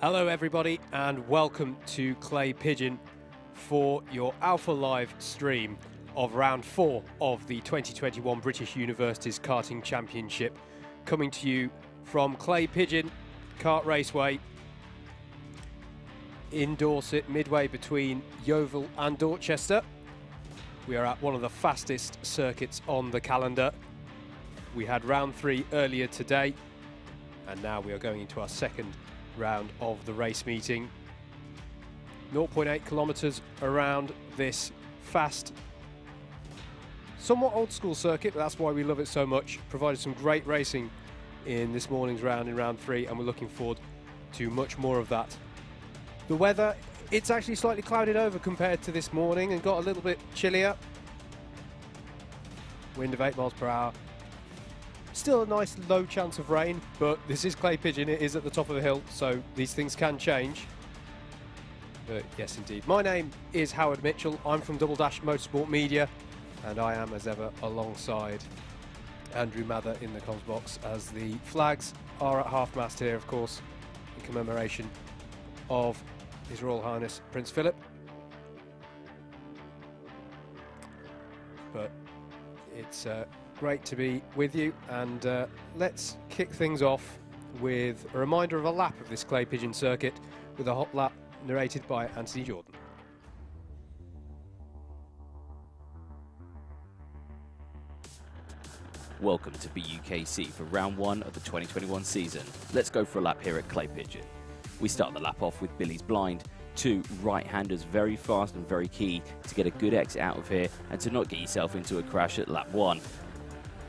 Hello everybody and welcome to Clay Pigeon for your Alpha Live stream of round 4 of the 2021 British Universities Karting Championship, coming to you from Clay Pigeon Kart Raceway in Dorset, midway between Yeovil and Dorchester. We are at one of the fastest circuits on the calendar. We had round 3 earlier today and now we are going into our second round of the race meeting. 0.8 kilometers around this fast, somewhat old school circuit, but that's why we love it so much. Provided some great racing in this morning's round, in round 3, and we're looking forward to much more of that. The weather, it's actually slightly clouded over compared to this morning and got a little bit chillier. Wind of 8 miles per hour. Still a nice low chance of rain, but this is Clay Pigeon, it is at the top of the hill, so these things can change. But yes indeed. My name is Howard Mitchell, I'm from Double Dash Motorsport Media, and I am as ever alongside Andrew Mather in the comms box as the flags are at half-mast here, of course, in commemoration of His Royal Highness Prince Philip. But it's great to be with you, and let's kick things off with a reminder of a lap of this Clay Pigeon circuit with a hot lap narrated by Anthony Jordan. Welcome to BUKC for round 1 of the 2021 season. Let's go for a lap here at Clay Pigeon. We start the lap off with Billy's Blind, 2 right-handers, very fast and very key to get a good exit out of here and to not get yourself into a crash at lap 1.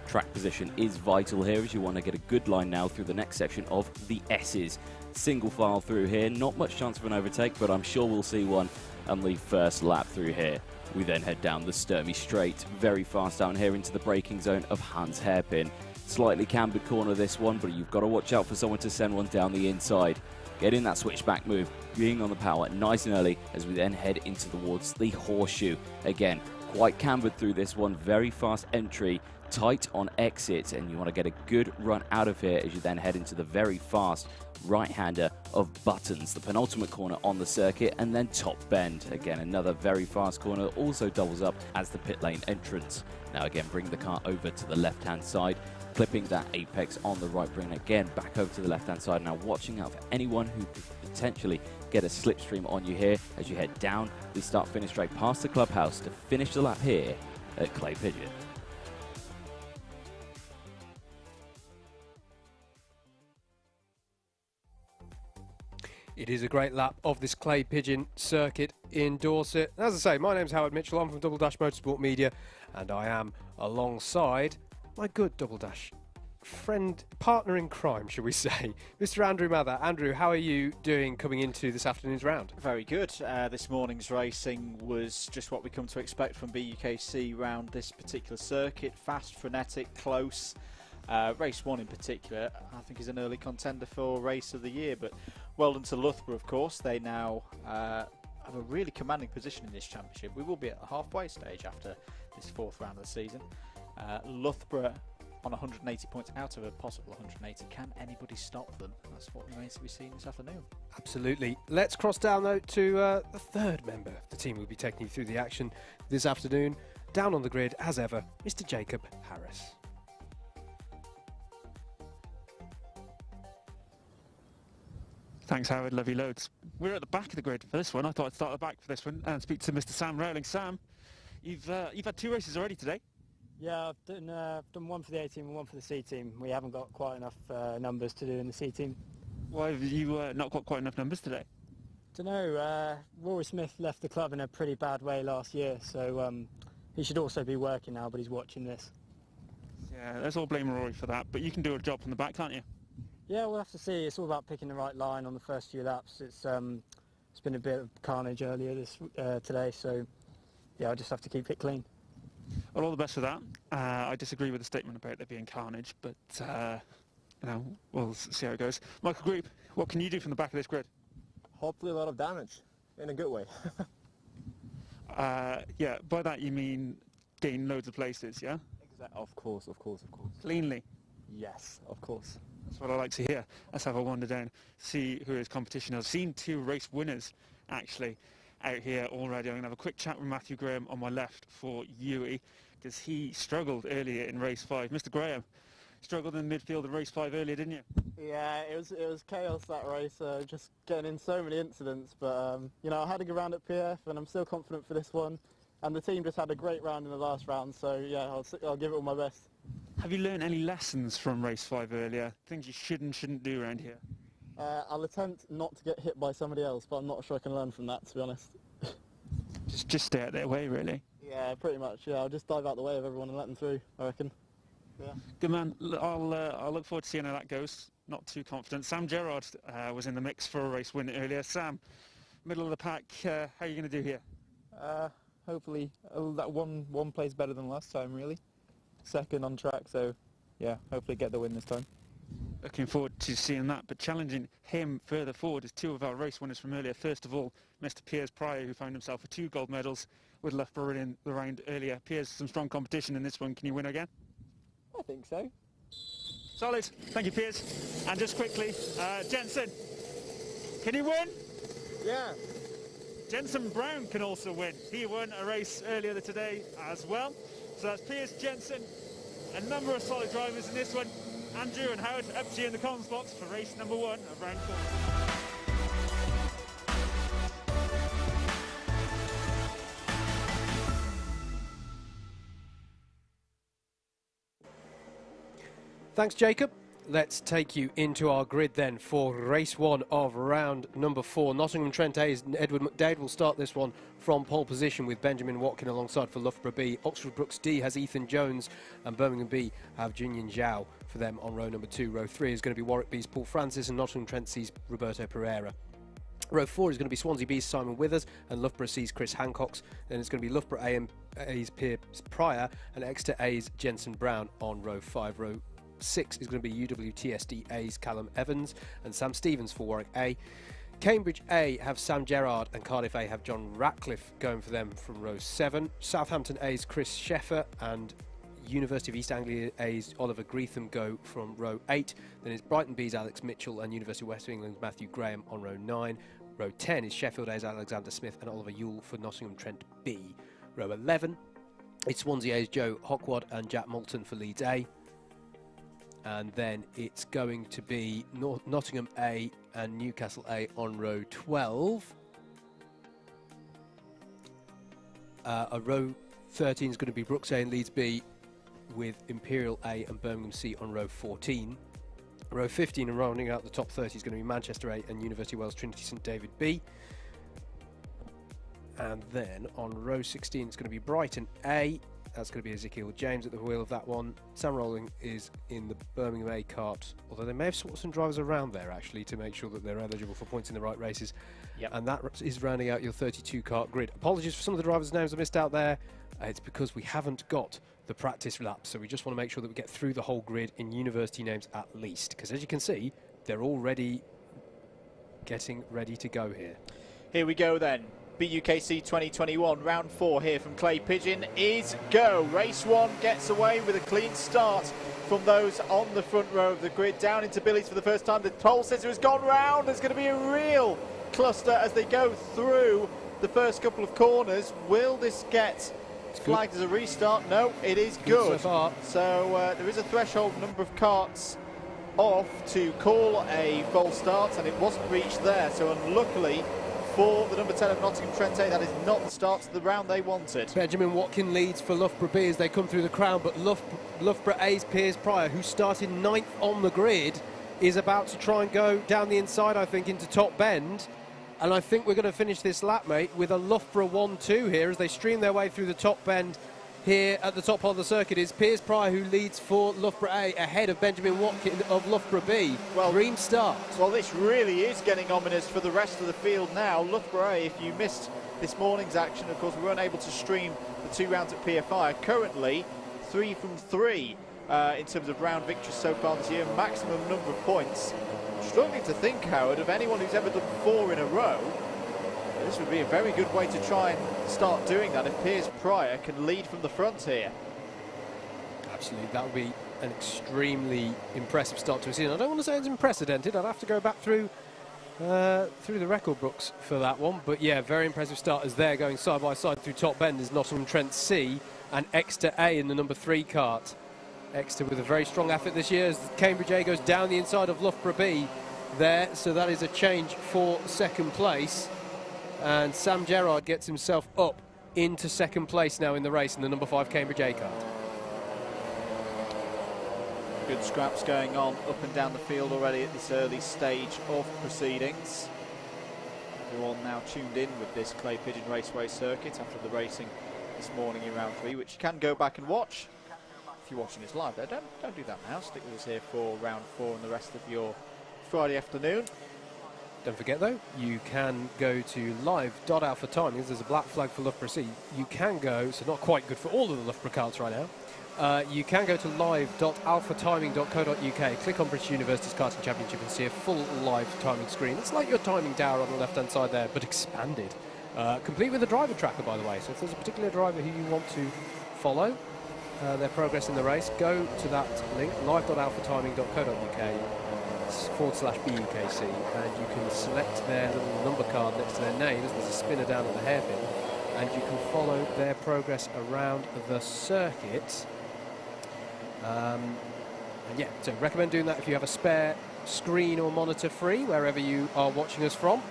Track position is vital here as you want to get a good line now through the next section of the S's. Single file through here, not much chance of an overtake, but I'm sure we'll see one on the first lap through here. We then head down the Sturmy Straight, very fast down here into the braking zone of Hans Hairpin. Slightly cambered corner this one, but you've got to watch out for someone to send one down the inside. Get in that switchback move, being on the power nice and early as we then head into towards the Horseshoe. Again, quite cambered through this one, very fast entry, tight on exit, and you want to get a good run out of here as you then head into the very fast right-hander of Buttons, the penultimate corner on the circuit, and then Top Bend. Again, another very fast corner, also doubles up as the pit lane entrance. Now again, bring the car over to the left-hand side, clipping that apex on the right, bring it again back over to the left-hand side. Now watching out for anyone who could potentially get a slipstream on you here as you head down the start-finish straight past the clubhouse to finish the lap here at Clay Pigeon. It is a great lap of this Clay Pigeon circuit in Dorset. As I say, my name's Howard Mitchell, I'm from Double Dash Motorsport Media, and I am alongside my good Double Dash friend, partner in crime, shall we say, Mr. Andrew Mather. Andrew, how are you doing coming into this afternoon's round? Very good. This morning's racing was just what we come to expect from BUKC round this particular circuit. Fast, frenetic, close. Race 1 in particular, I think, is an early contender for Race of the Year, but well done to Loughborough, of course. They now have a really commanding position in this championship. We will be at the halfway stage after this 4th round of the season. Loughborough on 180 points out of a possible 180. Can anybody stop them? That's what remains to be seen this afternoon. Absolutely. Let's cross down though to the third member of the team who will be taking you through the action this afternoon. Down on the grid, as ever, Mr. Jacob Harris. Thanks, Howard. Love you loads. We're at the back of the grid for this one. I thought I'd start at the back for this one and speak to Mr. Sam Rowling. Sam, you've had 2 races already today. Yeah, I've done one for the A team and one for the C team. We haven't got quite enough numbers to do in the C team. Why have you not got quite enough numbers today? Don't know. Rory Smith left the club in a pretty bad way last year, so he should also be working now, but he's watching this. Yeah, let's all blame Rory for that, but you can do a job from the back, can't you? Yeah, we'll have to see. It's all about picking the right line on the first few laps. It's been a bit of carnage earlier today, so yeah, I just have to keep it clean. Well, all the best for that. I disagree with the statement about there being carnage, but you know, we'll see how it goes. Michael Group, what can you do from the back of this grid? Hopefully a lot of damage, in a good way. Yeah, by that you mean gain loads of places, yeah? Of course. Cleanly? Yes, of course. That's what I like to hear. Let's have a wander down, see who his competition is. I've seen 2 race winners, actually, out here already. I'm going to have a quick chat with Matthew Graham on my left for Yui, because he struggled earlier in race 5. Mr. Graham, struggled in midfield in race 5 earlier, didn't you? Yeah, it was chaos that race, just getting in so many incidents, but you know, I had a good round at PF and I'm still confident for this one, and the team just had a great round in the last round, so yeah, I'll give it all my best. Have you learned any lessons from race 5 earlier? Things you shouldn't do around here? I'll attempt not to get hit by somebody else, but I'm not sure I can learn from that, to be honest. Just stay out their way, really? Yeah, pretty much, yeah, I'll just dive out the way of everyone and let them through, I reckon. Yeah. Good man. I'll look forward to seeing how that goes. Not too confident. Sam Gerrard was in the mix for a race win earlier. Sam, middle of the pack, how are you going to do here? Hopefully that one place better than last time, really. Second on track, so yeah, hopefully get the win this time. Looking forward to seeing that, but challenging him further forward is 2 of our race winners from earlier. First of all, Mr. Piers Pryor, who found himself with 2 gold medals with Loughborough in the round earlier. Piers, some strong competition in this one. Can you win again? I think so. Solid. Thank you, Piers. And just quickly, Jensen, can you win? Yeah. Jensen Brown can also win. He won a race earlier today as well. So that's Piers, Jensen, a number of solid drivers in this one. Andrew and Howard, up to you in the comms box for race number 1 of round 4. Thanks, Jacob. Let's take you into our grid then for race 1 of round number 4. Nottingham Trent A's and Edward McDade will start this one from pole position with Benjamin Watkin alongside for Loughborough B. Oxford Brooks D has Ethan Jones and Birmingham B have Jinyan Zhao for them on row number 2. Row 3 is going to be Warwick B's Paul Francis and Nottingham Trent C's Roberto Pereira. Row 4 is going to be Swansea B's Simon Withers and Loughborough C's Chris Hancock's. Then it's going to be Loughborough A's Piers Pryor and Exeter A's Jensen Brown on row 5. Row 6 is going to be UWTSD A's Callum Evans and Sam Stevens for Warwick A. Cambridge A have Sam Gerrard and Cardiff A have John Ratcliffe going for them from row 7. Southampton A's Chris Sheffer and University of East Anglia A's Oliver Greetham go from row 8. Then it's Brighton B's Alex Mitchell and University of West England's Matthew Graham on row 9. Row 10 is Sheffield A's Alexander Smith and Oliver Yule for Nottingham Trent B. Row 11, it's Swansea A's Joe Hockwad and Jack Moulton for Leeds A. And then it's going to be Nottingham A and Newcastle A on row 12. Row 13 is going to be Brooks A and Leeds B with Imperial A and Birmingham C on row 14. Row 15 and rounding out the top 30 is going to be Manchester A and University of Wales Trinity St David B. And then on row 16 it's going to be Brighton A. That's going to be Ezekiel James at the wheel of that one. Sam Rowling is in the Birmingham A kart, although they may have swapped some drivers around there actually to make sure that they're eligible for points in the right races. Yep. And that is rounding out your 32 kart grid. Apologies for some of the drivers' names I missed out there. It's because we haven't got the practice laps, so we just want to make sure that we get through the whole grid in university names at least, because as you can see, they're already getting ready to go here. Here we go then. BUKC 2021, round 4 here from Clay Pigeon is go. Race 1 gets away with a clean start from those on the front row of the grid. Down into Billy's for the first time. The pole sitter has gone round. There's going to be a real cluster as they go through the first couple of corners. Will this get flagged as a restart? No, it is good. So far. So there is a threshold number of karts off to call a false start, and it wasn't reached there. So unluckily for the number 10 of Nottingham Trent A, that is not the start to the round they wanted. Benjamin Watkin leads for Loughborough B as they come through the crown, but Loughborough A's Piers Pryor, who started 9th on the grid, is about to try and go down the inside, I think, into Top Bend. And I think we're going to finish this lap, mate, with a Loughborough 1-2 here as they stream their way through the Top Bend. Here at the top part of the circuit is Piers Pryor, who leads for Loughborough A ahead of Benjamin Watkin of Loughborough B. Well, green start. Well, this really is getting ominous for the rest of the field now. Loughborough A, if you missed this morning's action, of course, we weren't able to stream the 2 rounds at PFI. Currently, 3 from 3 in terms of round victories so far this year, maximum number of points. Struggling to think, Howard, of anyone who's ever done 4 in a row. This would be a very good way to try and start doing that if Piers Pryor can lead from the front here. Absolutely, that would be an extremely impressive start to a season. I don't want to say it's unprecedented. I'd have to go back through the record books for that one. But yeah, very impressive start as they're going side by side through Top Bend. There's Nottingham Trent C and Exeter A in the number 3 kart. Exeter with a very strong effort this year as Cambridge A goes down the inside of Loughborough B there. So that is a change for second place. And Sam Gerrard gets himself up into second place now in the race in the number 5 Cambridge A kart. Good scraps going on up and down the field already at this early stage of proceedings. Everyone now tuned in with this Clay Pigeon Raceway circuit after the racing this morning in round 3, which you can go back and watch if you're watching us live there. Don't do that now. Stick with us here for round 4 and the rest of your Friday afternoon. Don't forget though, you can go to live.alphatimings. There's a black flag for Loughborough C. You can go, so not quite good for all of the Loughborough karts right now. You can go to live.alphatiming.co.uk, click on British University's Karting Championship and see a full live timing screen. It's like your timing tower on the left-hand side there, but expanded. Complete with a driver tracker, by the way. So if there's a particular driver who you want to follow their progress in the race, go to that link, live.alphatiming.co.uk/BUKC, and you can select their little number card next to their names. There's a spinner down at the hairpin, and you can follow their progress around the circuit. And yeah, so recommend doing that if you have a spare screen or monitor free wherever you are watching us from.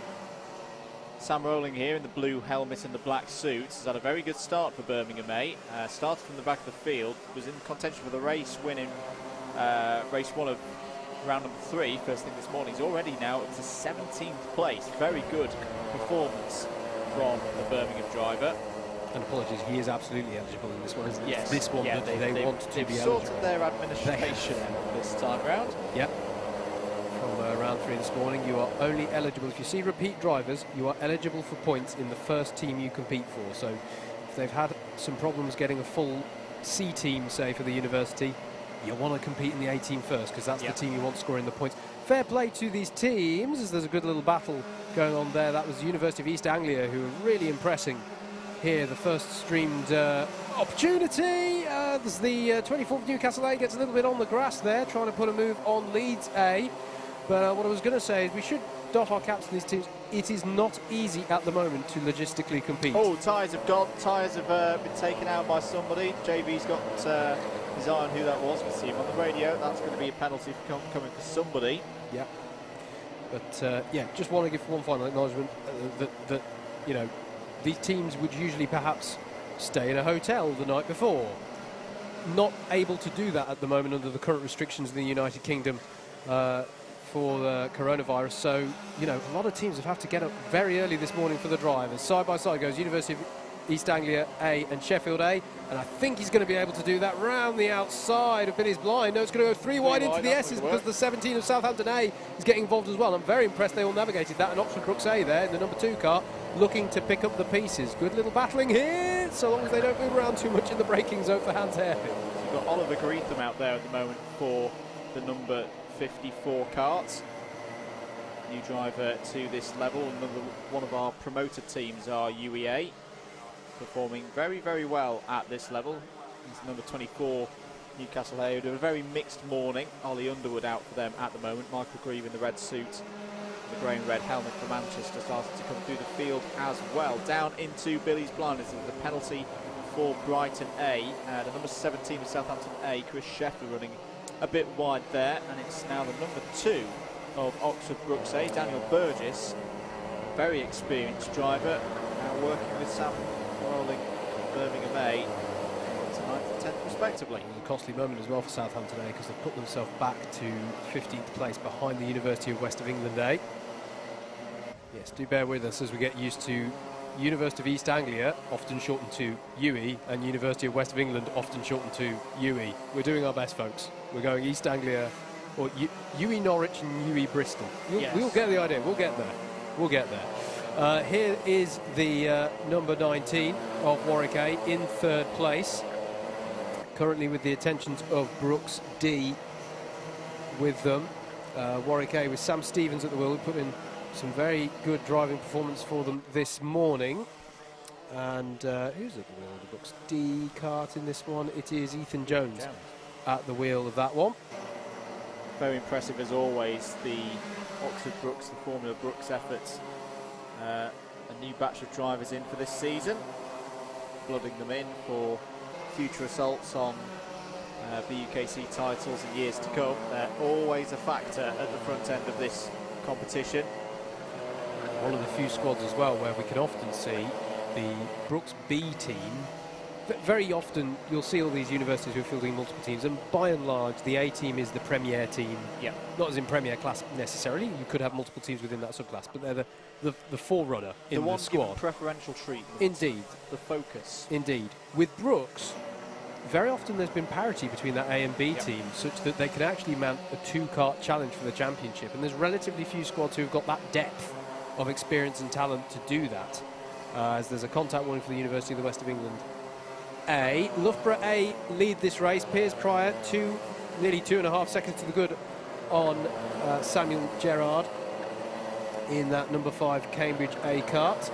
Sam Rowling here in the blue helmet and the black suits has had a very good start for Birmingham A. Started from the back of the field, was in contention for the race, winning race 1 of round number 3 first thing this morning. He's already now up to 17th place. Very good performance from the Birmingham driver. And apologies, he is absolutely eligible in this one, isn't it? Yes. This one that they want to be eligible. They've sorted their administration this time round. Yep. From round 3 this morning, you are only eligible, if you see repeat drivers, you are eligible for points in the first team you compete for. So if they've had some problems getting a full C team, say, for the university, you want to compete in the A team first, because that's the team you want scoring the points. Fair play to these teams, as there's a good little battle going on there. That was the University of East Anglia, who are really impressing here. The first streamed opportunity. There's the 24th Newcastle A, gets a little bit on the grass there, trying to put a move on Leeds A. But what I was going to say is we should dot our caps to these teams. It is not easy at the moment to logistically compete. Oh, tyres have gone. Tyres have been taken out by somebody. JV's got his eye on who that was. We see him on the radio. That's going to be a penalty coming for somebody. Yeah. But yeah, just want to give one final acknowledgement that you know, these teams would usually perhaps stay in a hotel the night before. Not able to do that at the moment under the current restrictions in the United Kingdom for the coronavirus. So, you know, a lot of teams have had to get up very early this morning for the drive. As side by side goes University of East Anglia A and Sheffield A, and I think he's going to be able to do that round the outside of Billy's blind. No, it's going to go three wide into the S's because the 17 of Southampton A is getting involved as well. I'm very impressed they all navigated that, and Oxford Brooks A there in the number 2 car looking to pick up the pieces. Good little battling here, so long as they don't move around too much in the braking zone for Hans Hairpin. So you've got Oliver Greetham out there at the moment for the number 54 kart. New driver to this level. One of our promoted teams are UEA, performing very, very well at this level. He's number 24, Newcastle A, who had a very mixed morning. Ollie Underwood out for them at the moment. Michael Grieve in the red suit, the grey and red helmet for Manchester started to come through the field as well. Down into Billy's blind. This is the penalty for Brighton A. The number 17 of Southampton A, Chris Sheffield, running a bit wide there, and it's now the number 2 of Oxford Brooks A, Daniel Burgess, very experienced driver, now working with Sam Rowling, Birmingham A, to 9th and 10th respectively. It was a costly moment as well for Southampton A because they've put themselves back to 15th place behind the University of West of England A. Yes, do bear with us as we get used to University of East Anglia, often shortened to UE, and University of West of England, often shortened to UE. We're doing our best, folks. We're going East Anglia, or UE Norwich and UE Bristol. We'll get the idea. We'll get there. We'll get there. Here is the number 19 of Warwick A in 3rd place, currently with the attentions of Brooks D with them. Warwick A with Sam Stevens at the wheel, who put in some very good driving performance for them this morning. And who's at the wheel of the Brooks D kart in this one? It is Ethan Jones. at the wheel of that one. Very impressive as always, the Oxford Brooks, the Formula Brooks efforts. A new batch of drivers in for this season, blooding them in for future assaults on BUKC titles in years to come. They're always a factor at the front end of this competition. One of the few squads as well where we can often see the Brooks B team. Very often you'll see all these universities who are fielding multiple teams, and by and large the A team is the premier team. Yeah. Not as in premier class necessarily, you could have multiple teams within that subclass, but they're the forerunner in the squad. The one given preferential treatment. Indeed. The focus. Indeed. With Brooks, very often there's been parity between that A and B team, such that they can actually mount a 2-kart challenge for the championship, and there's relatively few squads who've got that depth of experience and talent to do that. As there's a contact warning for the University of the West of England A. Loughborough A lead this race. Piers Pryor, nearly 2.5 seconds to the good on Samuel Gerard in that number 5 Cambridge A kart.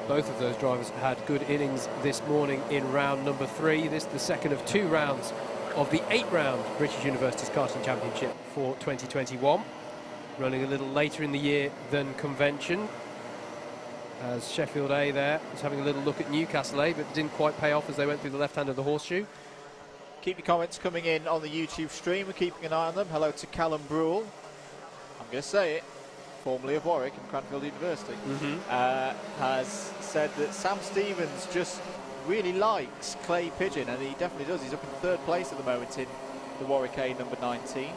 Both of those drivers had good innings this morning in round number 3. This is the second of 2 rounds of the 8-round British Universities Karting Championship for 2021. Running a little later in the year than convention, as Sheffield A there was having a little look at Newcastle A, but didn't quite pay off as they went through the left hand of the horseshoe. Keep your comments coming in on the YouTube stream. We're keeping an eye on them. Hello to Callum Brule. I'm going to say it, formerly of Warwick and Cranfield University, has said that Sam Stevens just really likes Clay Pigeon, and he definitely does. He's up in 3rd place at the moment in the Warwick A number 19.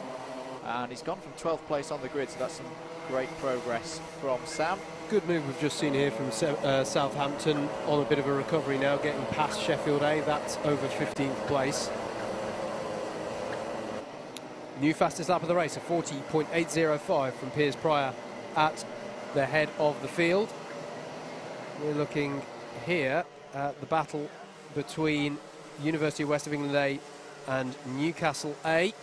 And he's gone from 12th place on the grid, so that's some great progress from Sam. Good move we've just seen here from Southampton on a bit of a recovery now, getting past Sheffield A. That's over 15th place. New fastest lap of the race, a 40.805 from Piers Pryor at the head of the field. We're looking here at the battle between University of West of England A and Newcastle A.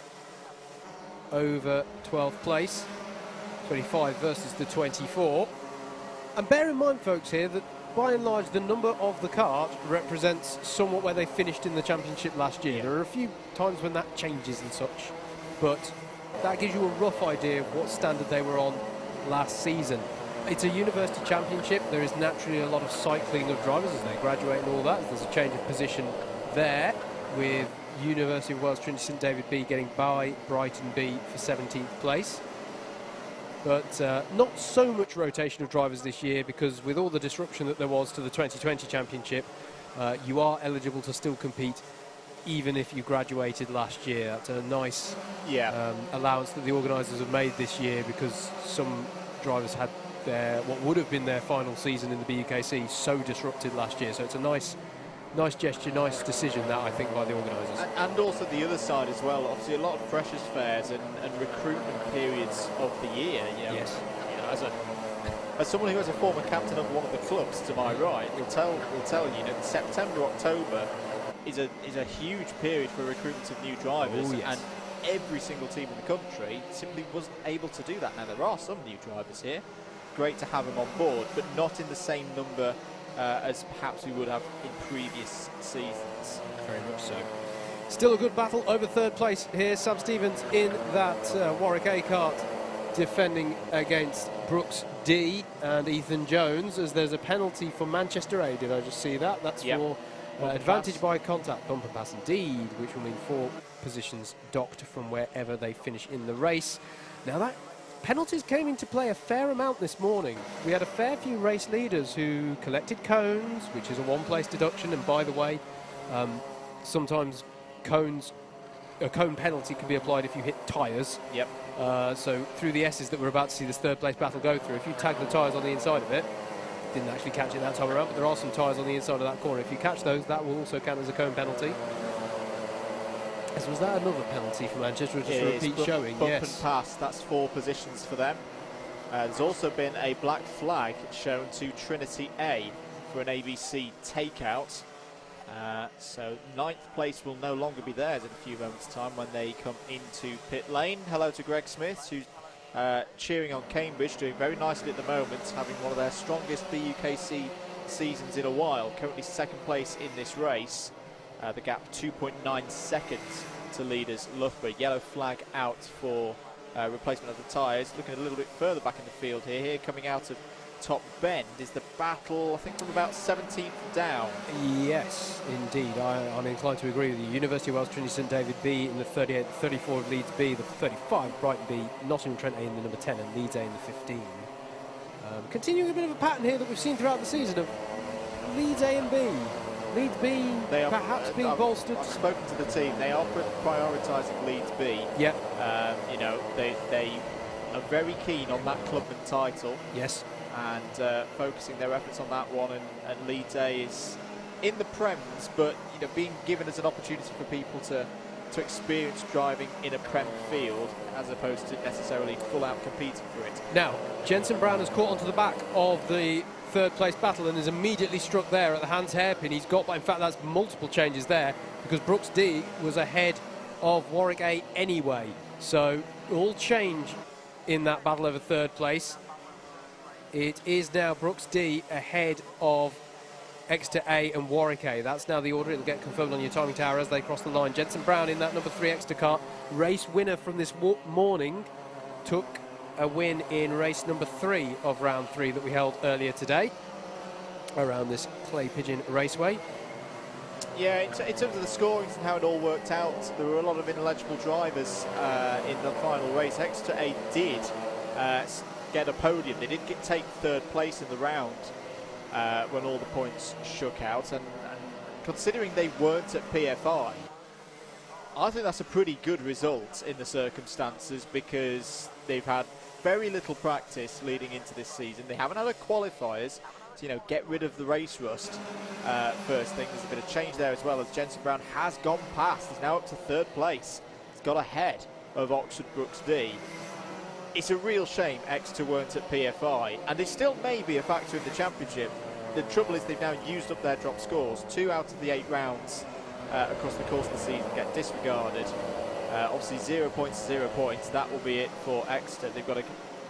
Over 12th place, 25 versus the 24. And bear in mind, folks, here that by and large the number of the kart represents somewhat where they finished in the championship last year. There are a few times when that changes and such, but that gives you a rough idea of what standard they were on last season. It's a university championship. There is naturally a lot of cycling of drivers as they graduate and all that. There's a change of position there, with University of Wales Trinity St David B getting by Brighton B for 17th place. But not so much rotation of drivers this year, because with all the disruption that there was to the 2020 championship, you are eligible to still compete even if you graduated last year. That's a nice allowance that the organisers have made this year, because some drivers had what would have been their final season in the BUKC so disrupted last year. So it's a nice gesture, nice decision that, I think, by the organisers. And also the other side as well, obviously a lot of freshers fairs and recruitment periods of the year. Yes. As someone who was a former captain of one of the clubs to my right, will tell you that September, October is a huge period for recruitment of new drivers. Oh, yes. And every single team in the country simply wasn't able to do that. Now, there are some new drivers here. Great to have them on board, but not in the same number as perhaps we would have in previous seasons. Very much so. Still a good battle over 3rd place here. Sam Stevens in that Warwick A kart, defending against Brooks D and Ethan Jones, as there's a penalty for Manchester A. Did I just see that? That's for advantage by contact, bumper pass indeed, which will mean 4 positions docked from wherever they finish in the race. Now, that penalties came into play a fair amount this morning. We had a fair few race leaders who collected cones, which is a 1-place deduction. And by the way, sometimes a cone penalty can be applied if you hit tyres. Yep. So through the S's that we're about to see this 3rd place battle go through, if you tag the tyres on the inside of it, didn't actually catch it that time around, but there are some tyres on the inside of that corner. If you catch those, that will also count as a cone penalty. So was that another penalty for Manchester, or just a repeat showing? Bump Yes. and pass, that's 4 positions for them. There's also been a black flag shown to Trinity A for an ABC takeout. So 9th place will no longer be theirs in a few moments' time when they come into pit lane. Hello to Greg Smith, who's cheering on Cambridge, doing very nicely at the moment, having one of their strongest BUKC seasons in a while. Currently 2nd place in this race. The gap 2.9 seconds to leaders Loughborough. Yellow flag out for replacement of the tyres. Looking a little bit further back in the field here. Here coming out of Top Bend is the battle, I think, from about 17th down. Yes, indeed. I'm inclined to agree with you. University of Wales, Trinity St David B in the 38, 34 of Leeds B, the 35 Brighton B, Nottingham Trent A in the number 10, and Leeds A in the 15. Continuing a bit of a pattern here that we've seen throughout the season of Leeds A and B. Leeds B perhaps being bolstered. I've spoken to the team. They are prioritising Leeds B. Yep. You know, they are very keen on that clubman title. Yes. And focusing their efforts on that one. And Leeds A is in the Prems, but you know, being given as an opportunity for people to experience driving in a Prem field as opposed to necessarily full out competing for it. Now, Jensen Brown has caught onto the back of the third place battle and is immediately struck there at the Hans hairpin. He's got, in fact, that's multiple changes there because Brooks D was ahead of Warwick A anyway. So all change in that battle over third place. It is now Brooks D ahead of Exeter A and Warwick A. That's now the order. It'll get confirmed on your timing tower as they cross the line. Jensen Brown in that number 3 Exeter car. Race winner from this morning. Took a win in race number 3 of round 3 that we held earlier today around this Clay Pigeon Raceway. Yeah, in terms of the scorings and how it all worked out, there were a lot of ineligible drivers in the final race. Exeter A did get a podium. They did take third place in the round when all the points shook out, and considering they weren't at PFI, I think that's a pretty good result in the circumstances because they've had very little practice leading into this season. They haven't had a qualifiers to, you know, get rid of the race rust first thing. There's a bit of change there as well as Jensen Brown has gone past. He's now up to third place. He's got ahead of Oxford Brooks D. It's a real shame Exeter weren't at PFI, and they still may be a factor in the championship. The trouble is they've now used up their drop scores. 2 out of the 8 rounds across the course of the season get disregarded. Obviously 0 points, 0 points. That will be it for Exeter. They've got to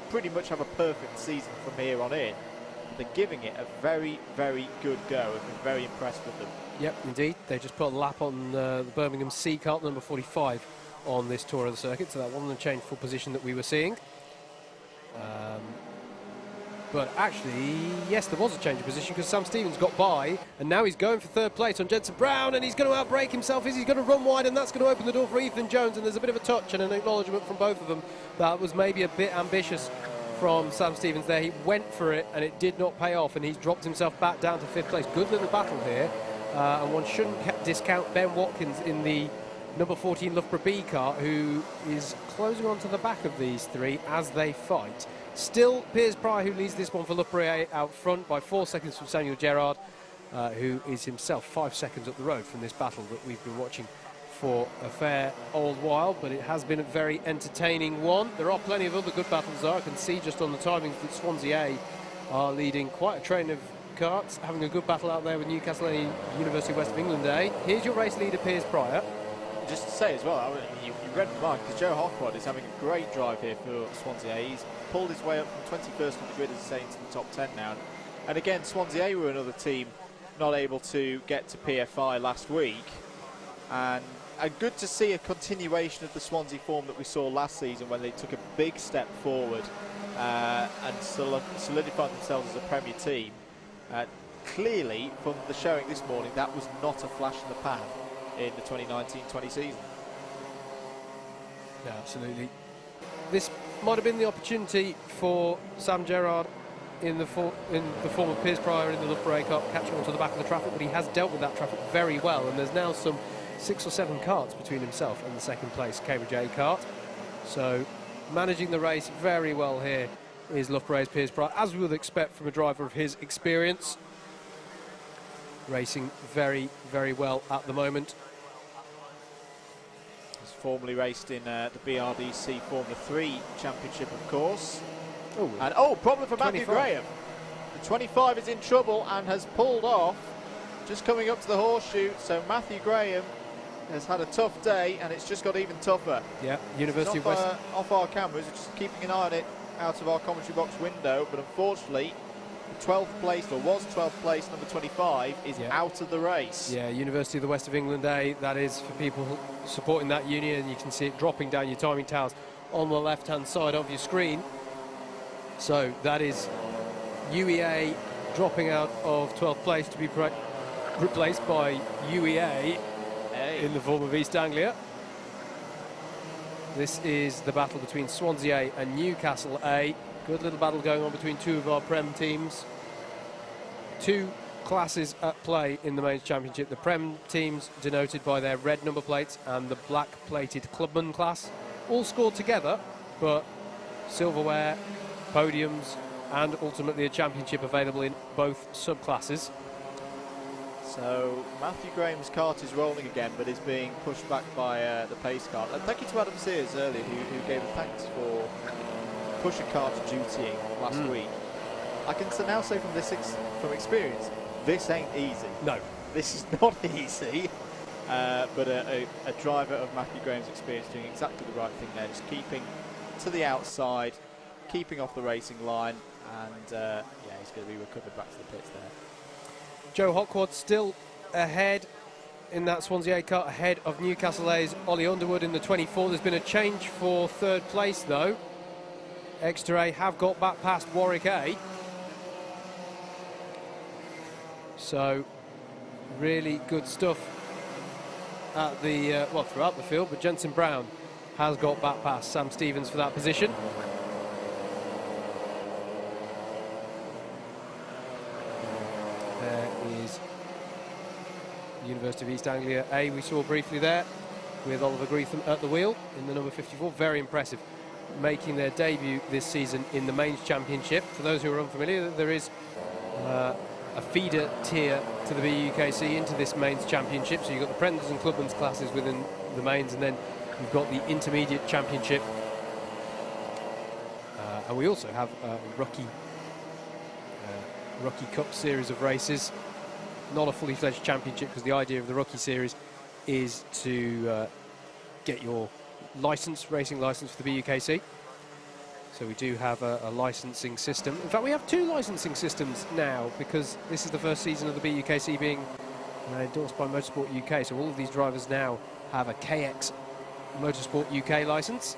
pretty much have a perfect season from here on in. They're giving it a very, very good go. I've been very impressed with them. Yep, indeed. They just put a lap on the Birmingham C car, number 45, on this tour of the circuit, so that wasn't a change for position that we were seeing. But actually, yes, there was a change of position because Sam Stevens got by, and now he's going for third place on Jensen Brown, and he's going to outbrake himself. He's going to run wide, and that's going to open the door for Ethan Jones, and there's a bit of a touch and an acknowledgement from both of them. That was maybe a bit ambitious from Sam Stevens there. He went for it, and it did not pay off, and he's dropped himself back down to 5th place. Good little battle here, and one shouldn't discount Ben Watkins in the number 14 Loughborough B car, who is closing on to the back of these 3 as they fight. Still, Piers Pryor, who leads this one for Loughborough A, out front by 4 seconds from Samuel Gerrard, who is himself 5 seconds up the road from this battle that we've been watching for a fair old while, but it has been a very entertaining one. There are plenty of other good battles there. I can see just on the timings that Swansea A are leading quite a train of karts, having a good battle out there with Newcastle A, University of West of England A. Here's your race leader, Piers Pryor. Just to say as well, I mean, you read the mark, because Joe Hockwad is having a great drive here for Swansea A. He's pulled his way up from 21st on the grid, as I say, into the top 10 now. And again, Swansea A were another team not able to get to PFI last week. And good to see a continuation of the Swansea form that we saw last season when they took a big step forward and solidified themselves as a Premier team. Clearly, from the showing this morning, that was not a flash in the pan in the 2019-20 season. Yeah, absolutely. This might have been the opportunity for Sam Gerrard in the form of Piers Pryor in the Loughborough A car, catching onto the back of the traffic, but he has dealt with that traffic very well, and there's now some 6 or 7 karts between himself and the second place Cambridge A kart. So managing the race very well here is Loughborough A's Piers Pryor, as we would expect from a driver of his experience. Racing very, very well at the moment. He's formerly raced in the BRDC Formula 3 Championship, of course. Ooh. And problem for Matthew Graham. The 25 is in trouble and has pulled off, just coming up to the horseshoe. So Matthew Graham has had a tough day, and it's just got even tougher. Yeah, University of West. Off our cameras, just keeping an eye on it out of our commentary box window, but unfortunately 12th place, or was 12th place, number 25, is out of the race. Yeah, University of the West of England A, that is for people supporting that union. You can see it dropping down your timing towers on the left-hand side of your screen. So that is UEA dropping out of 12th place to be replaced by UEA in the form of East Anglia. This is the battle between Swansea A and Newcastle A. Good little battle going on between two of our Prem teams. Two classes at play in the Mains Championship. The Prem teams denoted by their red number plates and the black plated Clubman class. All scored together, but silverware, podiums and ultimately a championship available in both subclasses. So Matthew Graham's cart is rolling again, but is being pushed back by the pace cart. And thank you to Adam Sears earlier, who gave thanks for pusher cart dutying last week. I can now say from experience, this ain't easy. No. This is not easy. But a driver of Matthew Graham's experience doing exactly the right thing there, just keeping to the outside, keeping off the racing line, and yeah, he's going to be recovered back to the pits there. Joe Hockward still ahead in that Swansea A car, ahead of Newcastle A's Ollie Underwood in the 24. There's been a change for third place though. Exeter A have got back past Warwick A. So really good stuff at the well, throughout the field, but Jensen Brown has got back past Sam Stevens for that position. There is University of East Anglia A, we saw briefly there, with Oliver Greetham at the wheel in the number 54. Very impressive, making their debut this season in the Mains Championship. For those who are unfamiliar, there is a feeder tier to the BUKC into this Mains Championship. So you've got the Prenders and Clubman's classes within the Mains, and then you've got the Intermediate Championship. And we also have a Rookie Cup series of races. Not a fully fledged championship, because the idea of the Rookie series is to get your racing license for the BUKC. So we do have a licensing system. In fact, we have two licensing systems now, because this is the first season of the BUKC being endorsed by Motorsport UK. So all of these drivers now have a KX Motorsport UK license.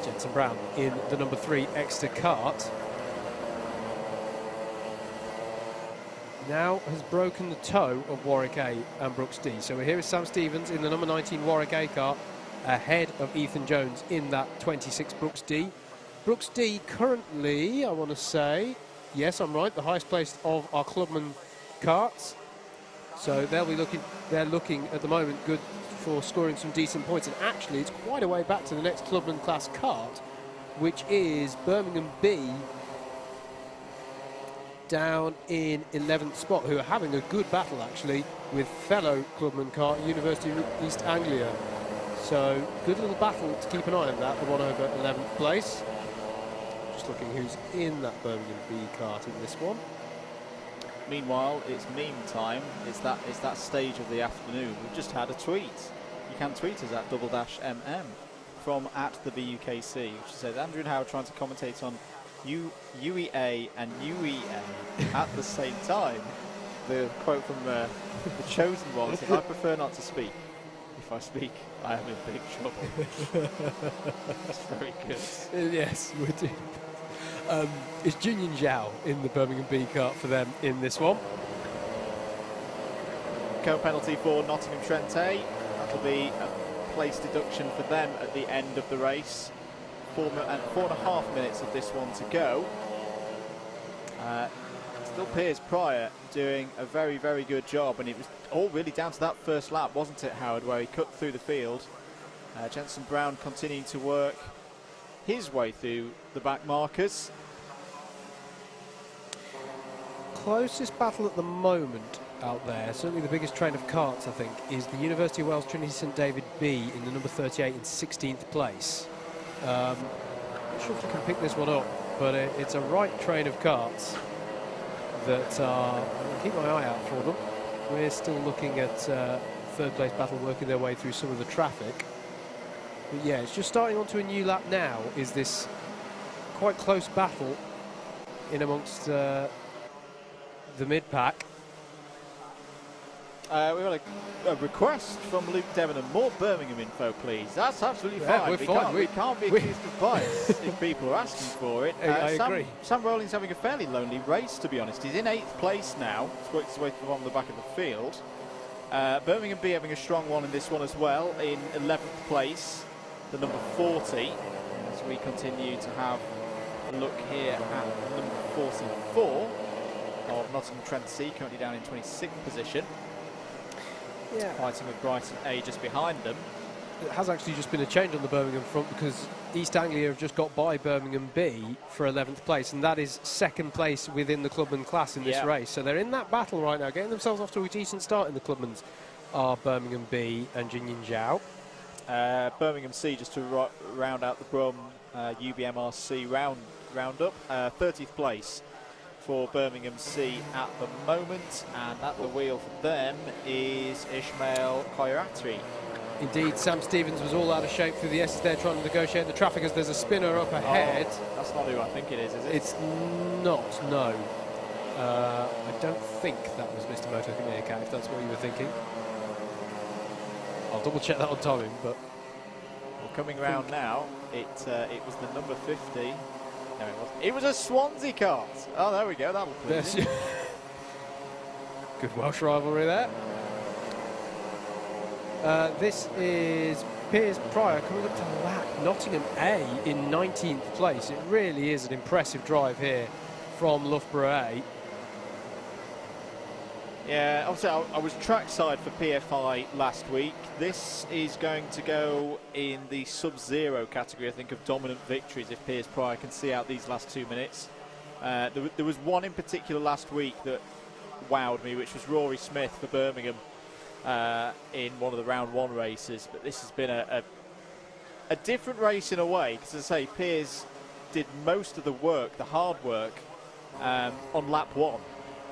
Jensen Brown in the number 3 Exeter kart now has broken the toe of Warwick A and Brooks D. So here is Sam Stevens in the number 19 Warwick A kart, ahead of Ethan Jones in that 26 Brooks D. Brooks D currently, I want to say, yes, I'm right, the highest placed of our Clubman karts. So they're looking at the moment good for scoring some decent points, and actually it's quite a way back to the next Clubman class kart, which is Birmingham B down in 11th spot, who are having a good battle actually with fellow Clubman kart University of East Anglia. So good little battle to keep an eye on that, the one over 11th place. Just looking who's in that Birmingham B kart in this one. Meanwhile, it's meme time. It's that stage of the afternoon. We've just had a tweet. You can tweet us at Double Dash MM from at the BUKC, which says Andrew and Howard trying to commentate on UEA and UEA at the same time. The quote from the chosen one says, "I prefer not to speak. If I speak, I am in big trouble." That's very good. Yes, we do. It's Junyan Zhao in the Birmingham B kart for them in this one. Co-penalty for Nottingham Trent A. That'll be a place deduction for them at the end of the race. 4.5 minutes of this one to go. Still Piers Pryor doing a very, very good job, and it was all really down to that first lap, wasn't it, Howard, where he cut through the field. Jensen Brown continuing to work his way through the back markers. Closest battle at the moment out there, certainly the biggest train of karts, I think, is the University of Wales Trinity St David B in the number 38 in 16th place. Not sure if you can pick this one up, but it's a right train of karts that are, I'll keep my eye out for them. We're still looking at third place battle working their way through some of the traffic. But yeah, it's just starting onto a new lap now, is this quite close battle in amongst the mid-pack. We've got a request from Luke Devon and more Birmingham info, please. That's absolutely fine. We can't be accused of bias if people are asking for it. I agree. Sam Rolling's having a fairly lonely race, to be honest. He's in 8th place now. He's worked his way from the back of the field. Birmingham B having a strong one in this one as well. In 11th place, the number 40. As we continue to have a look here at number 44 of Nottingham Trent C, currently down in 26th position. Yeah. Fighting with Brighton A just behind them. It has actually just been a change on the Birmingham front, because East Anglia have just got by Birmingham B for 11th place, and that is 2nd place within the clubman class in this race. So they're in that battle right now, getting themselves off to a decent start in the clubmans are Birmingham B and Jinyin Zhao. Birmingham C, just to round out the Brum UBMRC roundup, 30th place for Birmingham C at the moment, and at the wheel for them is Ismail Khairatri. Indeed, Sam Stevens was all out of shape through the S's there, trying to negotiate the traffic as there's a spinner up ahead. That's not who I think it is it? It's not, no. I don't think that was Mr. Moto Meerkat, if that's what you were thinking. I'll double check that on timing, but... Well, coming round now, it was the number 50. No, it wasn't. It was a Swansea kart. Oh, there we go. That'll please you. Good Welsh rivalry there. This is Piers Pryor coming up to lap Nottingham A in 19th place. It really is an impressive drive here from Loughborough A. Yeah, obviously I was trackside for PFI last week. This is going to go in the sub-zero category, I think, of dominant victories if Piers Pryor can see out these last 2 minutes. There was one in particular last week that wowed me, which was Rory Smith for Birmingham in one of the round 1 races. But this has been a different race in a way, because as I say, Piers did most of the work, the hard work, on lap 1.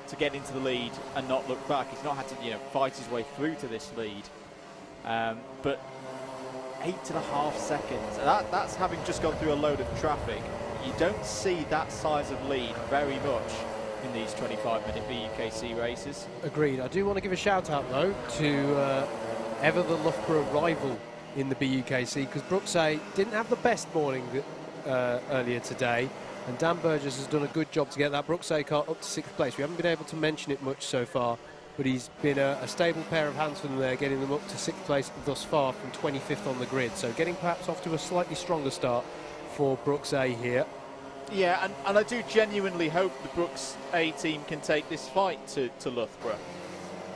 To get into the lead and not look back. He's not had to, fight his way through to this lead. But 8.5 seconds. That's having just gone through a load of traffic. You don't see that size of lead very much in these 25-minute BUKC races. Agreed. I do want to give a shout out though to ever the Loughborough rival in the BUKC, because Brooks A didn't have the best morning earlier today. And Dan Burgess has done a good job to get that Brooks A car up to 6th place. We haven't been able to mention it much so far, but he's been a stable pair of hands for them there, getting them up to 6th place thus far from 25th on the grid. So getting perhaps off to a slightly stronger start for Brooks A here. Yeah, and I do genuinely hope the Brooks A team can take this fight to Loughborough.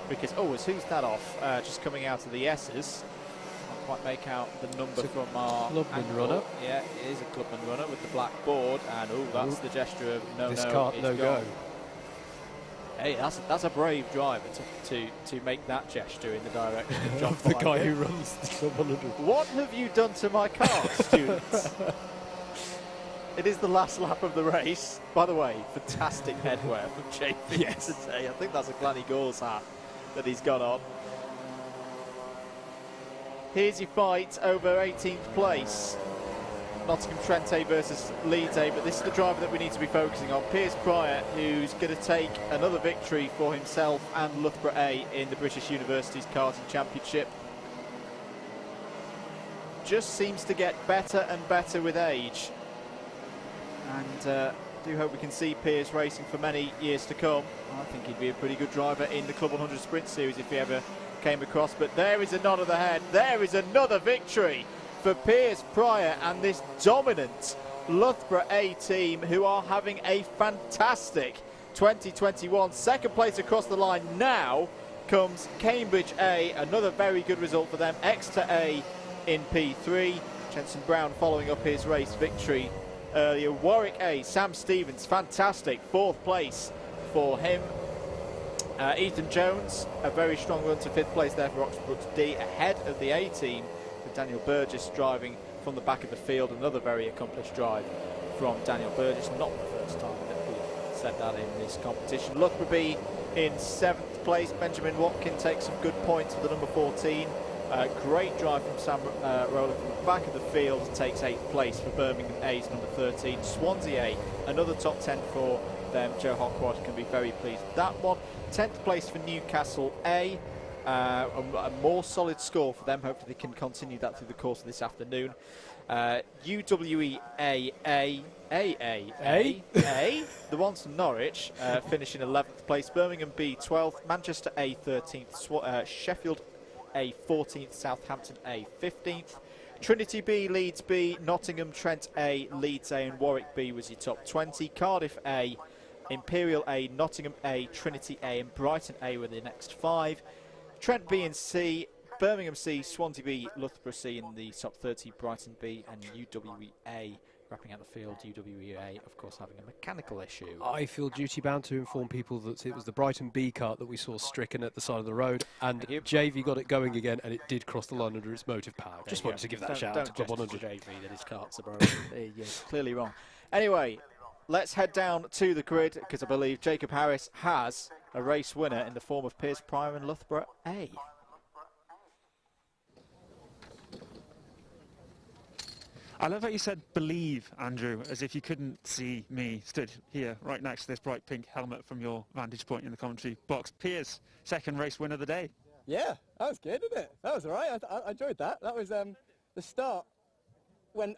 Because, who's that off? Just coming out of the S's. Quite make out the number from our clubman runner. Yeah, it is a clubman runner with the black board, and that's the gesture of no. This can't no go. Hey, that's a brave driver to make that gesture in the direction of John the guy who runs the Club 100. What have you done to my car, students? It is the last lap of the race. By the way, fantastic headwear from JP today. I think that's a Glenny Gores hat that he's got on. Here's your fight over 18th place. Nottingham Trent A versus Leeds A, but this is the driver that we need to be focusing on. Piers Pryor, who's going to take another victory for himself and Loughborough A in the British Universities Karting Championship. Just seems to get better and better with age. And I do hope we can see Piers racing for many years to come. I think he'd be a pretty good driver in the Club 100 Sprint Series if he ever came across, but there is a nod of the head. There is another victory for Piers Pryor and this dominant Loughborough A team, who are having a fantastic 2021. 2nd place across the line now comes Cambridge A, another very good result for them. Exeter A in P3. Jensen Brown following up his race victory earlier. Warwick A, Sam Stevens, fantastic 4th place for him. Ethan Jones, a very strong run to 5th place there for Oxbrook's D, ahead of the A team, with Daniel Burgess driving from the back of the field. Another very accomplished drive from Daniel Burgess. Not the first time that we've said that in this competition. Loughborough B in 7th place. Benjamin Watkin takes some good points for the number 14 Great drive from Sam Rowland from the back of the field, takes 8th place for Birmingham A's number 13. Swansea A, another top 10 for them. Joe Hockward can be very pleased with that one. 10th place for Newcastle A. A more solid score for them. Hopefully they can continue that through the course of this afternoon. UWE the ones from Norwich finishing 11th place. Birmingham B 12th, Manchester A 13th, Sheffield A 14th, Southampton A 15th. Trinity B, Leeds B, Nottingham, Trent A, Leeds A and Warwick B was your top 20. Cardiff A, Imperial A, Nottingham A, Trinity A and Brighton A were the next 5. Trent B and C, Birmingham C, Swansea B, Loughborough C in the top 30, Brighton B and UWEA wrapping out the field. UWEA, of course, having a mechanical issue. I feel duty-bound to inform people that it was the Brighton B kart that we saw stricken at the side of the road, and JV got it going again, and it did cross the line under its motive power. Just wanted to give that a shout out to Club 100. JV that his karts are broken. You're clearly wrong. Anyway, let's head down to the grid, because I believe Jacob Harris has a race winner in the form of Piers Pryor and Loughborough A. I love how you said believe, Andrew, as if you couldn't see me stood here right next to this bright pink helmet from your vantage point in the commentary box. Piers, second race winner of the day. Yeah, that was good, isn't it? That was all right. I enjoyed that. That was the start when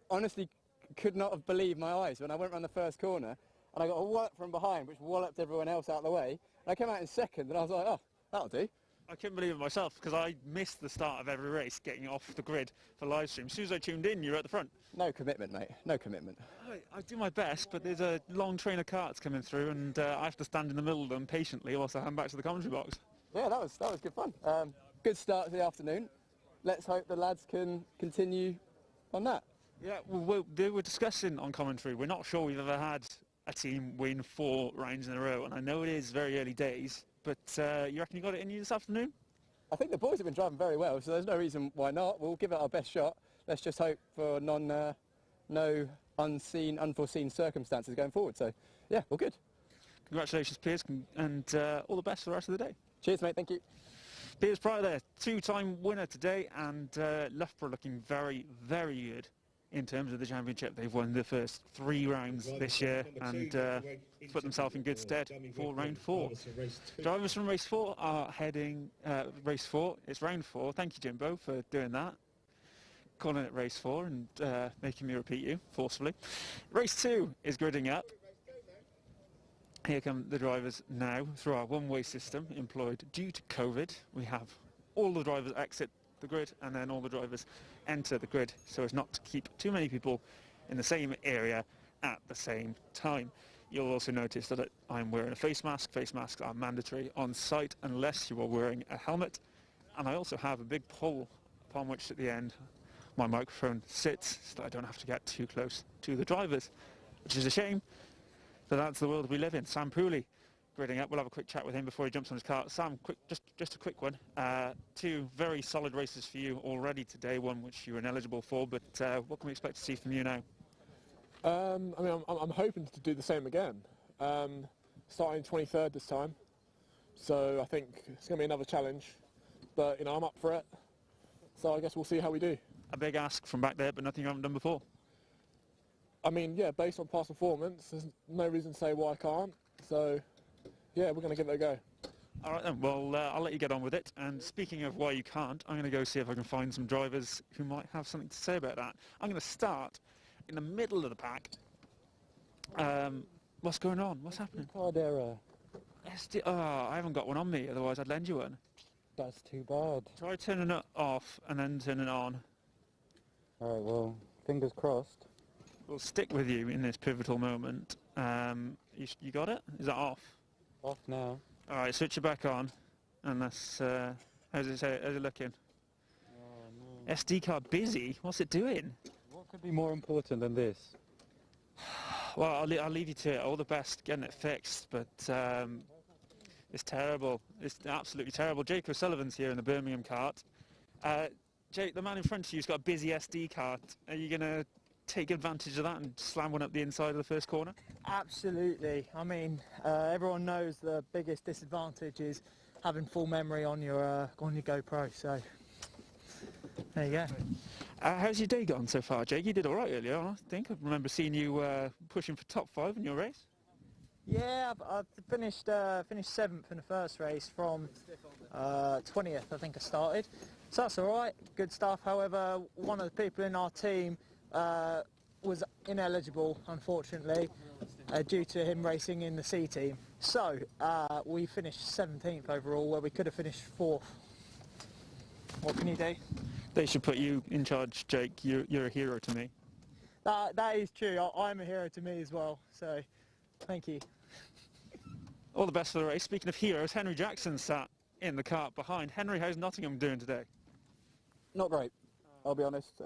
honestly could not have believed my eyes when I went around the first corner and I got a wallop from behind which walloped everyone else out of the way. And I came out in second and I was like, oh, that'll do. I couldn't believe it myself because I missed the start of every race getting off the grid for live stream. As soon as I tuned in, you were at the front. No commitment, mate. No commitment. I do my best, but there's a long train of carts coming through and I have to stand in the middle of them patiently whilst I hand back to the commentary box. Yeah, that was good fun. Good start to the afternoon. Let's hope the lads can continue on that. Yeah, well, they were discussing on commentary. We're not sure we've ever had a team win 4 rounds in a row, and I know it is very early days, but you reckon you got it in you this afternoon? I think the boys have been driving very well, so there's no reason why not. We'll give it our best shot. Let's just hope for no unforeseen circumstances going forward. So, yeah, all good. Congratulations, Piers, and all the best for the rest of the day. Cheers, mate. Thank you. Piers Pryor there, 2-time winner today, and Loughborough looking very, very good in terms of the championship. They've won the first 3 rounds this year and put themselves in good stead for round 4. Drivers from race 4 are heading race 4. It's round 4. Thank you, Jimbo, for doing that. Calling it race 4 and making me repeat you forcefully. Race 2 is gridding up. Here come the drivers now through our one-way system employed due to COVID. We have all the drivers exit the grid and then all the drivers enter the grid so as not to keep too many people in the same area at the same time. You'll also notice that I'm wearing a face mask. Face masks are mandatory on site unless you are wearing a helmet. And I also have a big pole upon which at the end my microphone sits so that I don't have to get too close to the drivers, which is a shame. But that's the world we live in. Sam Pooley gridding up. We'll have a quick chat with him before he jumps on his car. Sam, just a quick one. 2 very solid races for you already today, one which you were ineligible for, but what can we expect to see from you now? I mean, I'm hoping to do the same again. Starting 23rd this time, so I think it's going to be another challenge, but, you know, I'm up for it, so I guess we'll see how we do. A big ask from back there, but nothing you haven't done before. I mean, yeah, based on past performance, there's no reason to say why I can't, so yeah, we're going to give it a go. All right then, well, I'll let you get on with it. And speaking of why you can't, I'm going to go see if I can find some drivers who might have something to say about that. I'm going to start in the middle of the pack. What's going on? What's happening? Cardera. I haven't got one on me, otherwise I'd lend you one. That's too bad. Try turning it off and then turning it on. All right, well, fingers crossed. We'll stick with you in this pivotal moment. You got it? Is that off? Off now. All right, switch it back on. And that's, how's it looking? Oh, no. SD card busy? What's it doing? What could be more important than this? Well, I'll leave you to it. All the best getting it fixed, but it's terrible. It's absolutely terrible. Jake O'Sullivan's here in the Birmingham cart. Jake, the man in front of you's got a busy SD card. Are you going to take advantage of that and slam one up the inside of the first corner? Absolutely. I mean, everyone knows the biggest disadvantage is having full memory on your GoPro. So There you go. How's your day gone so far, Jake? You did all right earlier on, I think. I remember seeing you pushing for top 5 in your race. Yeah, I finished 7th in the first race from 20th, I think I started. So that's all right, good stuff. However, one of the people in our team was ineligible, unfortunately, due to him racing in the C team. So we finished 17th overall, where we could have finished 4th. What can you do? They should put you in charge, Jake. You're a hero to me. That is true. I'm a hero to me as well, so thank you. All the best for the race. Speaking of heroes, Henry Jackson sat in the cart behind. Henry, how's Nottingham doing today? Not great, I'll be honest.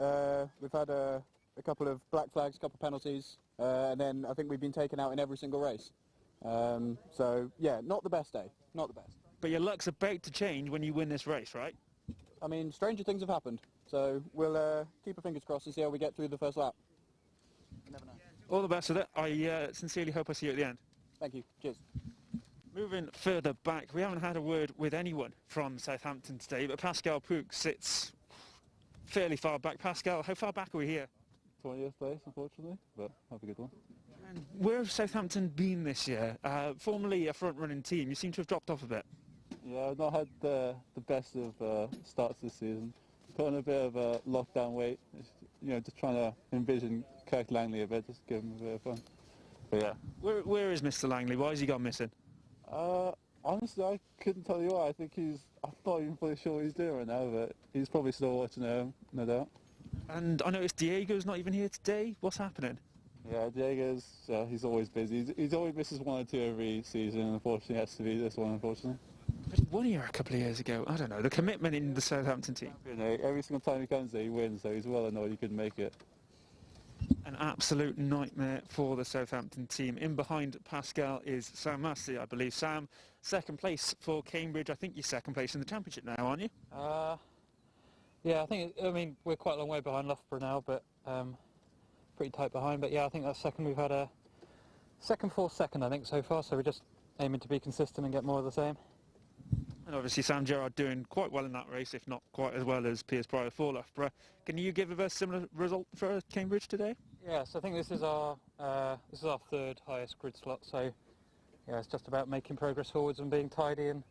We've had a couple of black flags, a couple of penalties, and then I think we've been taken out in every single race. So, yeah, not the best day, not the best. But your luck's about to change when you win this race, right? I mean, stranger things have happened, so we'll keep our fingers crossed and see how we get through the first lap. You never know. All the best with it. I sincerely hope I see you at the end. Thank you, cheers. Moving further back, we haven't had a word with anyone from Southampton today, but Pascal Pook sits fairly far back. Pascal, how far back are we here? 20th place, unfortunately, but have a good one. And where have Southampton been this year? Formerly a front-running team, you seem to have dropped off a bit. Yeah, I've not had the best of starts this season. Put on a bit of a lockdown weight, just trying to envision Kirk Langley a bit, just give him a bit of fun. But yeah. Where is Mr. Langley? Why has he gone missing? Honestly, I couldn't tell you why. I think I'm not even fully sure what he's doing right now, but he's probably still watching at home, no doubt. And I noticed Diego's not even here today. What's happening? Yeah, Diego's, he's always busy. He always misses 1 or 2 every season, and unfortunately it has to be this one, unfortunately. But he won here a couple of years ago. I don't know, the commitment in the Southampton team. Every single time he comes there, he wins, so he's well annoyed he couldn't make it. An absolute nightmare for the Southampton team. In behind Pascal is Sam Massey, I believe. Sam, second place for Cambridge. I think you're second place in the championship now, aren't you? Yeah, I mean, we're quite a long way behind Loughborough now, but pretty tight behind. But yeah, I think that's second. We've had a second, fourth, second, I think, so far. So we're just aiming to be consistent and get more of the same. And obviously Sam Gerrard doing quite well in that race, if not quite as well as Piers Pryor for Loughborough. Can you give a similar result for Cambridge today? Yeah, so I think this is our 3rd highest grid slot. So yeah, it's just about making progress forwards and being tidy, and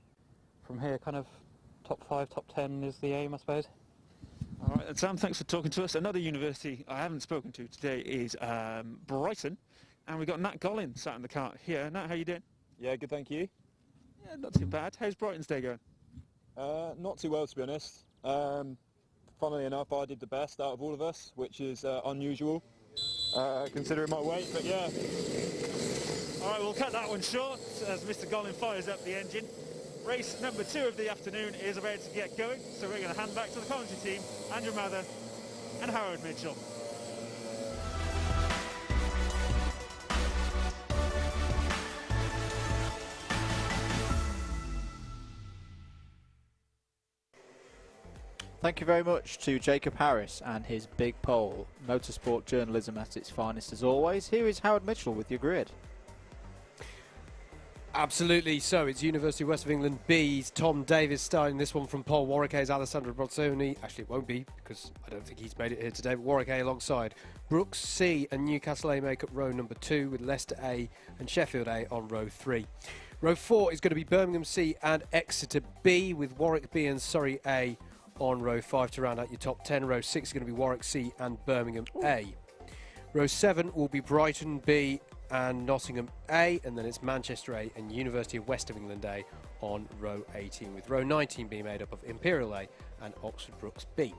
from here, kind of top 5, top 10 is the aim, I suppose. All right, and Sam, thanks for talking to us. Another university I haven't spoken to today is Brighton, and we've got Nat Gollin sat in the cart here. Nat, how you doing? Yeah, good, thank you. Yeah, not too bad. How's Brighton's day going? Not too well, to be honest. Funnily enough, I did the best out of all of us, which is unusual, considering my weight, but yeah. All right, we'll cut that one short as Mr. Gollin fires up the engine. Race number 2 of the afternoon is about to get going, so we're going to hand back to the commentary team, Andrew Mather and Howard Mitchell. Thank you very much to Jacob Harris and his big pole. Motorsport journalism at its finest as always. Here is Howard Mitchell with your grid. Absolutely. So it's University of West of England B's Tom Davis starting this one from pole. Warwick A's Alessandro Brozzoni. Actually, it won't be because I don't think he's made it here today. But Warwick A alongside Brooks C and Newcastle A make up row number 2 with Leicester A and Sheffield A on row 3. Row 4 is going to be Birmingham C and Exeter B with Warwick B and Surrey A on row 5 to round out your top 10. Row 6 is going to be Warwick C and Birmingham A. Row 7 will be Brighton B and Nottingham A, and then it's Manchester A and University of West of England A on row 18, with row 19 being made up of Imperial A and Oxford Brookes B.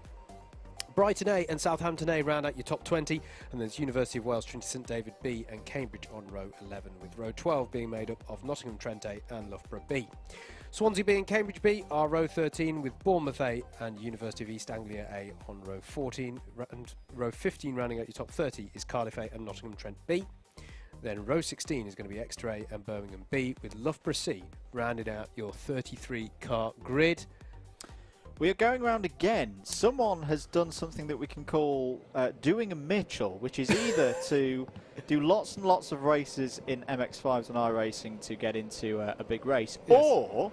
Brighton A and Southampton A round out your top 20, and there's University of Wales, Trinity St David B and Cambridge on row 11, with row 12 being made up of Nottingham Trent A and Loughborough B. Swansea B and Cambridge B are row 13, with Bournemouth A and University of East Anglia A on row 14, and row 15 rounding out your top 30 is Cardiff A and Nottingham Trent B. Then row 16 is going to be Exeter A and Birmingham B, with Loughborough C rounding out your 33-car grid. We are going around again. Someone has done something that we can call doing a Mitchell, which is either to do lots and lots of races in MX-5s and iRacing to get into a big race, yes, or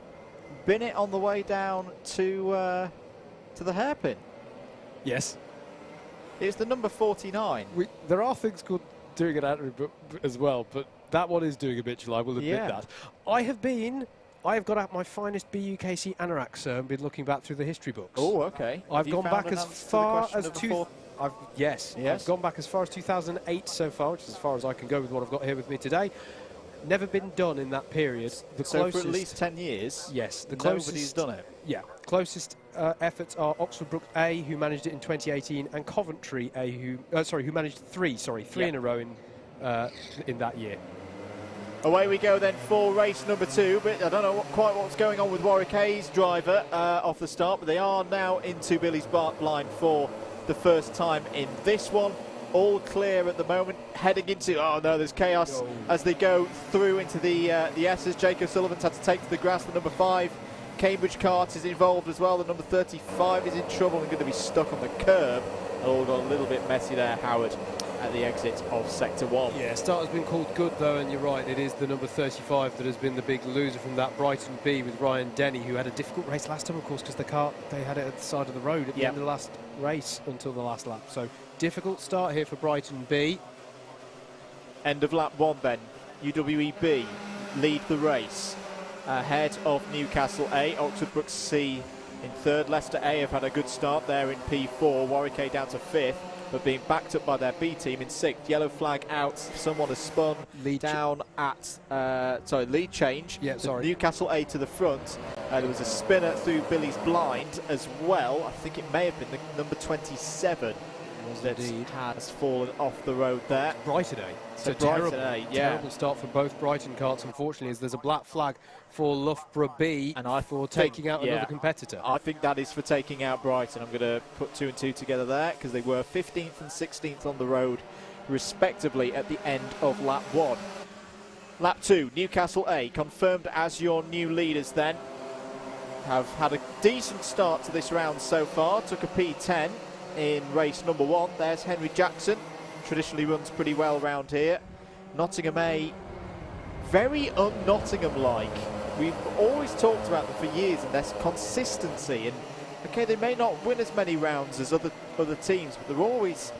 bin it on the way down to the hairpin. Yes. It's the number 49. There are things called doing it out as well, but that one is doing habitual, I will admit that. I have got out my finest BUKC anorak, sir, and been looking back through the history books. Oh, okay. I've gone back as far as I've gone back as far as 2008 so far, which is as far as I can go with what I've got here with me today. Never been done in that period. The so for at least 10 years? Yes. Nobody's done it? Yeah. Closest efforts are Oxford Brook A, who managed it in 2018, and Coventry A, who managed three in a row in that year. Away we go then for race number 2, but I don't know quite what's going on with Warwick A's driver off the start, but they are now into Billy's blind for the first time in this one. All clear at the moment, heading into, oh no, there's chaos as they go through into the S's. Jacob Sullivan's had to take to the grass, the number 5. Cambridge Cart is involved as well, the number 35 is in trouble and going to be stuck on the curb. All got a little bit messy there, Howard, at the exit of Sector 1. Yeah, start has been called good though, and you're right, it is the number 35 that has been the big loser from that Brighton B with Ryan Denny, who had a difficult race last time, of course, because the car, they had it at the side of the road at the end of the last race until the last lap. So difficult start here for Brighton B. End of lap 1 then. UWE B lead the race ahead of Newcastle A. Oxford Brook C in 3rd. Leicester A have had a good start there in P4. Warwick A down to 5th, but being backed up by their B team in 6th. Yellow flag out. Someone has spun down at lead change. Newcastle A to the front. There was a spinner through Billy's blind as well. I think it may have been the number 27 that has fallen off the road there. Brighton A. So terrible start for both Brighton carts, unfortunately, as there's a black flag for Loughborough B for taking out another competitor. I think that is for taking out Brighton. I'm going to put 2 and 2 together there, because they were 15th and 16th on the road, respectively, at the end of lap 1. Lap 2, Newcastle A, confirmed as your new leaders then. Have had a decent start to this round so far. Took a P10 in race number 1. There's Henry Jackson, traditionally runs pretty well around here. Nottingham A, very un-Nottingham-like. We've always talked about them for years and their consistency, and okay, they may not win as many rounds as other teams, but they're always,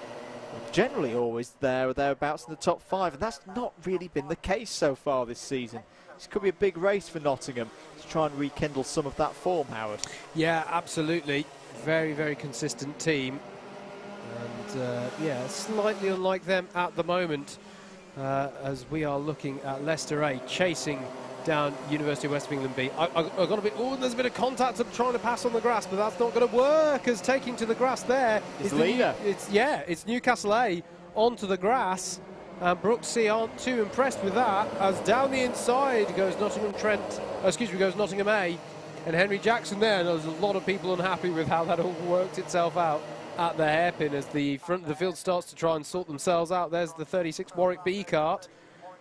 generally always there or thereabouts in the top 5, and that's not really been the case so far this season. This could be a big race for Nottingham to try and rekindle some of that form, Howard. Yeah, absolutely. Very, very consistent team. And slightly unlike them at the moment, as we are looking at Leicester A chasing down University of West of England B. I've got a bit, there's a bit of contact of trying to pass on the grass, but that's not going to work, as taking to the grass there is the leader. It's Newcastle A onto the grass, and Brook C aren't too impressed with that, as down the inside goes Nottingham A, and Henry Jackson there. And there's a lot of people unhappy with how that all worked itself out at the hairpin as the front of the field starts to try and sort themselves out. There's the 36 Warwick B cart,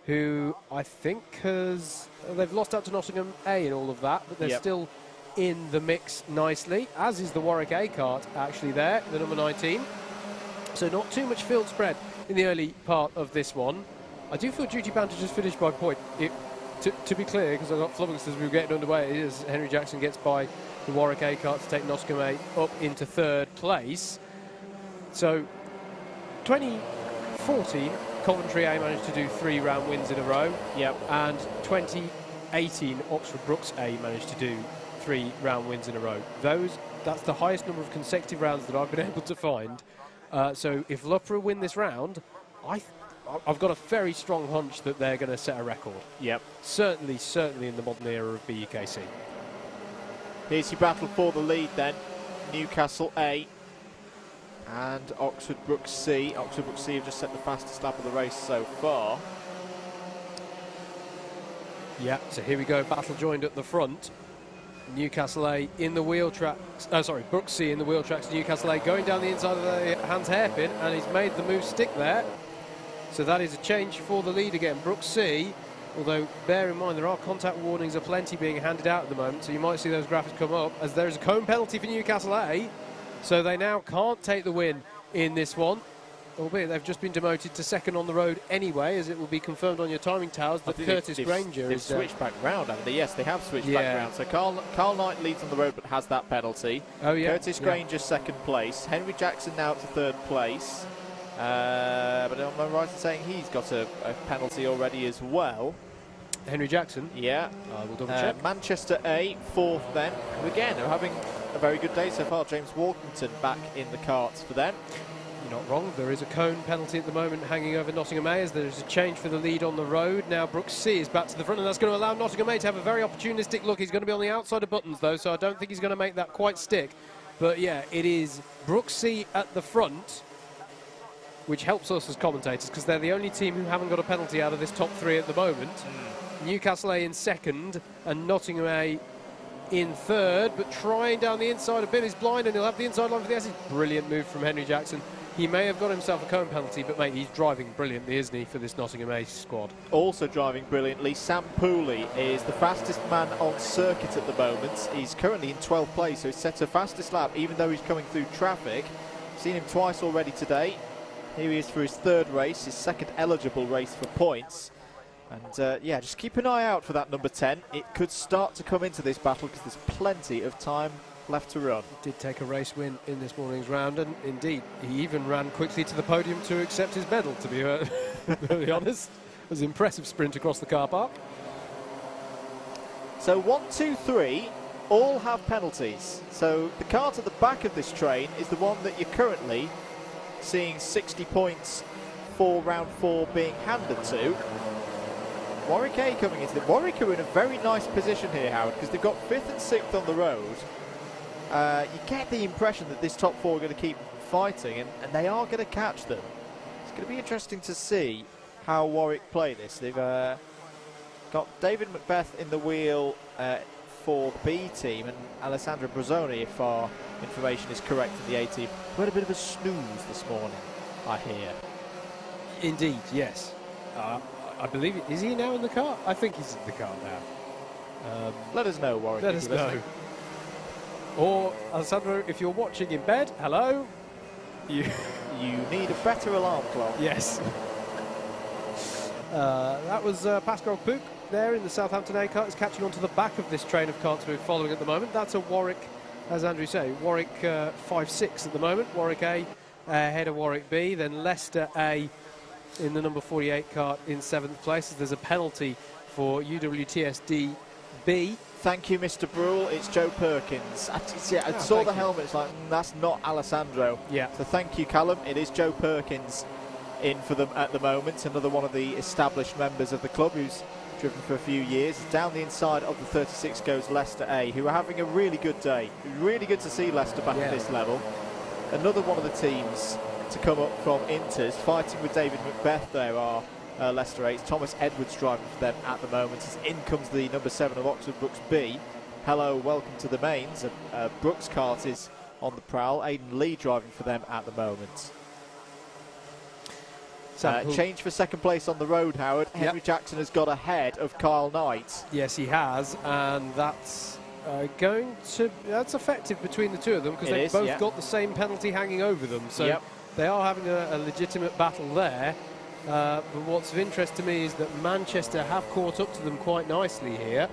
who I think they've lost out to Nottingham A in all of that, but they're still in the mix nicely, as is the Warwick A cart actually there, the number 19. So not too much field spread in the early part of this one. I do feel duty bound to just finish by point. To be clear, because I got flummoxed as we were getting underway, as Henry Jackson gets by the Warwick A cart to take Nottingham A up into 3rd place. So 2014, Coventry A managed to do 3 round wins in a row. And 2018, Oxford Brooks A managed to do 3 round wins in a row. That's the highest number of consecutive rounds that I've been able to find. So if Loughborough win this round, I've got a very strong hunch that they're going to set a record. Certainly in the modern era of BUKC. Here's your battle for the lead then. Newcastle A and Oxford Brook C. Oxford Brook C have just set the fastest lap of the race so far. So here we go, battle joined at the front. Newcastle A in the wheel tracks, Brook C in the wheel tracks. Newcastle A going down the inside of the Hans hairpin, and he's made the move stick there. So that is a change for the lead again. Brook C, although bear in mind there are contact warnings aplenty being handed out at the moment, so you might see those graphics come up, as there is a cone penalty for Newcastle A, so they now can't take the win in this one. albeit they've just been demoted to second on the road anyway, as it will be confirmed on your timing towers that Curtis Granger they've is... switched back round, haven't they? Yes, they have switched back round. So Carl Knight leads on the road but has that penalty. Oh, yeah. Curtis Granger second place. Henry Jackson now to third place. But am I right in saying he's got a penalty already as well? Henry Jackson? Yeah. We'll double check. Manchester A, fourth then. Who again are having a very good day so far. James Walkington back in the karts for them. You're not wrong. There is a cone penalty at the moment hanging over Nottingham A as there's a change for the lead on the road. Now BUKC is back to the front, and that's going to allow Nottingham A to have a very opportunistic look. He's going to be on the outside of Buttons, though, so I don't think he's going to make that quite stick. But, yeah, it is BUKC at the front, which helps us as commentators because they're the only team who haven't got a penalty out of this top three at the moment. Newcastle A in second and Nottingham A in third, but trying down the inside of Billy's blind, and he'll have the inside line for the S's. Brilliant move from Henry Jackson. He may have got himself a cone penalty, but mate, he's driving brilliantly, isn't he, for this Nottingham A squad? Also driving brilliantly, Sam Pooley is the fastest man on circuit at the moment. He's currently in 12th place, so he's set a fastest lap, even though he's coming through traffic. Seen him twice already today. Here he is for his third race, his second eligible race for points. And yeah, just keep an eye out for that number 10. It could start to come into this battle because there's plenty of time left to run. Did take a race win in this morning's round, and indeed, he even ran quickly to the podium to accept his medal, to be really honest. It was an impressive sprint across the car park. So 1, 2, 3 all have penalties. So the kart at the back of this train is the one that you're currently seeing 60 points for round 4 being handed to. Warwick A coming into it. Warwick are in a very nice position here, Howard, because they've got 5th and 6th on the road. You get the impression that this top 4 are going to keep fighting, and they are going to catch them. It's going to be interesting to see how Warwick play this. They've got David Macbeth in the wheel for the B team, and Alessandro Brazzoni, if our information is correct, in the A team. We had a bit of a snooze this morning, I hear. Indeed, yes. I believe is he now in the car? I think he's in the car now. Let us know, Warwick. Let us know. Or, Alessandro, if you're watching in bed, hello. You need a better alarm clock. Yes. That was Pascal Pook there in the Southampton A kart. Is catching onto the back of this train of karts we're following at the moment. That's a Warwick, as Andrew say, Warwick 5-6 at the moment. Warwick A ahead of Warwick B, then Leicester A in the number 48 kart in 7th place. There's a penalty for UWTSD B. Thank you, Mr. Brule. It's Joe Perkins. I saw the helmet. It's like, that's not Alessandro. Yeah. So thank you, Callum. It is Joe Perkins in for them at the moment. Another one of the established members of the club who's driven for a few years. Down the inside of the 36 goes Leicester A, who are having a really good day. Really good to see Leicester back at this level. Another one of the teams to come up from Inters, fighting with David Macbeth. There are Leicester 8's Thomas Edwards driving for them at the moment. As in comes the number 7 of Oxford Brooks B. Hello, welcome to the mains. Brooks kart is on the prowl. Aidan Lee driving for them at the moment. Change for second place on the road, Howard. Henry Jackson has got ahead of Kyle Knight. Yes, he has, and that's that's effective between the two of them because they've both got the same penalty hanging over them. So they are having a legitimate battle there. But what's of interest to me is that Manchester have caught up to them quite nicely here.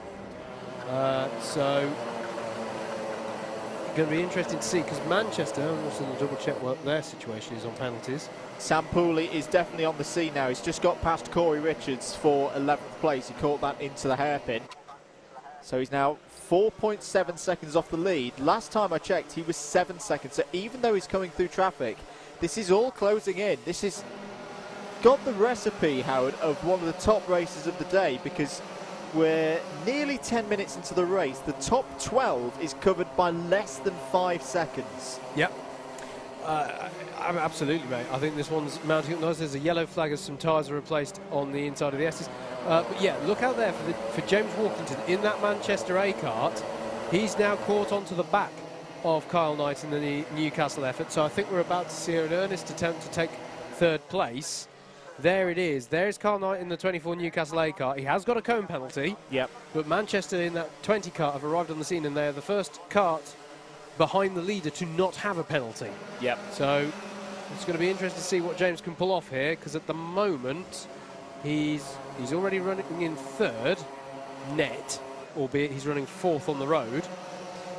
So going to be interesting to see because Manchester, I'm just going to double check what their situation is on penalties. Sam Pooley is definitely on the scene now. He's just got past Corey Richards for 11th place. He caught that into the hairpin. So he's now 4.7 seconds off the lead. Last time I checked, he was 7 seconds. So even though he's coming through traffic, this is all closing in. This is got the recipe, Howard, of one of the top races of the day because we're nearly 10 minutes into the race. The top 12 is covered by less than 5 seconds. Yep. Absolutely, mate. I think this one's mounting up nice. There's a yellow flag as some tyres are replaced on the inside of the S's. But yeah, look out there for James Walkington in that Manchester A kart. He's now caught onto the back of Kyle Knight in the Newcastle effort. So I think we're about to see an earnest attempt to take third place. There it is. There's Kyle Knight in the 24 Newcastle A kart. He has got a cone penalty. Yep. But Manchester in that 20 kart have arrived on the scene, and they're the first kart behind the leader to not have a penalty. Yep. So It's going to be interesting to see what James can pull off here, because at the moment he's already running in third net, albeit he's running fourth on the road.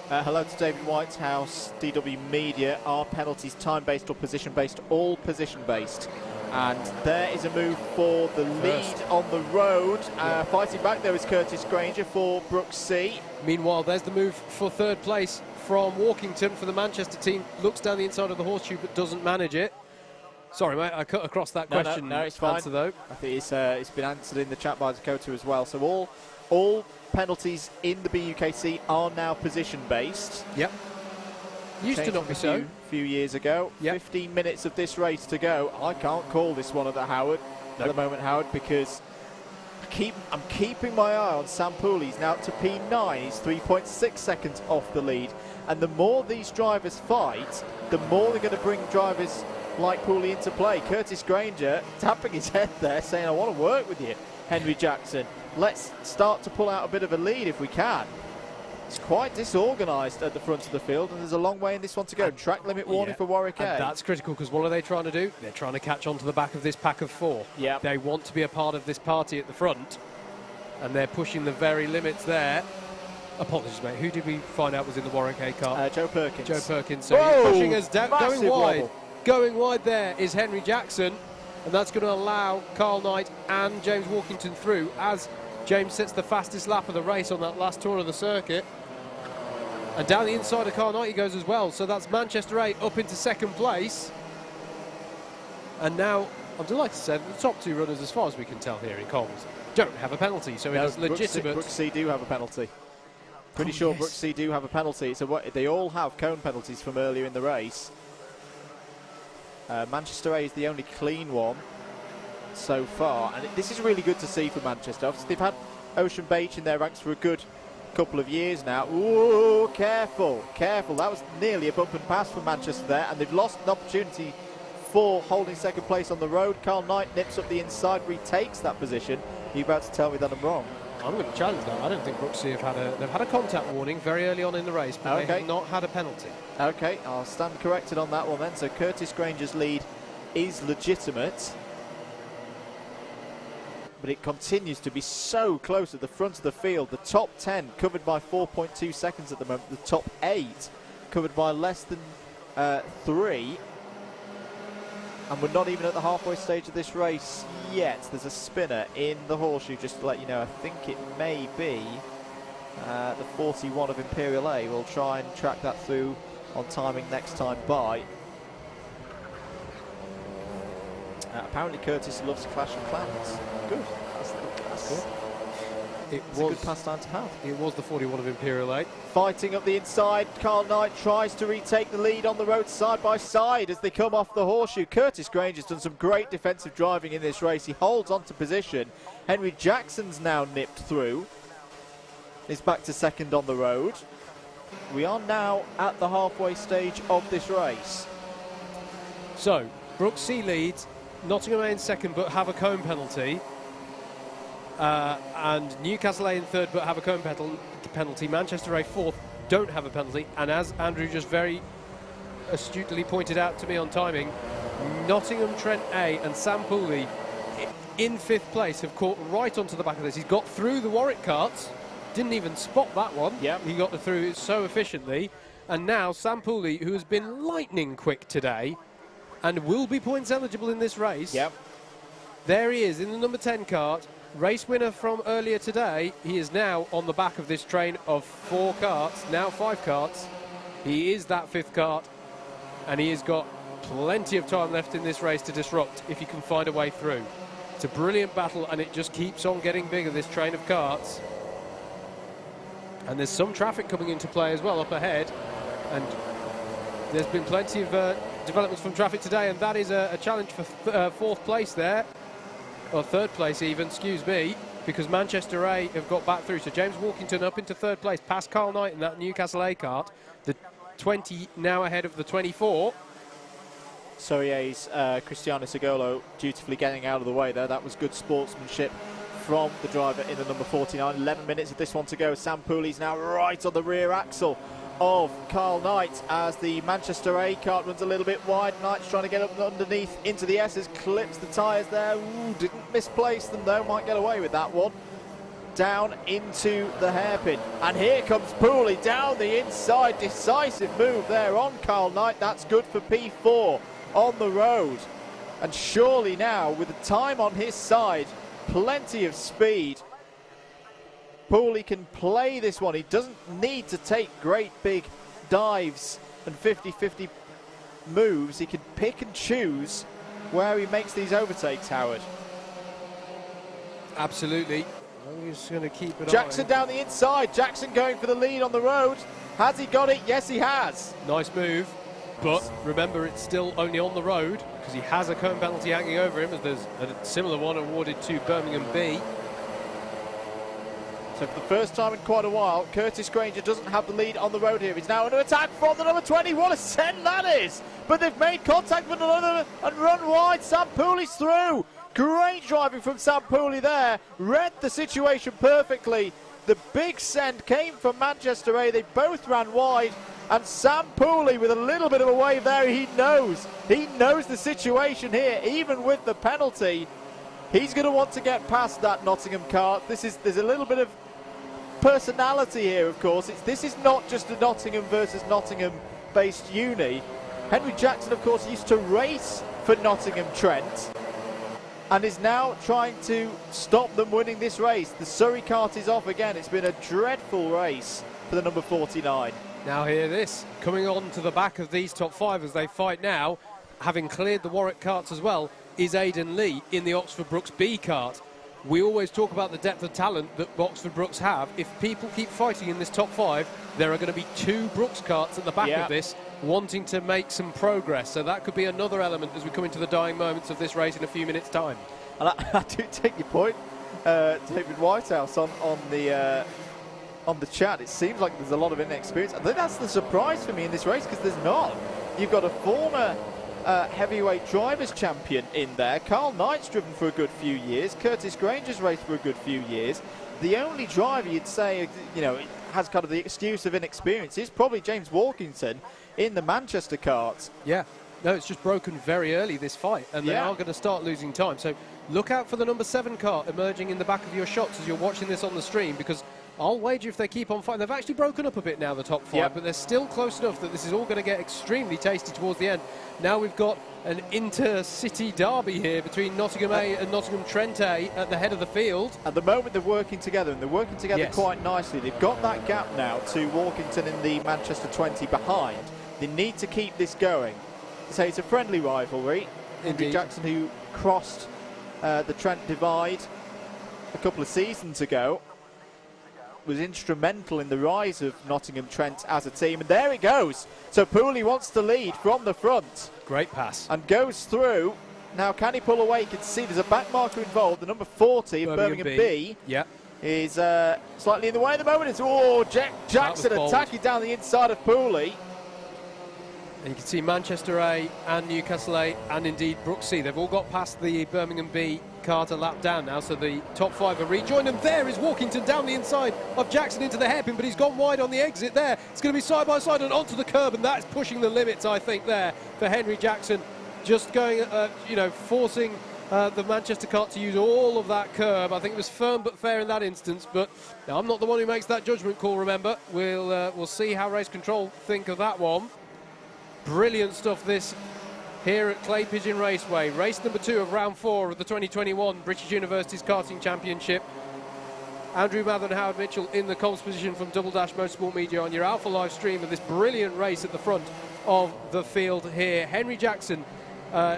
Hello to David Whitehouse, DW Media. Are penalties time-based or position-based? All position-based. And there is a move for the lead on the road. Fighting back there is Curtis Granger for BUKC. Meanwhile, there's the move for third place from Walkington for the Manchester team. Looks down the inside of the horseshoe but doesn't manage it. Sorry, mate, I cut across that question. No, it's fine. Answer, though. I think it's been answered in the chat by Dakota as well. So all penalties in the BUKC are now position-based. Yep. Used to not be so. A few years ago. Yep. 15 minutes of this race to go. I can't call this one at the moment, Howard, because I'm keeping my eye on Sam Pooley. He's now up to P9. He's 3.6 seconds off the lead. And the more these drivers fight, the more they're going to bring drivers like Pooley into play. Curtis Granger tapping his head there, saying, I want to work with you, Henry Jackson. Let's start to pull out a bit of a lead if we can. It's quite disorganised at the front of the field, and there's a long way in this one to go. Track limit warning for Warwick A. And that's critical, because what are they trying to do? They're trying to catch on to the back of this pack of four. Yep. They want to be a part of this party at the front, and they're pushing the very limits there. Apologies, mate. Who did we find out was in the Warwick A car? Joe Perkins. Joe Perkins. So he's pushing us down, going wide. Wobble. Going wide there is Henry Jackson, and that's going to allow Carl Knight and James Walkington through as James sets the fastest lap of the race on that last tour of the circuit. And down the inside of Carl Knight he goes as well. So that's Manchester 8 up into second place. And now, I'm delighted to say that the top two runners, as far as we can tell here in Coles, don't have a penalty. So it is legitimate. BUKC do have a penalty. Pretty sure BUKC do have a penalty. So they all have cone penalties from earlier in the race. Manchester A is the only clean one so far. And this is really good to see for Manchester. Obviously, they've had Ocean Beach in their ranks for a good couple of years now. Ooh, careful, careful. That was nearly a bump and pass for Manchester there, and they've lost an opportunity for holding second place on the road. Carl Knight nips up the inside, retakes that position. Are you about to tell me that I'm wrong? I'm going to challenge that. I don't think BUKC they've had a contact warning very early on in the race, but they have not had a penalty. Okay, I'll stand corrected on that one then. So Curtis Granger's lead is legitimate, but it continues to be so close at the front of the field. The top 10 covered by 4.2 seconds at the moment. The top 8 covered by less than 3. And we're not even at the halfway stage of this race yet. There's a spinner in the horseshoe, just to let you know. I think it may be the 41 of Imperial A. We'll try and track that through on timing next time by. Apparently Curtis loves Clash of Clans. Good. That's good. It's a good pastime to have. It was the 41 of Imperial 8. Fighting up the inside, Carl Knight tries to retake the lead on the road side by side as they come off the horseshoe. Curtis Granger's done some great defensive driving in this race. He holds on to position. Henry Jackson's now nipped through. He's back to second on the road. We are now at the halfway stage of this race. So, BUKC leads, Nottingham A in second but have a cone penalty. And Newcastle A in third but have a cone penalty. Manchester A fourth don't have a penalty. And as Andrew just very astutely pointed out to me on timing, Nottingham Trent A and Sam Pooley in fifth place have caught right onto the back of this. He's got through the Warwick carts, didn't even spot that one. Yep. He got through it so efficiently. And now Sam Pooley, who has been lightning quick today and will be points eligible in this race. Yep. There he is in the number 10 cart. Race winner from earlier today. He is now on the back of this train of 4 carts, now 5 carts. He is that 5th cart, and he has got plenty of time left in this race to disrupt if he can find a way through. It's a brilliant battle, and it just keeps on getting bigger, this train of carts. And there's some traffic coming into play as well up ahead, and there's been plenty of developments from traffic today, and that is a challenge for 4th place there. Or 3rd place even, excuse me, because Manchester A have got back through. So James Walkington up into 3rd place, past Carl Knight in that Newcastle A cart. The 20 now ahead of the 24. Sorry's Cristiano Segolo dutifully getting out of the way there. That was good sportsmanship from the driver in the number 49. 11 minutes of this one to go. Sam Pooley's now right on the rear axle of Kyle Knight as the Manchester A kart runs a little bit wide. Knight's trying to get up underneath into the S's, clips the tyres there. Ooh, didn't misplace them though, might get away with that one. Down into the hairpin, and here comes Pooley down the inside. Decisive move there on Kyle Knight. That's good for P4 on the road, and surely now with the time on his side, plenty of speed, Pooley can play this one. He doesn't need to take great big dives and 50-50 moves. He can pick and choose where he makes these overtakes, Howard. Absolutely. He's going to keep it Jackson on. down the inside. Jackson going for the lead on the road. Has he got it? Yes, he has. Nice move. But remember, it's still only on the road because he has a cone penalty hanging over him, as there's a similar one awarded to Birmingham B. So for the first time in quite a while, Curtis Granger doesn't have the lead on the road here. He's now under attack from the number 20. What a send that is! But they've made contact with another and run wide. Sam Pooley's through. Great driving from Sam Pooley there. Read the situation perfectly. The big send came from Manchester A. They both ran wide. And Sam Pooley with a little bit of a wave there. He knows the situation here, even with the penalty. He's going to want to get past that Nottingham kart. There's a little bit of personality here, of course. This is not just a Nottingham versus Nottingham based uni. Henry Jackson, of course, used to race for Nottingham Trent and is now trying to stop them winning this race. The Surrey kart is off again. It's been a dreadful race for the number 49. Now hear this, coming on to the back of these top five as they fight now, having cleared the Warwick karts as well, is Aidan Lee in the Oxford Brookes B kart. We always talk about the depth of talent that Oxford Brookes have. If people keep fighting in this top five, there are going to be two Brookes karts at the back of this wanting to make some progress. So that could be another element as we come into the dying moments of this race in a few minutes' time. And I do take your point, David Whitehouse, on the chat. It seems like there's a lot of inexperience. I think that's the surprise for me in this race, because there's not. You've got a former heavyweight drivers champion in there. Carl Knight's driven for a good few years. Curtis Granger's raced for a good few years. The only driver you'd say, has kind of the excuse of inexperience is probably James Walkington in the Manchester karts. Yeah. No, it's just broken very early, this fight, and they are going to start losing time. So look out for the number 7 kart emerging in the back of your shots as you're watching this on the stream, because I'll wager if they keep on fighting, they've actually broken up a bit now, the top 5, but they're still close enough that this is all going to get extremely tasty towards the end. Now we've got an intercity derby here between Nottingham A and Nottingham Trent A at the head of the field. At the moment they're working together, and they're working together quite nicely. They've got that gap now to Walkington in the Manchester 20 behind. They need to keep this going. So it's a friendly rivalry. Henry Jackson, who crossed the Trent divide a couple of seasons ago, was instrumental in the rise of Nottingham Trent as a team, and there it goes. So Pooley wants to lead from the front. Great pass. And goes through. Now can he pull away? You can see there's a back marker involved. The number 40 of Birmingham B is slightly in the way at the moment. It's Jackson attacking down the inside of Pooley. And you can see Manchester A and Newcastle A and indeed Brookes C. They've all got past the Birmingham B kart a lap down now, so the top 5 have rejoined them. There is Walkington down the inside of Jackson into the hairpin, but he's gone wide on the exit there. It's going to be side by side and onto the curb, and that's pushing the limits, I think, there for Henry Jackson. Just going, forcing the Manchester kart to use all of that curb. I think it was firm but fair in that instance, but now I'm not the one who makes that judgment call, remember. We'll see how race control think of that one. Brilliant stuff this here at Clay Pigeon Raceway. Race number 2 of round 4 of the 2021 British Universities Karting Championship. Andrew Mather and Howard Mitchell in the comms position from Double Dash Motorsport Media on your Alpha live stream of this brilliant race at the front of the field here. Henry Jackson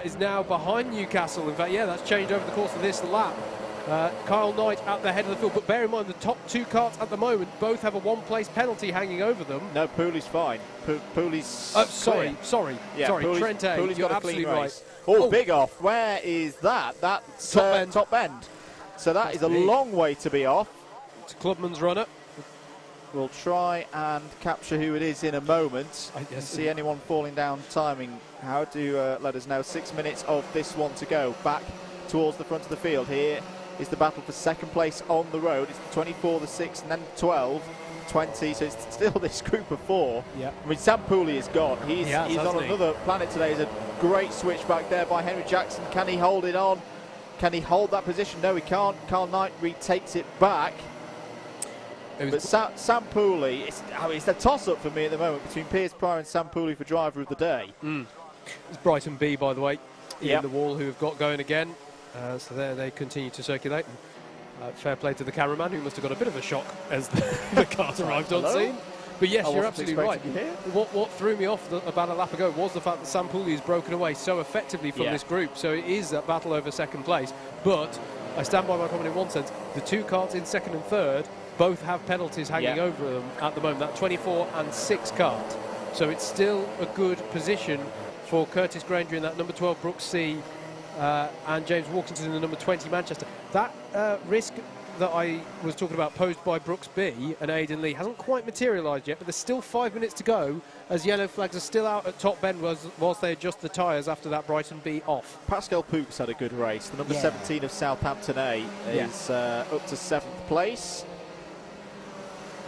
is now behind Newcastle. In fact, that's changed over the course of this lap. Kyle Knight at the head of the field, but bear in mind the top 2 karts at the moment both have a 1-place penalty hanging over them. No, Pooley's fine. Pooley's sorry, Trent A, Pooley's you're got absolutely right. Big off. Where is that? That's top end. So that is a long way to be off. It's a clubman's runner. We'll try and capture who it is in a moment. See anyone falling down timing. How do let us know. 6 minutes of this one to go. Back towards the front of the field. Here is the battle for second place on the road. It's the 24, the 6, and then 12 20, so it's still this group of 4. Yeah. I mean, Sam Pooley is gone. He's on another planet today. There's a great switch back there by Henry Jackson. Can he hold it on? Can he hold that position? No, he can't. Carl Knight retakes it back. But Sam Pooley, it's a toss-up for me at the moment between Piers Pryor and Sam Pooley for driver of the day. It's Brighton B, by the way, in the wall, who have got going again. So there they continue to circulate. Fair play to the cameraman, who must have got a bit of a shock as the cars arrived on scene. But yes, you're absolutely right. What threw me off about a lap ago was the fact that Sam Pooley has broken away so effectively from this group. So it is a battle over second place. But I stand by my comment in one sense. The 2 carts in second and third both have penalties hanging over them at the moment. That 24 and 6 cart. So it's still a good position for Curtis Granger in that number 12 BUKC and James Walkington in the number 20 Manchester. That risk that I was talking about posed by Brooks B and Aidan Lee hasn't quite materialised yet, but there's still 5 minutes to go as yellow flags are still out at top bend whilst they adjust the tyres after that Brighton B off. Pascal Pook's had a good race. The number 17 of Southampton A is up to 7th place.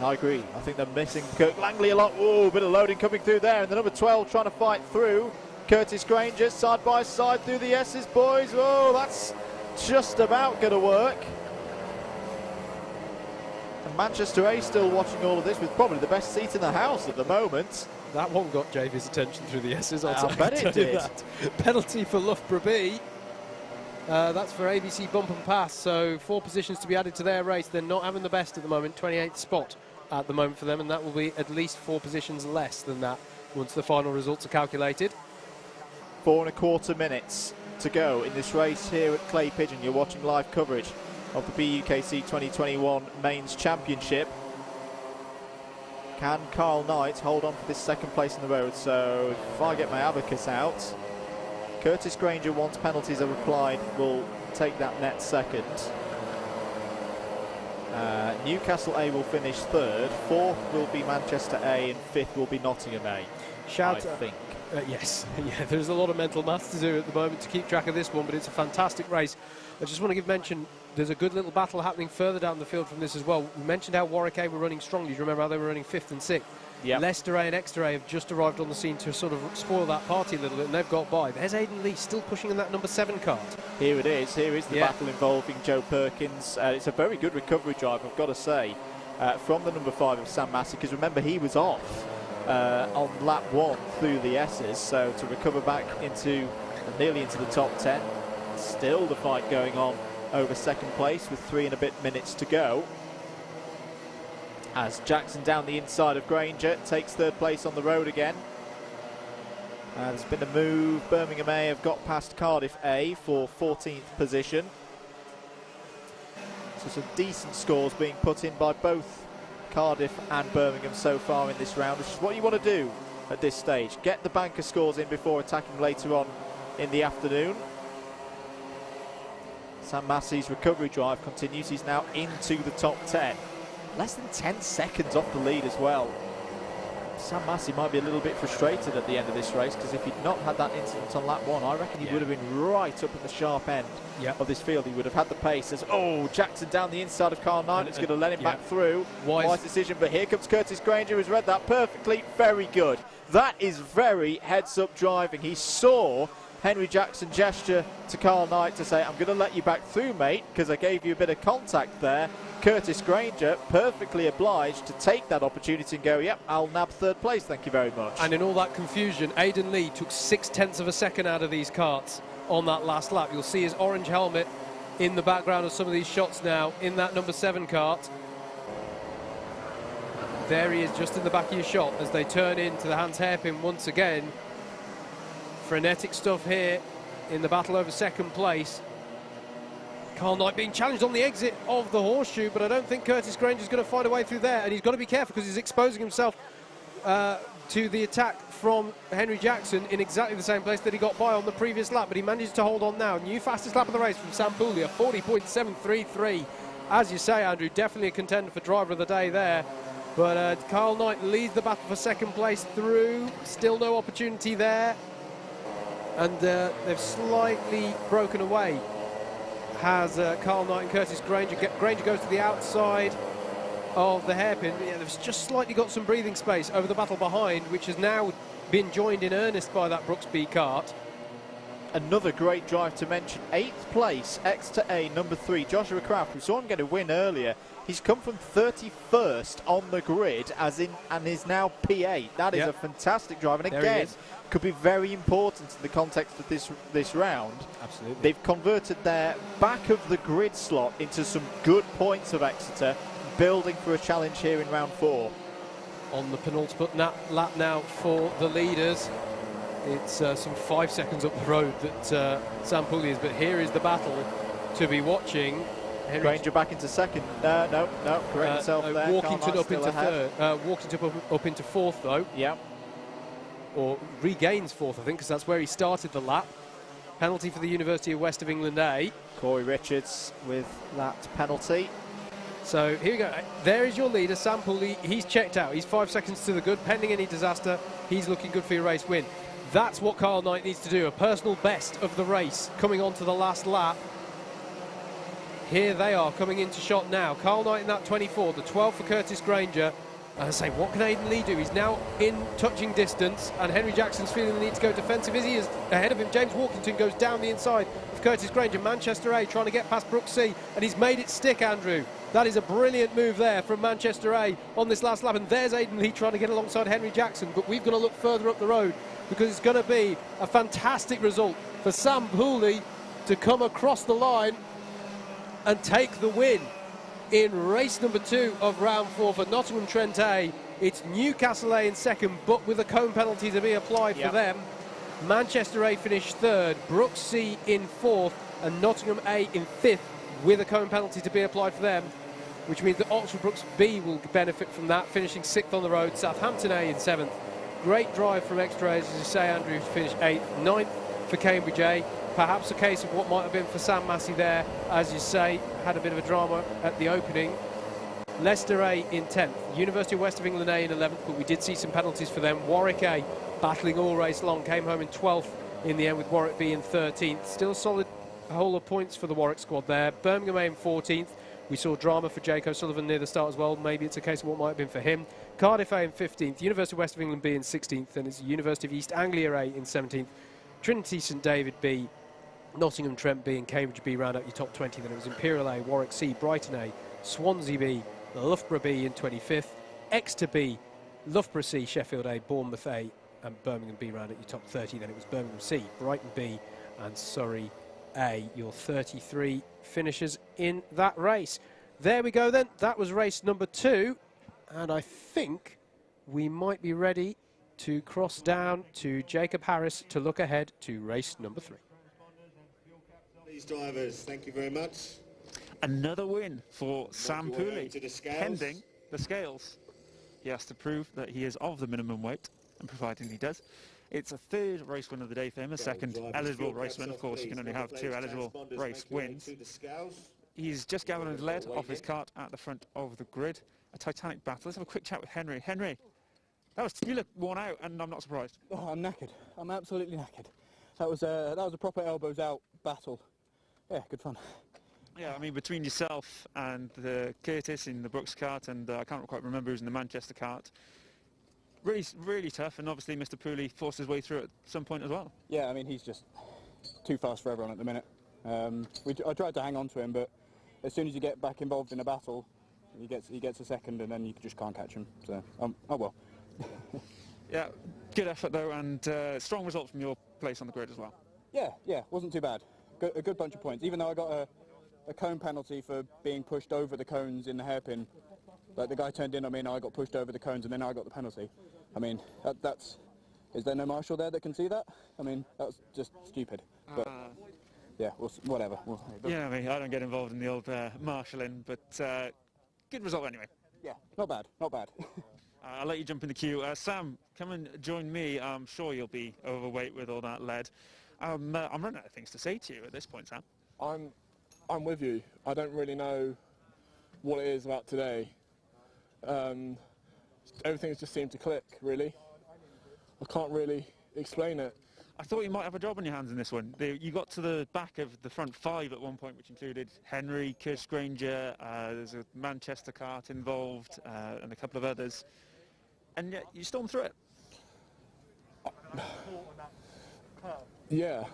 I agree. I think they're missing Kirk Langley a lot. Ooh, a bit of loading coming through there. And the number 12 trying to fight through. Curtis Granger side by side through the S's, boys. Oh, that's just about going to work. And Manchester A still watching all of this with probably the best seat in the house at the moment. That one got JV's attention through the S's. I bet it did. Penalty for Loughborough B. That's for ABC Bump and Pass. So 4 positions to be added to their race. They're not having the best at the moment. 28th spot at the moment for them, and that will be at least 4 positions less than that once the final results are calculated. 4.25 minutes to go in this race here at Clay Pigeon. You're watching live coverage of the BUKC 2021 Mains Championship. Can Carl Knight hold on for this second place in the road? So if I get my abacus out, Curtis Granger, once penalties are applied, will take that net second. Newcastle A will finish 3rd, 4th will be Manchester A, and 5th will be Nottingham A. I think. Yes, there's a lot of mental maths to do at the moment to keep track of this one, but it's a fantastic race. I just want to give mention, there's a good little battle happening further down the field from this as well. We mentioned how Warwick A were running strongly. Do you remember how they were running 5th and 6th? Yep. Leicester A and Exeter A have just arrived on the scene to sort of spoil that party a little bit, and they've got by. There's Aidan Lee still pushing in that number 7 cart. Here it is. Here is the battle involving Joe Perkins. It's a very good recovery drive, I've got to say, from the number 5 of Sam Massey, because remember, he was off on lap 1 through the S's, so to recover back into nearly into the top 10. Still the fight going on over second place with 3 and a bit minutes to go. As Jackson down the inside of Granger takes 3rd place on the road again. There's been a move. Birmingham A have got past Cardiff A for 14th position. So some decent scores being put in by both Cardiff and Birmingham so far in this round, which is what you want to do at this stage. Get the banker scores in before attacking later on in the afternoon. Sam Massey's recovery drive continues. He's now into the top 10. Less than 10 seconds off the lead as well. Sam Massey might be a little bit frustrated at the end of this race, because if he'd not had that incident on lap 1, I reckon he would have been right up at the sharp end of this field. He would have had the pace. As Jackson down the inside of Carl Knight is going to let him back through. Wise decision, but here comes Curtis Granger, who's read that perfectly. Very good. That is very heads-up driving. He saw Henry Jackson gesture to Carl Knight to say, I'm going to let you back through, mate, because I gave you a bit of contact there. Curtis Granger perfectly obliged to take that opportunity and go, yep, I'll nab 3rd place, thank you very much. And in all that confusion, Aidan Lee took 0.6 of a second out of these carts on that last lap. You'll see his orange helmet in the background of some of these shots now in that number 7 cart. There he is, just in the back of your shot as they turn into the Hans hairpin once again. Frenetic stuff here in the battle over second place. Carl Knight being challenged on the exit of the horseshoe, but I don't think Curtis Granger's going to find a way through there, and he's got to be careful because he's exposing himself to the attack from Henry Jackson in exactly the same place that he got by on the previous lap, but he manages to hold on now. New fastest lap of the race from Sam Pooley, 40.733. As you say, Andrew, definitely a contender for driver of the day there. But Carl Knight leads the battle for second place through. Still no opportunity there. And they've slightly broken away. Has Carl Knight and Curtis Granger. Granger goes to the outside. of the hairpin. Yeah, they've just slightly got some breathing space over the battle behind, which has now been joined in earnest by that Brooks B kart. Another great drive to mention. 8th place, Exeter A, number 3, Joshua Craft. We saw him get a win earlier. He's come from 31st on the grid, and is now P8. That is a fantastic drive, and again, could be very important in the context of this round. Absolutely. They've converted their back of the grid slot into some good points of Exeter, building for a challenge here in round 4. On the penultimate lap now for the leaders. It's some 5 seconds up the road that Sam Pooley is, but here is the battle to be watching. Granger back into second. No, correct himself there. Walkington up into third. Walkington up into fourth, though. Yeah. Or regains fourth, I think, because that's where he started the lap. Penalty for the University of West of England A. Corey Richards with that penalty. So here we go. There is your leader, Sam Pooley. He's checked out. He's 5 seconds to the good. Pending any disaster, he's looking good for your race win. That's what Kyle Knight needs to do. A personal best of the race coming on to the last lap. Here they are coming into shot now. Kyle Knight in that 24, the 12 for Curtis Granger. And I say, what can Aidan Lee do? He's now in touching distance, and Henry Jackson's feeling the need to go defensive. Is he is ahead of him? James Walkington goes down the inside of Curtis Granger. Manchester A trying to get past Brooks C, and he's made it stick, Andrew. That is a brilliant move there from Manchester A on this last lap, and there's Aidan Lee trying to get alongside Henry Jackson, but we've got to look further up the road because it's going to be a fantastic result for Sam Pooley to come across the line and take the win in race number 2 of round 4 for Nottingham Trent A. It's Newcastle A in second, but with a cone penalty to be applied for them. Manchester A finished third, Brooks C in fourth, and Nottingham A in fifth with a cone penalty to be applied for them, which means that Oxford Brooks B will benefit from that, finishing 6th on the road. Southampton A in 7th. Great drive from Exeter A, as you say, Andrew, finished 8th. 9th for Cambridge A. Perhaps a case of what might have been for Sam Massey there, as you say, had a bit of a drama at the opening. Leicester A in 10th, University of West of England A in 11th, but we did see some penalties for them. Warwick A battling all race long, came home in 12th in the end with Warwick B in 13th. Still solid hole of points for the Warwick squad there. Birmingham A in 14th. We saw drama for Jake O'Sullivan near the start as well. Maybe it's a case of what might have been for him. Cardiff A in 15th, University of West of England B in 16th, and it's University of East Anglia A in 17th. Trinity St David B, Nottingham Trent B and Cambridge B round out your top 20. Then it was Imperial A, Warwick C, Brighton A, Swansea B, Loughborough B in 25th, Exeter B, Loughborough C, Sheffield A, Bournemouth A and Birmingham B round out your top 30. Then it was Birmingham C, Brighton B and Surrey A, your 33 finishers in that race. There we go then. That was race number 2, and I think we might be ready to cross down to Jacob Harris to look ahead to race number 3. These drivers, thank you very much. Another win for Sam Pooley, pending the scales. He has to prove that he is of the minimum weight, and providing he does, it's a 3rd race win of the day for him, a 2nd eligible race win. Of course, you can only have 2 eligible race wins. He's just galvanized lead off his kart at the front of the grid. A titanic battle. Let's have a quick chat with Henry. Henry, you look worn out, and I'm not surprised. Oh, I'm knackered. I'm absolutely knackered. That was a proper elbows out battle. Yeah, good fun. Yeah, I mean, between yourself and Curtis in the Brooks kart, and I can't quite remember who's in the Manchester kart, really tough, and obviously Mr. Pooley forced his way through at some point as well. Yeah, I mean, he's just too fast for everyone at the minute. I tried to hang on to him, but as soon as you get back involved in a battle, he gets a second, and then you just can't catch him. So, oh well. Yeah, good effort though, and strong result from your place on the grid as well. Yeah, wasn't too bad. A good bunch of points, even though I got a cone penalty for being pushed over the cones in the hairpin. Like, the guy turned in on me and I got pushed over the cones, and then I got the penalty. I mean, is there no marshal there that can see that? I mean, that's just stupid. But yeah, whatever. Yeah, I mean, I don't get involved in the old marshalling, but good result anyway. Yeah, not bad. I'll let you jump in the queue. Sam, come and join me. I'm sure you'll be overweight with all that lead. I'm running out of things to say to you at this point, Sam. I'm with you. I don't really know what it is about today. Everything's just seemed to click, really. I can't really explain it. I thought you might have a job on your hands in this one. You got to the back of the front 5 at one point, which included Henry, Kirsch Granger, there's a Manchester kart involved, and a couple of others. And yet you stormed through it. Yeah,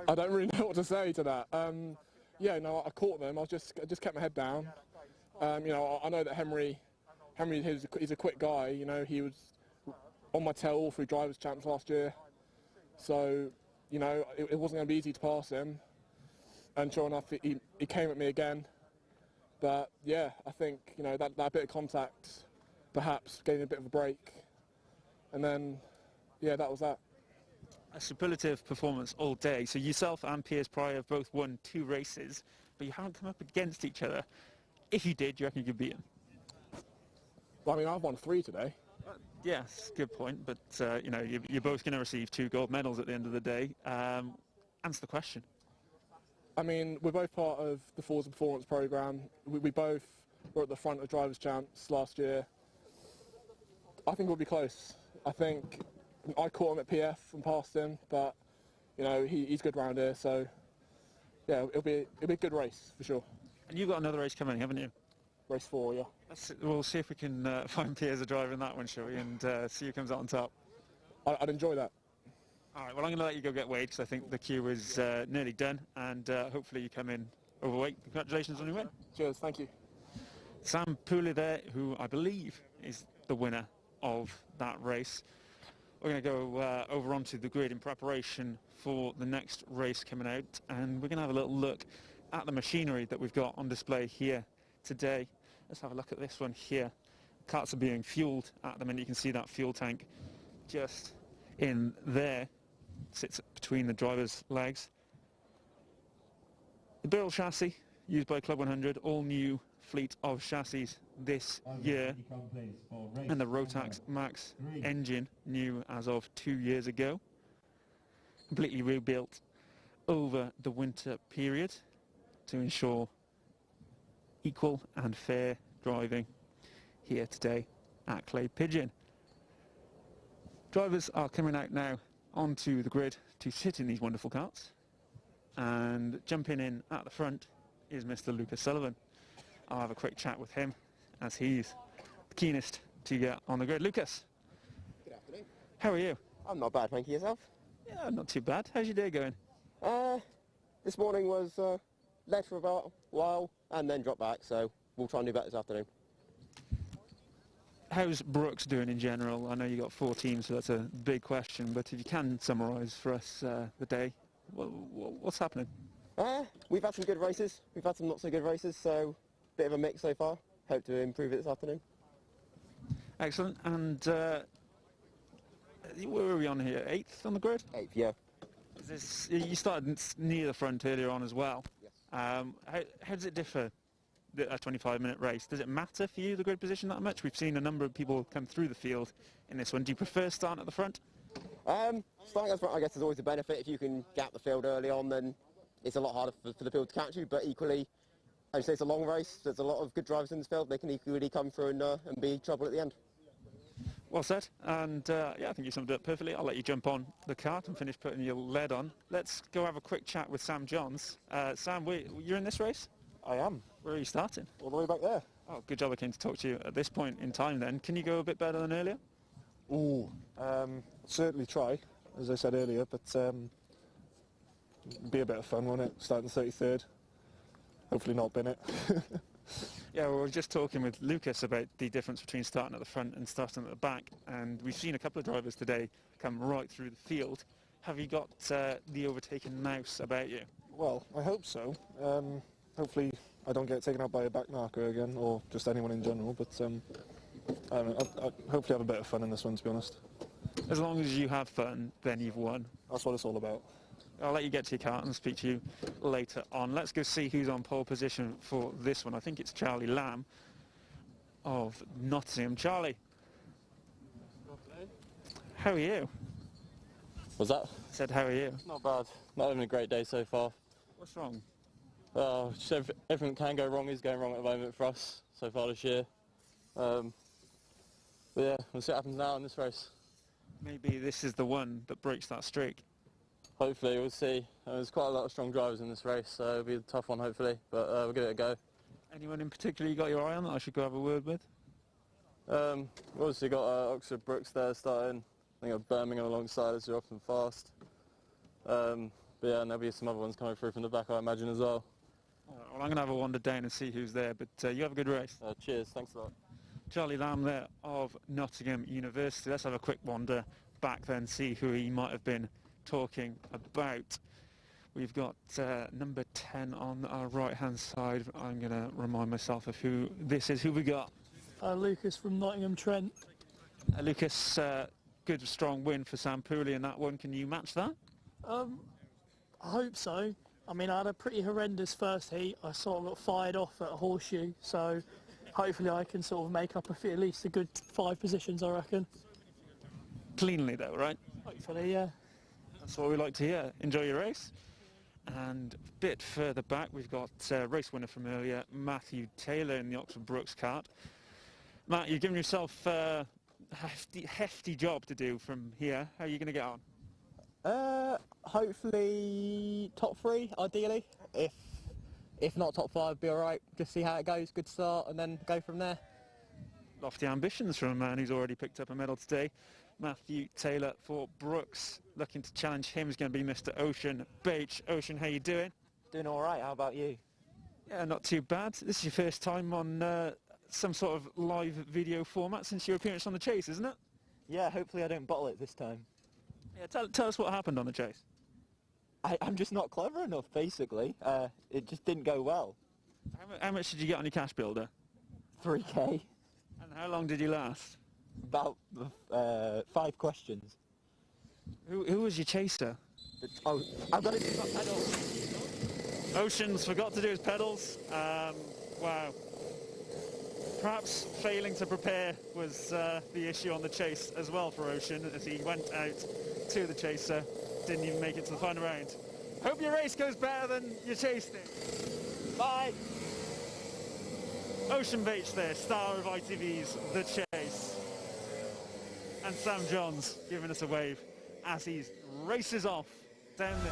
I don't really know what to say to that. Yeah, no, I caught them. I just kept my head down. You know, I know that Henry, he's a quick guy. You know, he was on my tail all through drivers' champs last year. So, you know, it wasn't going to be easy to pass him. And sure enough, he came at me again. But yeah, I think, you know, that bit of contact, perhaps gave a bit of a break. And then, yeah, that was that. A superlative performance all day. So yourself and Piers Pryor have both won 2 races, but you haven't come up against each other. If you did, you reckon you could beat him? Well, I mean, I've won 3 today. Yes, good point. But, you know, you're both going to receive 2 gold medals at the end of the day. Answer the question. I mean, we're both part of the Forza Performance programme. We both were at the front of drivers' champs last year. I think we'll be close. I think I caught him at PF and passed him, but you know he's good round here, so yeah, it'll be a good race for sure. And you've got another race coming, haven't you? Race 4, yeah. We'll see if we can find Piers a driver in that one, shall we? And see who comes out on top. I'd enjoy that. All right. Well, I'm going to let you go get weighed because I think the queue is nearly done, and hopefully you come in overweight. Congratulations on your win. Cheers. Thank you. Sam Pooley there, who I believe is the winner of that race. We're going to go over onto the grid in preparation for the next race coming out, and we're going to have a little look at the machinery that we've got on display here today. Let's have a look at this one here. Karts are being fueled at the minute. You can see that fuel tank just in there, sits between the driver's legs. The Birrell chassis used by Club 100, all new fleet of chassis this year, and the Rotax Max engine new as of 2 years ago, completely rebuilt over the winter period to ensure equal and fair driving here today at Clay Pigeon. Drivers are coming out now onto the grid to sit in these wonderful karts, and jumping in at the front is Mr. Lucas Sullivan. I'll have a quick chat with him as he's the keenest to get on the grid. Lucas. Good afternoon. How are you? I'm not bad, thank you. Yourself? Yeah, not too bad. How's your day going? This morning was led for about a while and then dropped back, so we'll try and do better this afternoon. How's Brooks doing in general? I know you got 4 teams, so that's a big question, but if you can summarise for us the day, what's happening? We've had some good races, we've had some not so good races, so bit of a mix so far. Hope to improve it this afternoon. Excellent. And where are we on here? 8th on the grid? 8th, yeah. You started near the front earlier on as well. Yes. How does it differ, a 25-minute race? Does it matter for you, the grid position, that much? We've seen a number of people come through the field in this one. Do you prefer starting at the front? Starting at the front, I guess, is always a benefit. If you can gap the field early on, then it's a lot harder for the field to catch you, but equally, as you say, it's a long race. There's a lot of good drivers in this field. They can equally come through and be trouble at the end. Well said, and yeah, I think you summed it up perfectly. I'll let you jump on the kart and finish putting your lead on. Let's go have a quick chat with Sam Johns. Sam, you're in this race? I am. Where are you starting? All the way back there. Oh, good job I came to talk to you at this point in time then. Can you go a bit better than earlier? Ooh, certainly try, as I said earlier, but be a bit of fun, won't it? Starting 33rd. Hopefully not bin it. Yeah, well, we were just talking with Lucas about the difference between starting at the front and starting at the back, and we've seen a couple of drivers today come right through the field. Have you got the overtaken mouse about you? Well, I hope so. Hopefully I don't get taken out by a back marker again, or just anyone in general, but I'll hopefully have a bit of fun in this one, to be honest. As long as you have fun, then you've won. That's what it's all about. I'll let you get to your car and speak to you later on. Let's go see who's on pole position for this one. I think it's Charlie Lamb of Nottingham. Charlie, how are you? What's that? I said, how are you? Not bad. Not having a great day so far. What's wrong? Just everything can go wrong is going wrong at the moment for us so far this year. But yeah, we'll see what happens now in this race. Maybe this is the one that breaks that streak. hopefully we'll see. There's quite a lot of strong drivers in this race, so it'll be a tough one hopefully, but we'll give it a go. Anyone in particular you got your eye on that I should go have a word with? We've obviously got Oxford Brooks there starting. I think Birmingham alongside us are often fast. But yeah, and there'll be some other ones coming through from the back, I imagine, as well. Well, I'm going to have a wander down and see who's there, but you have a good race. Cheers, thanks a lot. Charlie Lamb there of Nottingham University. Let's have a quick wander back then, see who he might have been talking about. We've got number 10 on our right-hand side. I'm going to remind myself of who this is. Who we got? Lucas from Nottingham Trent. Lucas, good strong win for Sam Pooley in that one. Can you match that? I hope so. I mean, I had a pretty horrendous first heat. I sort of got fired off at a horseshoe, so hopefully I can sort of make up at least a good 5 positions, I reckon. Cleanly though, right? Hopefully, yeah. That's what we like to hear. Enjoy your race. And a bit further back, we've got race winner from earlier, Matthew Taylor in the Oxford Brooks kart. Matt, you've given yourself a hefty job to do from here. How are you going to get on? Hopefully top 3, ideally. If not top 5, be all right. Just see how it goes. Good start, and then go from there. Lofty ambitions from a man who's already picked up a medal today. Matthew Taylor for Brooks. Looking to challenge him is going to be Mr. Ocean Bache. Ocean, how you doing? Doing all right. How about you? Yeah, not too bad. This is your first time on some sort of live video format since your appearance on the Chase, isn't it? Yeah, hopefully I don't bottle it this time. Yeah, tell us what happened on the Chase. I'm just not clever enough, basically. It just didn't go well. How much did you get on your cash builder? 3k. And how long did you last? About 5 questions. Who was your chaser? Oh, I've got to do my pedals. Ocean's forgot to do his pedals. Wow. Perhaps failing to prepare was the issue on the Chase as well for Ocean, as he went out to the chaser, didn't even make it to the final round. Hope your race goes better than your Chase did. Bye. Ocean Bache there, star of ITV's The Chase. And Sam Johns giving us a wave as he races off down the...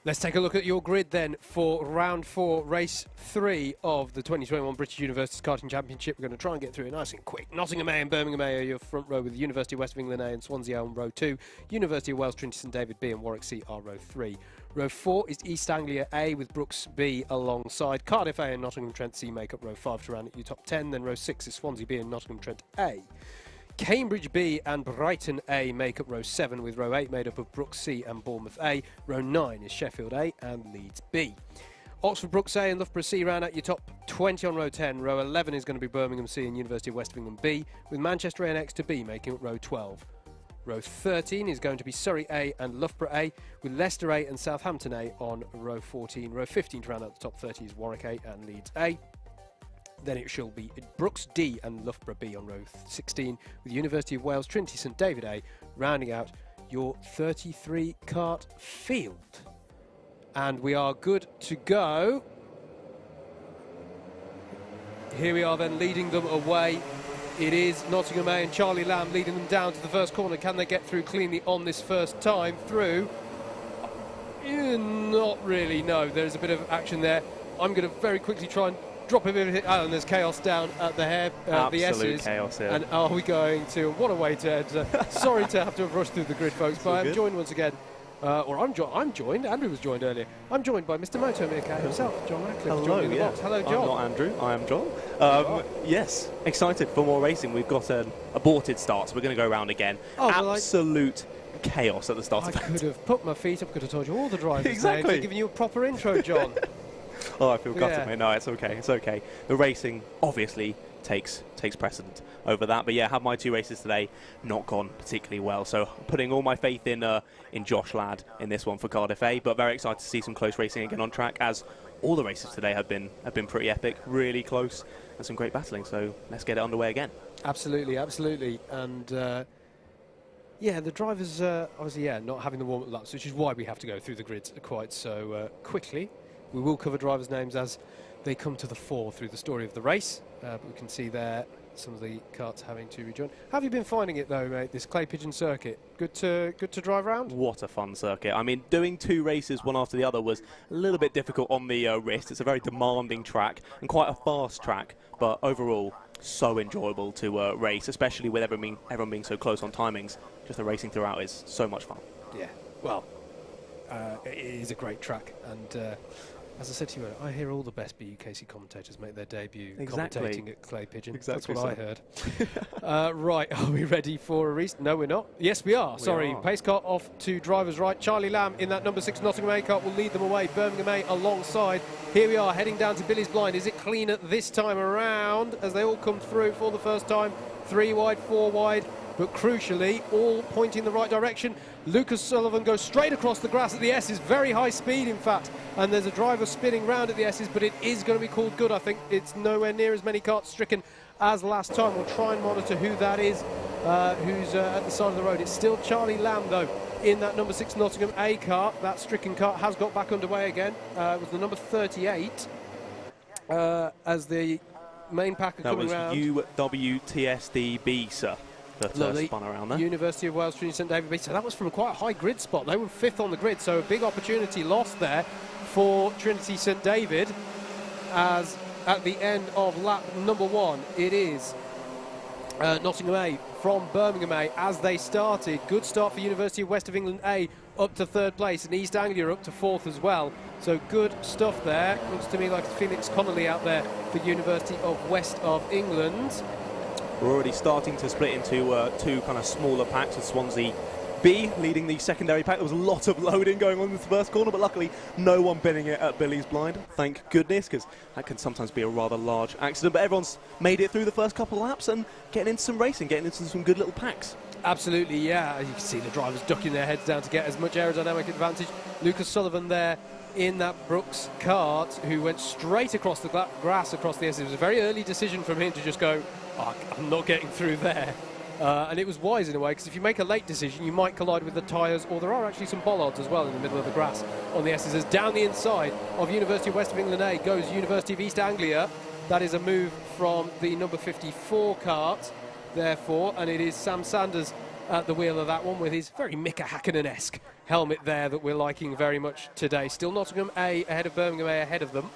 Let's take a look at your grid then for round 4, race 3 of the 2021 British University Karting Championship. We're going to try and get through it nice and quick. Nottingham A and Birmingham A are your front row, with the University of West of England A and Swansea A on row 2. University of Wales, Trinity St David B and Warwick C are row 3. Row 4 is East Anglia A with Brooks B alongside. Cardiff A and Nottingham Trent C make up row 5 to round at your top 10. Then row 6 is Swansea B and Nottingham Trent A. Cambridge B and Brighton A make up row 7, with row 8 made up of Brooks C and Bournemouth A. Row 9 is Sheffield A and Leeds B. Oxford Brooks A and Loughborough C round out your top 20 on row 10. Row 11 is going to be Birmingham C and University of West of England B, with Manchester A and Exeter B making up row 12. Row 13 is going to be Surrey A and Loughborough A, with Leicester A and Southampton A on row 14. Row 15 to round out the top 30 is Warwick A and Leeds A. Then it shall be Brooks D and Loughborough B on row 16, with University of Wales, Trinity St David A rounding out your 33 kart field. And we are good to go. Here we are then leading them away. It is Nottingham A and Charlie Lamb leading them down to the first corner. Can they get through cleanly on this first time through? Not really, no. There's a bit of action there. I'm going to very quickly try and drop a bit of it. Oh, and there's chaos down at the hair. The S's. Chaos here. And are we going to... What a way to end. Sorry to have to have rushed through the grid, folks, but I'm joined once again. I'm joined. Andrew was joined earlier. I'm joined by Mr. Moto Meerkat himself, John Radcliffe. Hello, yeah. Hello, John. I'm not Andrew. I am John. Yes, excited for more racing. We've got an aborted start, so we're going to go around again. Absolute chaos at the start of it. I could have put my feet up, could have told you all the drivers' exactly. names, giving you a proper intro, John. Oh, I feel gutted, mate. No, it's okay. It's okay. The racing obviously takes precedent over that. But yeah, have my 2 races today not gone particularly well. So putting all my faith in Josh Ladd in this one for Cardiff A. But very excited to see some close racing again on track, as all the races today have been pretty epic, really close, and some great battling. So let's get it underway again. Absolutely, absolutely. And yeah, the drivers obviously not having the warm-up laps, which is why we have to go through the grids quite so quickly. We will cover drivers' names as they come to the fore through the story of the race. But we can see there some of the karts having to rejoin. How have you been finding it though, mate, this clay pigeon circuit? Good to drive around? What a fun circuit. I mean, doing 2 races one after the other was a little bit difficult on the wrist. It's a very demanding track and quite a fast track, but overall so enjoyable to race, especially with everyone being so close on timings. Just the racing throughout is so much fun. Yeah, well, it is a great track, and as I said to you earlier, I hear all the best BUKC commentators make their debut commentating at Clay Pigeon. Exactly. That's what I heard. Right, are we ready for a race? No, we're not. Yes, we are. Pace car off to driver's right. Charlie Lamb in that number 6 Nottingham A car will lead them away. Birmingham A alongside. Here we are, heading down to Billy's Blind. Is it cleaner this time around as they all come through for the first time? 3 wide, 4 wide. But crucially, all pointing the right direction. Lucas Sullivan goes straight across the grass at the S's, very high speed in fact, and there's a driver spinning round at the S's, but it is going to be called good. I think it's nowhere near as many karts stricken as last time. We'll try and monitor who that is, who's at the side of the road. It's still Charlie Lamb though in that number 6 Nottingham A car. That stricken kart has got back underway again. It was the number 38 as the main pack are coming round. That was UWTSDB, sir. That spun around there. University of Wales Trinity St David B. So that was from quite a high grid spot. They were 5th on the grid, so a big opportunity lost there for Trinity St David, as at the end of lap number 1 it is Nottingham A from Birmingham A as they started. Good start for University of West of England A up to 3rd place, and East Anglia up to 4th as well. So good stuff there. Looks to me like Felix Connolly out there for University of West of England. We're already starting to split into 2 kind of smaller packs, with Swansea B leading the secondary pack. There was a lot of loading going on in the first corner, but luckily no one binning it at Billy's Blind. Thank goodness, because that can sometimes be a rather large accident. But everyone's made it through the first couple of laps and getting into some racing, getting into some good little packs. Absolutely, yeah. You can see the drivers ducking their heads down to get as much aerodynamic advantage. Lucas Sullivan there in that Brooks kart, who went straight across the grass across the S. It was a very early decision from him to just go, oh, I'm not getting through there. And it was wise in a way, because if you make a late decision, you might collide with the tyres, or there are actually some bollards as well in the middle of the grass on the S's. As down the inside of University of West of England A goes University of East Anglia. That is a move from the number 54 kart, therefore, and it is Sam Sanders at the wheel of that one with his very Mika Hakkinen-esque helmet there that we're liking very much today. Still Nottingham A ahead of Birmingham A ahead of them.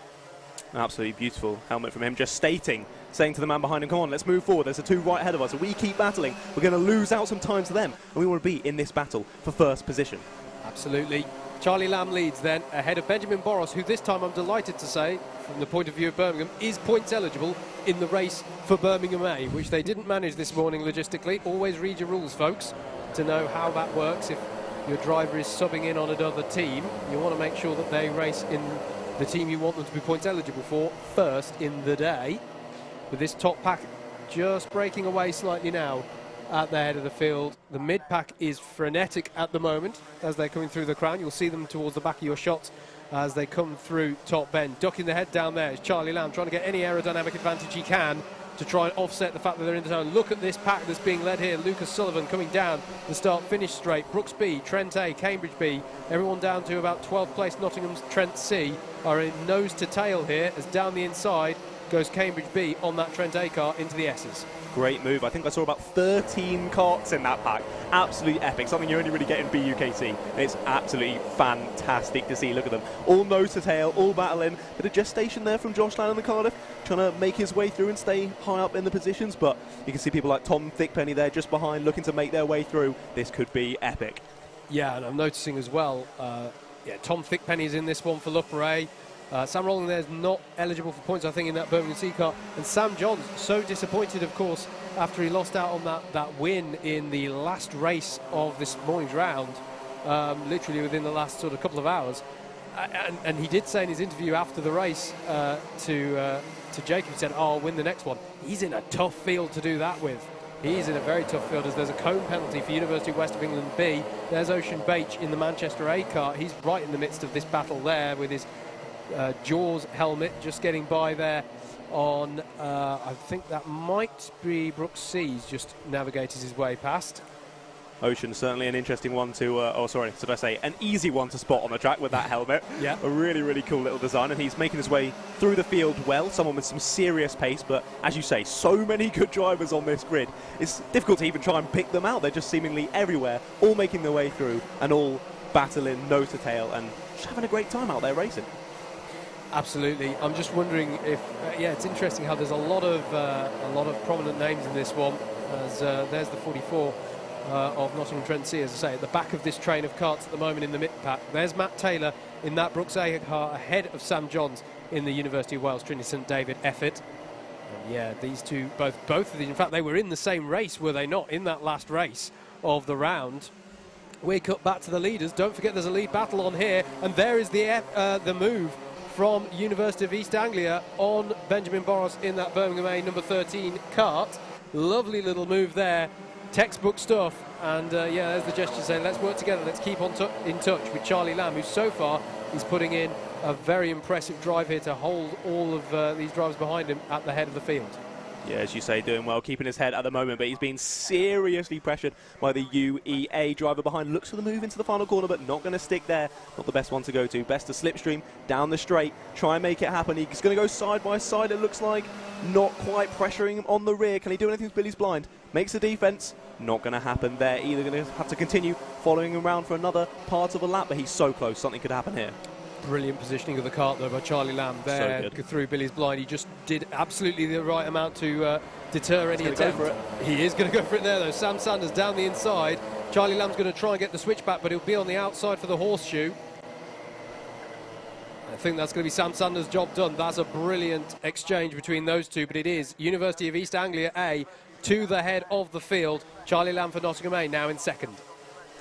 Absolutely beautiful helmet from him, just saying to the man behind him, come on, let's move forward. There's a 2 right ahead of us. If we keep battling, we're going to lose out some time to them, and we want to be in this battle for first position. Absolutely. Charlie Lamb leads then ahead of Benjamin Boros, who this time I'm delighted to say, from the point of view of Birmingham, is points eligible in the race for Birmingham A, which they didn't manage this morning logistically. Always read your rules, folks, to know how that works. If your driver is subbing in on another team, you want to make sure that they race in the team you want them to be points eligible for first in the day. With this top pack just breaking away slightly now at the head of the field. The mid pack is frenetic at the moment as they're coming through the crown. You'll see them towards the back of your shots as they come through top bend. Ducking the head down there is Charlie Lamb, trying to get any aerodynamic advantage he can to try and offset the fact that they're in the zone. Look at this pack that's being led here. Lucas Sullivan coming down the start-finish straight. Brooks B, Trent A, Cambridge B, everyone down to about 12th place. Nottingham's Trent C are in nose to tail here as down the inside goes Cambridge B on that Trent A car into the S's. Great move. I think I saw about 13 karts in that pack. Absolutely epic. Something you only really get in BUKC. It's absolutely fantastic to see. Look at them. All nose to tail, all battling. Bit of gestation there from Josh Lannon and Cardiff, trying to make his way through and stay high up in the positions. But you can see people like Tom Thickpenny there just behind, looking to make their way through. This could be epic. Yeah, and I'm noticing as well, Tom Thickpenny is in this one for Loughborough A. Sam Rowling there is not eligible for points, I think, in that Birmingham C car. And Sam Johns, so disappointed, of course, after he lost out on that win in the last race of this morning's round, literally within the last sort of couple of hours. And he did say in his interview after the race to Jacob, he said, oh, I'll win the next one. He's in a tough field to do that with. He's in a very tough field as there's a cone penalty for University of West of England B. There's Ocean Bache in the Manchester A car. He's right in the midst of this battle there with his Jaws helmet, just getting by there on, I think that might be Brooks C. He's just navigated his way past. Ocean, certainly an interesting one to, should I say, an easy one to spot on the track with that helmet. Yeah. A really, really cool little design, and he's making his way through the field well, someone with some serious pace, but as you say, so many good drivers on this grid. It's difficult to even try and pick them out. They're just seemingly everywhere, all making their way through, and all battling nose to tail, and just having a great time out there racing. Absolutely. I'm just wondering if, it's interesting how there's a lot of prominent names in this one. As there's the 44 of Nottingham-Trent C, as I say, at the back of this train of karts at the moment in the mid-pack. There's Matt Taylor in that Brooks A car ahead of Sam Johns in the University of Wales Trinity St David effort. And yeah, these two, both of these, in fact, they were in the same race, were they not, in that last race of the round. We cut back to the leaders. Don't forget there's a lead battle on here, and there is the move from University of East Anglia on Benjamin Boros in that Birmingham A number 13 kart. Lovely little move there, textbook stuff, and there's the gesture saying let's work together, let's keep on in touch with Charlie Lamb, who so far is putting in a very impressive drive here to hold all of these drivers behind him at the head of the field. Yeah, as you say, doing well, keeping his head at the moment, but he's been seriously pressured by the UEA driver behind. Looks for the move into the final corner, but not going to stick there. Not the best one to go to. Best to slipstream down the straight, try and make it happen. He's going to go side by side, it looks like. Not quite pressuring him on the rear. Can he do anything with Billy's blind? Makes the defense. Not going to happen there. Either going to have to continue following him around for another part of a lap, but he's so close. Something could happen here. Brilliant positioning of the kart, though, by Charlie Lamb there so through Billy's blind. He just did absolutely the right amount to deter any attempt. He is going to go for it there, though. Sam Sanders down the inside. Charlie Lamb's going to try and get the switchback, but he'll be on the outside for the horseshoe. I think that's going to be Sam Sanders' job done. That's a brilliant exchange between those two, but it is University of East Anglia A to the head of the field. Charlie Lamb for Nottingham A now in second.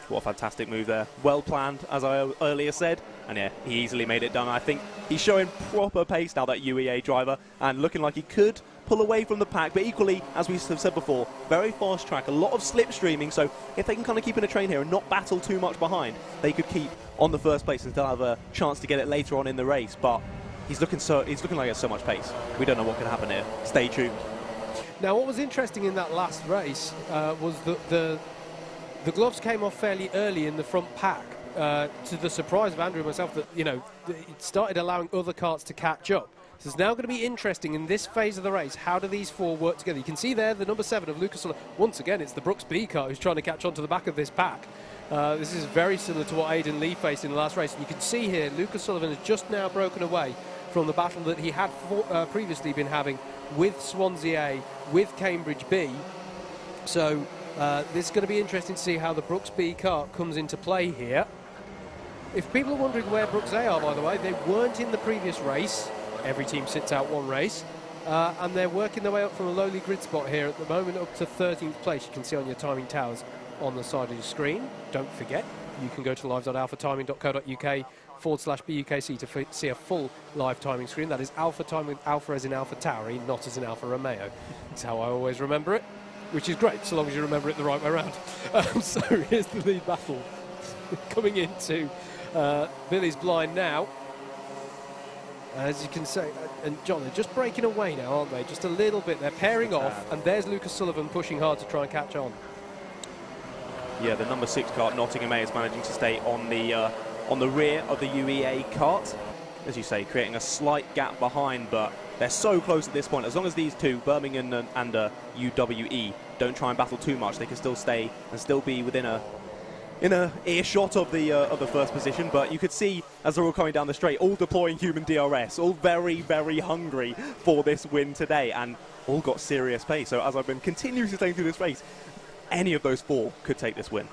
What a fantastic move there. Well planned, as I earlier said. And yeah, he easily made it done. I think he's showing proper pace now, that UEA driver, and looking like he could pull away from the pack. But equally, as we have said before, very fast track, a lot of slipstreaming. So if they can kind of keep in a train here and not battle too much behind, they could keep on the first place and still have a chance to get it later on in the race. But he's looking like he has so much pace. We don't know what can happen here. Stay tuned. Now, what was interesting in that last race was the gloves came off fairly early in the front pack, to the surprise of Andrew and myself, that, it started allowing other karts to catch up. So it's now going to be interesting in this phase of the race. How do these four work together? You can see there the number 7 of Lucas Sullivan. Once again, it's the Brooks B car who's trying to catch on to the back of this pack. This is very similar to what Aidan Lee faced in the last race. And you can see here, Lucas Sullivan has just now broken away from the battle that he had previously been having with Swansea A, with Cambridge B. So this is going to be interesting to see how the Brooks B car comes into play here. If people are wondering where Brooks A are, by the way, they weren't in the previous race. Every team sits out one race. And they're working their way up from a lowly grid spot here at the moment up to 13th place. You can see on your timing towers on the side of your screen. Don't forget, you can go to live.alphatiming.co.uk/BUKC to see a full live timing screen. That is Alpha Time with Alpha as in Alpha Tauri, not as in Alfa Romeo. It's how I always remember it, which is great, so long as you remember it the right way around. So here's the lead battle coming into Billy's blind now. As you can say, and John, they're just breaking away now, aren't they? Just a little bit. They're pairing off, and there's Lucas Sullivan pushing hard to try and catch on. Yeah, the number 6 kart, Nottingham A, is managing to stay on the rear of the UEA kart. As you say, creating a slight gap behind, but they're so close at this point. As long as these two, Birmingham and UWE, don't try and battle too much, they can still stay and still be within a earshot of the first position. But you could see, as they're all coming down the straight, all deploying human DRS, all very, very hungry for this win today, and all got serious pace. So as I've been continuously saying through this race, any of those four could take this win.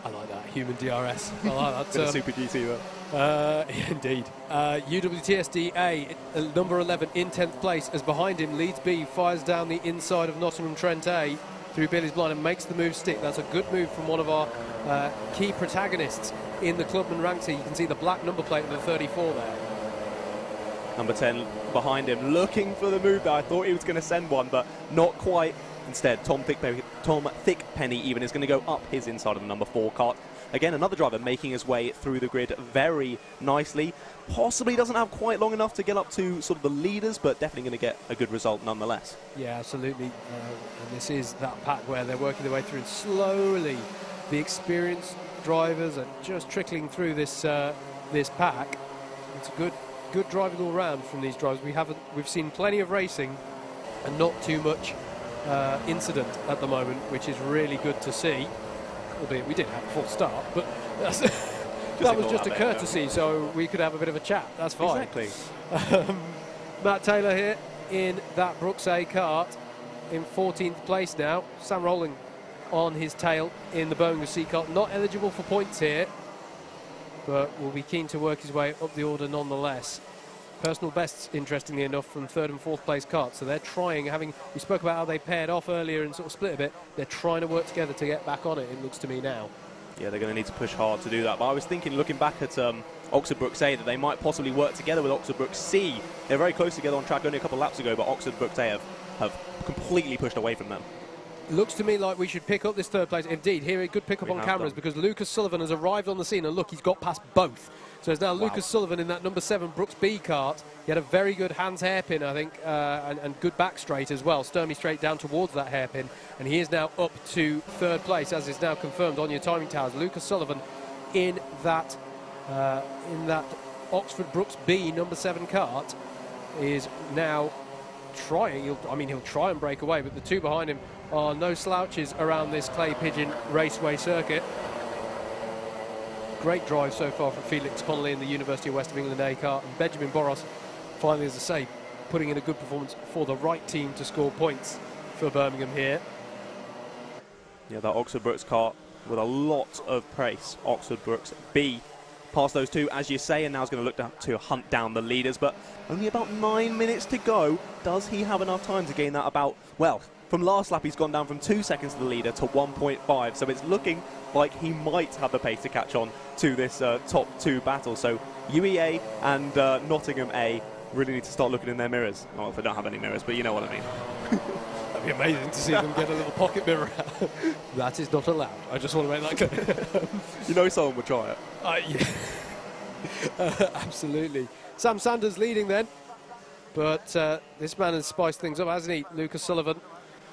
I like that, human DRS. I like that. Bit of Super GT there. Indeed. UWTSD-A, number 11, in 10th place, as behind him, Leeds B fires down the inside of Nottingham-Trent A through Billy's blind and makes the move stick. That's a good move from one of our key protagonists in the clubman ranks here. You can see the black number plate of the 34 there. Number 10 behind him, looking for the move there. I thought he was going to send one, but not quite. Instead, Tom Thickpenny even is going to go up his inside of the number 4 kart. Again, another driver making his way through the grid very nicely. Possibly doesn't have quite long enough to get up to sort of the leaders, but definitely going to get a good result nonetheless. Yeah, absolutely. And this is that pack where they're working their way through and slowly The experienced drivers are just trickling through this this pack. It's a good driving all round from these drivers. We've seen plenty of racing and not too much incident at the moment, which is really good to see. Albeit we did have a full start, but that was just a courtesy, so we could have a bit of a chat. That's fine. Exactly. Matt Taylor here in that BUKC kart in 14th place now. Sam Rowling on his tail in the BUKC kart. Not eligible for points here, but will be keen to work his way up the order nonetheless. Personal bests, interestingly enough, from 3rd and 4th place karts. So they're trying, we spoke about how they paired off earlier and sort of split a bit. They're trying to work together to get back on it, it looks to me now. Yeah, they're going to need to push hard to do that. But I was thinking, looking back at Oxford Brooks A, that they might possibly work together with Oxford Brooks C. They're very close together on track only a couple of laps ago, but Oxford Brooks A have completely pushed away from them. It looks to me like we should pick up this 3rd place. Indeed, here a good pick up on cameras because Lucas Sullivan has arrived on the scene, and look, he's got past both. So it's now Lucas Sullivan in that number 7 Brooks B kart. He had a very good hands hairpin, I think, and good back straight as well. Sturmy straight down towards that hairpin. And he is now up to 3rd place, as is now confirmed on your timing towers. Lucas Sullivan in that Oxford Brooks B number 7 kart is now trying. He'll try and break away, but the two behind him are no slouches around this clay pigeon raceway circuit. Great drive so far from Felix Connolly in the University of West of England A kart, and Benjamin Boros finally, as I say, putting in a good performance for the right team to score points for Birmingham here. Yeah, that Oxford Brooks kart with a lot of pace. Oxford Brooks B past those two, as you say, and now is going to look to hunt down the leaders, but only about 9 minutes to go. Does he have enough time to gain that about, well, from last lap he's gone down from 2 seconds to the leader to 1.5, so it's looking like he might have the pace to catch on to this top 2 battle. So UEA and Nottingham A really need to start looking in their mirrors. Well, if they don't have any mirrors, but you know what I mean. That'd be amazing to see them get a little pocket mirror out. That is not allowed. I just want to make that clear. You know someone would try it. Yeah. Absolutely. Sam Sanders leading then. But this man has spiced things up, hasn't he? Lucas Sullivan.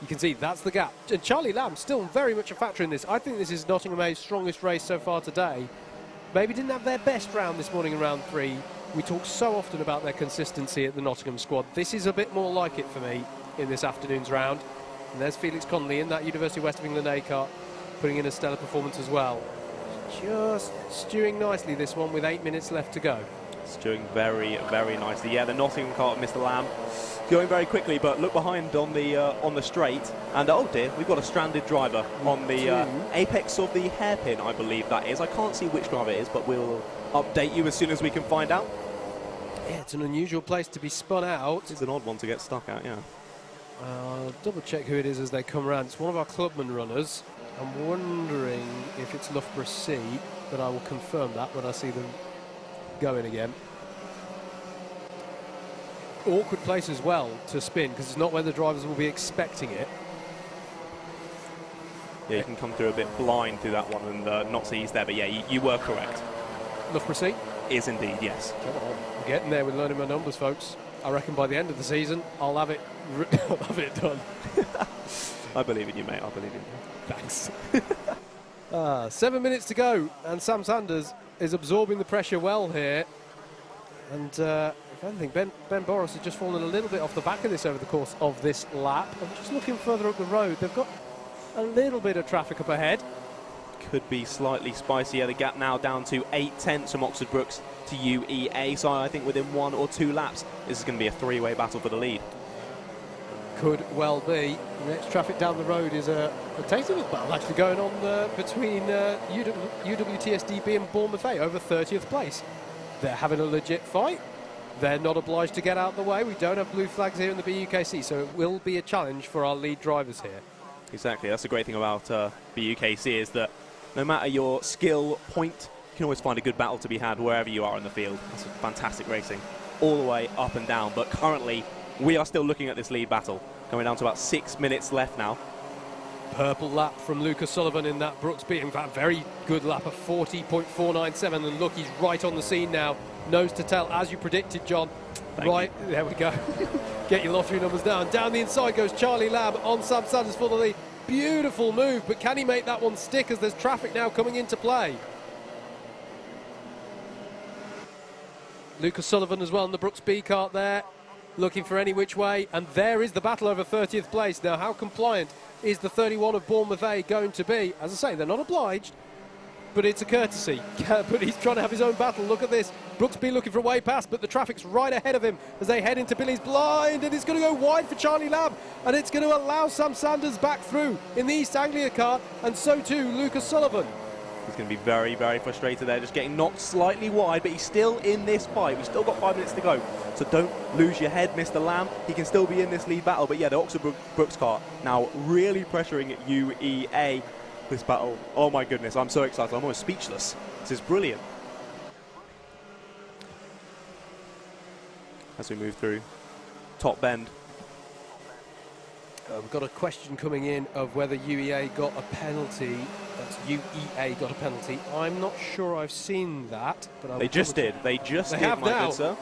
You can see that's the gap. And Charlie Lamb still very much a factor in this. I think this is Nottingham A's strongest race so far today. Maybe didn't have their best round this morning in round 3. We talk so often about their consistency at the Nottingham squad. This is a bit more like it for me in this afternoon's round. And there's Felix Connolly in that University of West of England A kart, putting in a stellar performance as well. Just stewing nicely this one with 8 minutes left to go. Stewing very, very nicely. Yeah, the Nottingham kart, Mr. Lamb, going very quickly, but look behind on the straight, and oh dear, we've got a stranded driver on the apex of the hairpin, I believe that is. I can't see which driver it is, but we'll update you as soon as we can find out. Yeah, it's an unusual place to be spun out. It's an odd one to get stuck at, yeah. I'll double check who it is as they come around. It's one of our clubman runners. I'm wondering if it's Loughborough C, but I will confirm that when I see them going again. Awkward place as well to spin, because it's not where the drivers will be expecting it. Yeah, you can come through a bit blind through that one and not see he's there, but yeah, you were correct. Loughborough C? Is indeed, yes. Come on, I'm getting there with learning my numbers, folks. I reckon by the end of the season, I'll have it done. I believe in you, mate. I believe in you. Thanks. 7 minutes to go, and Sam Sanders is absorbing the pressure well here. And if anything, Ben Boros has just fallen a little bit off the back of this over the course of this lap. I'm just looking further up the road. They've got a little bit of traffic up ahead. Could be slightly spicier. The gap now down to 8/10 from Oxford Brooks to UEA. So I think within 1 or 2 laps, this is going to be a 3-way battle for the lead. Could well be. The next traffic down the road is a tasty battle actually going on between UWTSDB and Bournemouth A over 30th place. They're having a legit fight. They're not obliged to get out of the way. We don't have blue flags here in the BUKC, so it will be a challenge for our lead drivers here. Exactly. That's the great thing about BUKC is that no matter your skill point, you can always find a good battle to be had wherever you are in the field. That's fantastic racing all the way up and down. But currently, we are still looking at this lead battle. Coming down to about 6 minutes left now. Purple lap from Lucas Sullivan in that Brooks B. In fact, very good lap of 40.497. And look, he's right on the scene now. Nose to tail, as you predicted, John. Right, there we go. Get your lottery numbers down. Down the inside goes Charlie Lamb on Sam Sanders for the lead. beautiful move, but can he make that one stick as there's traffic now coming into play? Lucas Sullivan as well in the Brooks B kart there, looking for any which way, and there is the battle over 30th place. Now, how compliant is the 31 of Bournemouth A going to be? As I say, they're not obliged, but it's a courtesy. But he's trying to have his own battle. Look at this. Brooks B looking for a way past, but the traffic's right ahead of him as they head into Billy's Blind, and it's going to go wide for Charlie Lamb, and it's going to allow Sam Sanders back through in the East Anglia kart, and so too Lucas Sullivan. He's going to be very, very frustrated there, just getting knocked slightly wide, but he's still in this fight. We've still got 5 minutes to go, so don't lose your head, Mr. Lamb. He can still be in this lead battle, but yeah, the Oxford Brooks kart now really pressuring UEA. This battle, oh my goodness, I'm so excited, I'm almost speechless. This is brilliant. As we move through top bend. We've got a question coming in of whether UEA got a penalty. That's UEA got a penalty. I'm not sure I've seen that. But they just did. They just did, my good sir.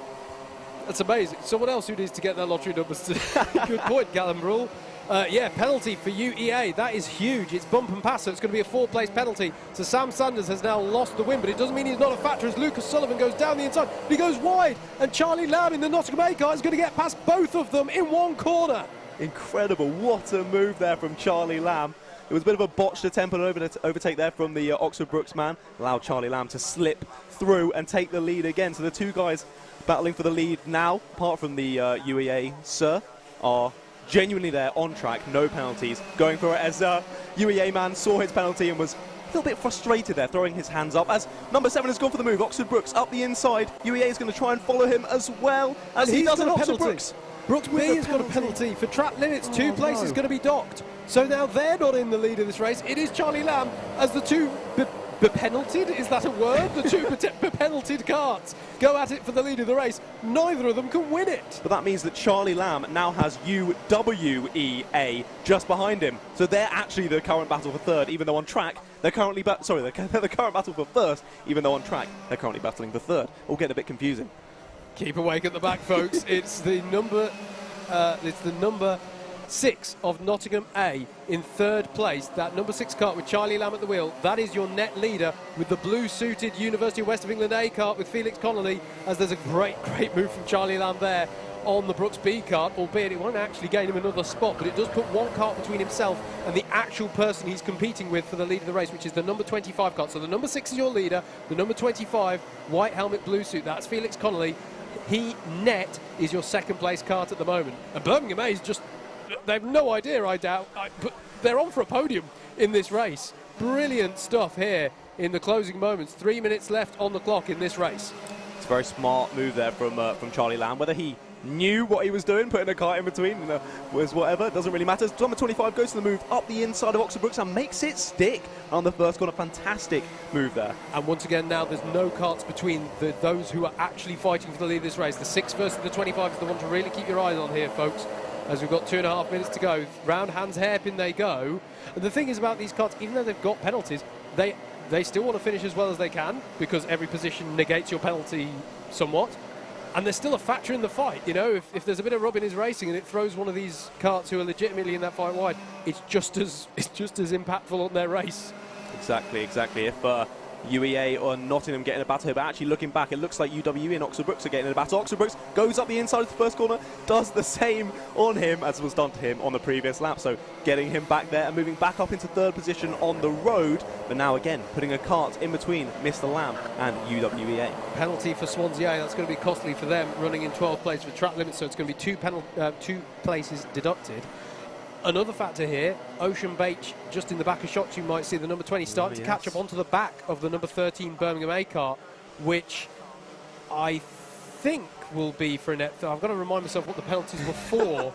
That's amazing. Someone else who needs to get their lottery numbers today. Good point, Callum Rule. Yeah, penalty for UEA. That is huge. It's bump and pass, so it's going to be a 4-place penalty. So Sam Sanders has now lost the win, but it doesn't mean he's not a factor as Lucas Sullivan goes down the inside. He goes wide, and Charlie Lamb in the Nottingham A car is going to get past both of them in one corner. Incredible. What a move there from Charlie Lamb. It was a bit of a botched attempt on an overtake there from the Oxford Brooks man. Allowed Charlie Lamb to slip through and take the lead again. So the two guys battling for the lead now, apart from the UEA sir, are genuinely there on track, no penalties, going for it as UEA man saw his penalty and was a little bit frustrated there, throwing his hands up as number 7 has gone for the move. Oxford Brooks up the inside. UEA is going to try and follow him as well as he does in Oxford Brooks. Brooks B has got a penalty for track limits. 2 places going to be docked. So now they're not in the lead of this race. It is Charlie Lamb as the two penaltied, is that a word? The two penaltied karts go at it for the lead of the race. Neither of them can win it. But that means that Charlie Lamb now has UWEA just behind him. So they're actually the current battle for third, even though on track they're currently they're the current battle for first, even though on track they're currently battling for third. All getting a bit confusing. Keep awake at the back, folks. It's the number 6 of Nottingham A in 3rd place. That number 6 kart with Charlie Lamb at the wheel. That is your net leader with the blue-suited University of West of England A kart with Felix Connolly, as there's a great move from Charlie Lamb there on the Brooks B kart, albeit it won't actually gain him another spot, but it does put one kart between himself and the actual person he's competing with for the lead of the race, which is the number 25 kart. So the number 6 is your leader, the number 25, white helmet, blue suit, that's Felix Connolly. He net is your 2nd place kart at the moment. And Birmingham A is just, they have no idea, I doubt, but they're on for a podium in this race. Brilliant stuff here in the closing moments. 3 minutes left on the clock in this race. It's a very smart move there from Charlie Lamb. Whether he knew what he was doing, putting a kart in between, was whatever, it doesn't really matter. Number 25 goes to the move up the inside of Oxford Brooks and makes it stick on the first corner. Fantastic move there. And once again now there's no karts between those who are actually fighting for the lead of this race. The 6 versus the 25 is the one to really keep your eyes on here, folks, as we've got 2.5 minutes to go. Round hands hairpin they go. And the thing is about these karts, even though they've got penalties, they still want to finish as well as they can, because every position negates your penalty somewhat. And there's still a factor in the fight, you know. If there's a bit of rub in his racing and it throws one of these karts who are legitimately in that fight wide, it's just as impactful on their race. Exactly. If UEA or Nottingham getting a battle here, but actually looking back, it looks like UWE and Oxford Brooks are getting in a battle. Oxford Brooks goes up the inside of the first corner, does the same on him as was done to him on the previous lap, so getting him back there and moving back up into 3rd position on the road, but now again putting a kart in between Mr. Lamb and UWEA. Penalty for Swansea, that's going to be costly for them, running in 12th place for track limits, so it's going to be 2 places deducted. Another factor here, Ocean Beach, just in the back of shots, you might see the number 20 starting to catch up onto the back of the number 13 Birmingham A car, which I think will be for a net. I've got to remind myself what the penalties were for.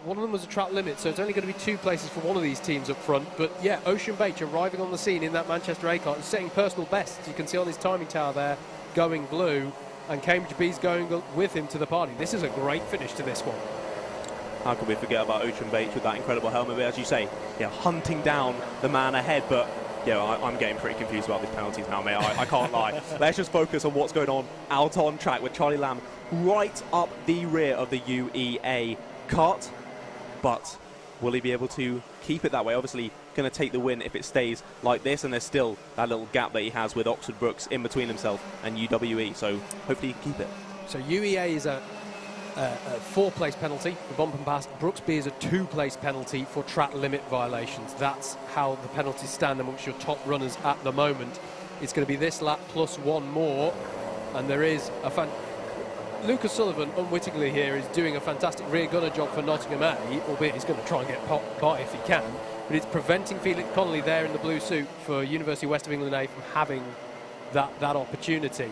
One of them was a track limit, so it's only going to be 2 places for one of these teams up front. But yeah, Ocean Beach arriving on the scene in that Manchester A car and setting personal bests. You can see on his timing tower there, going blue, and Cambridge B's going with him to the party. This is a great finish to this one. How can we forget about Ocean Beach with that incredible helmet? But as you say, yeah, hunting down the man ahead. But yeah, I'm getting pretty confused about these penalties now, mate. I can't lie. Let's just focus on what's going on out on track with Charlie Lamb right up the rear of the UEA kart. But will he be able to keep it that way? Obviously, going to take the win if it stays like this, and there's still that little gap that he has with Oxford Brooks in between himself and UWE, so hopefully he can keep it. So UEA is a 4-place penalty for bump and pass. Brooks B is a 2-place penalty for track limit violations. That's how the penalties stand amongst your top runners at the moment. It's going to be this lap plus one more, and there is a Lucas Sullivan, unwittingly here, is doing a fantastic rear gunner job for Nottingham A, albeit he's going to try and get by if he can, but it's preventing Felix Connolly there in the blue suit for University West of England A from having that opportunity.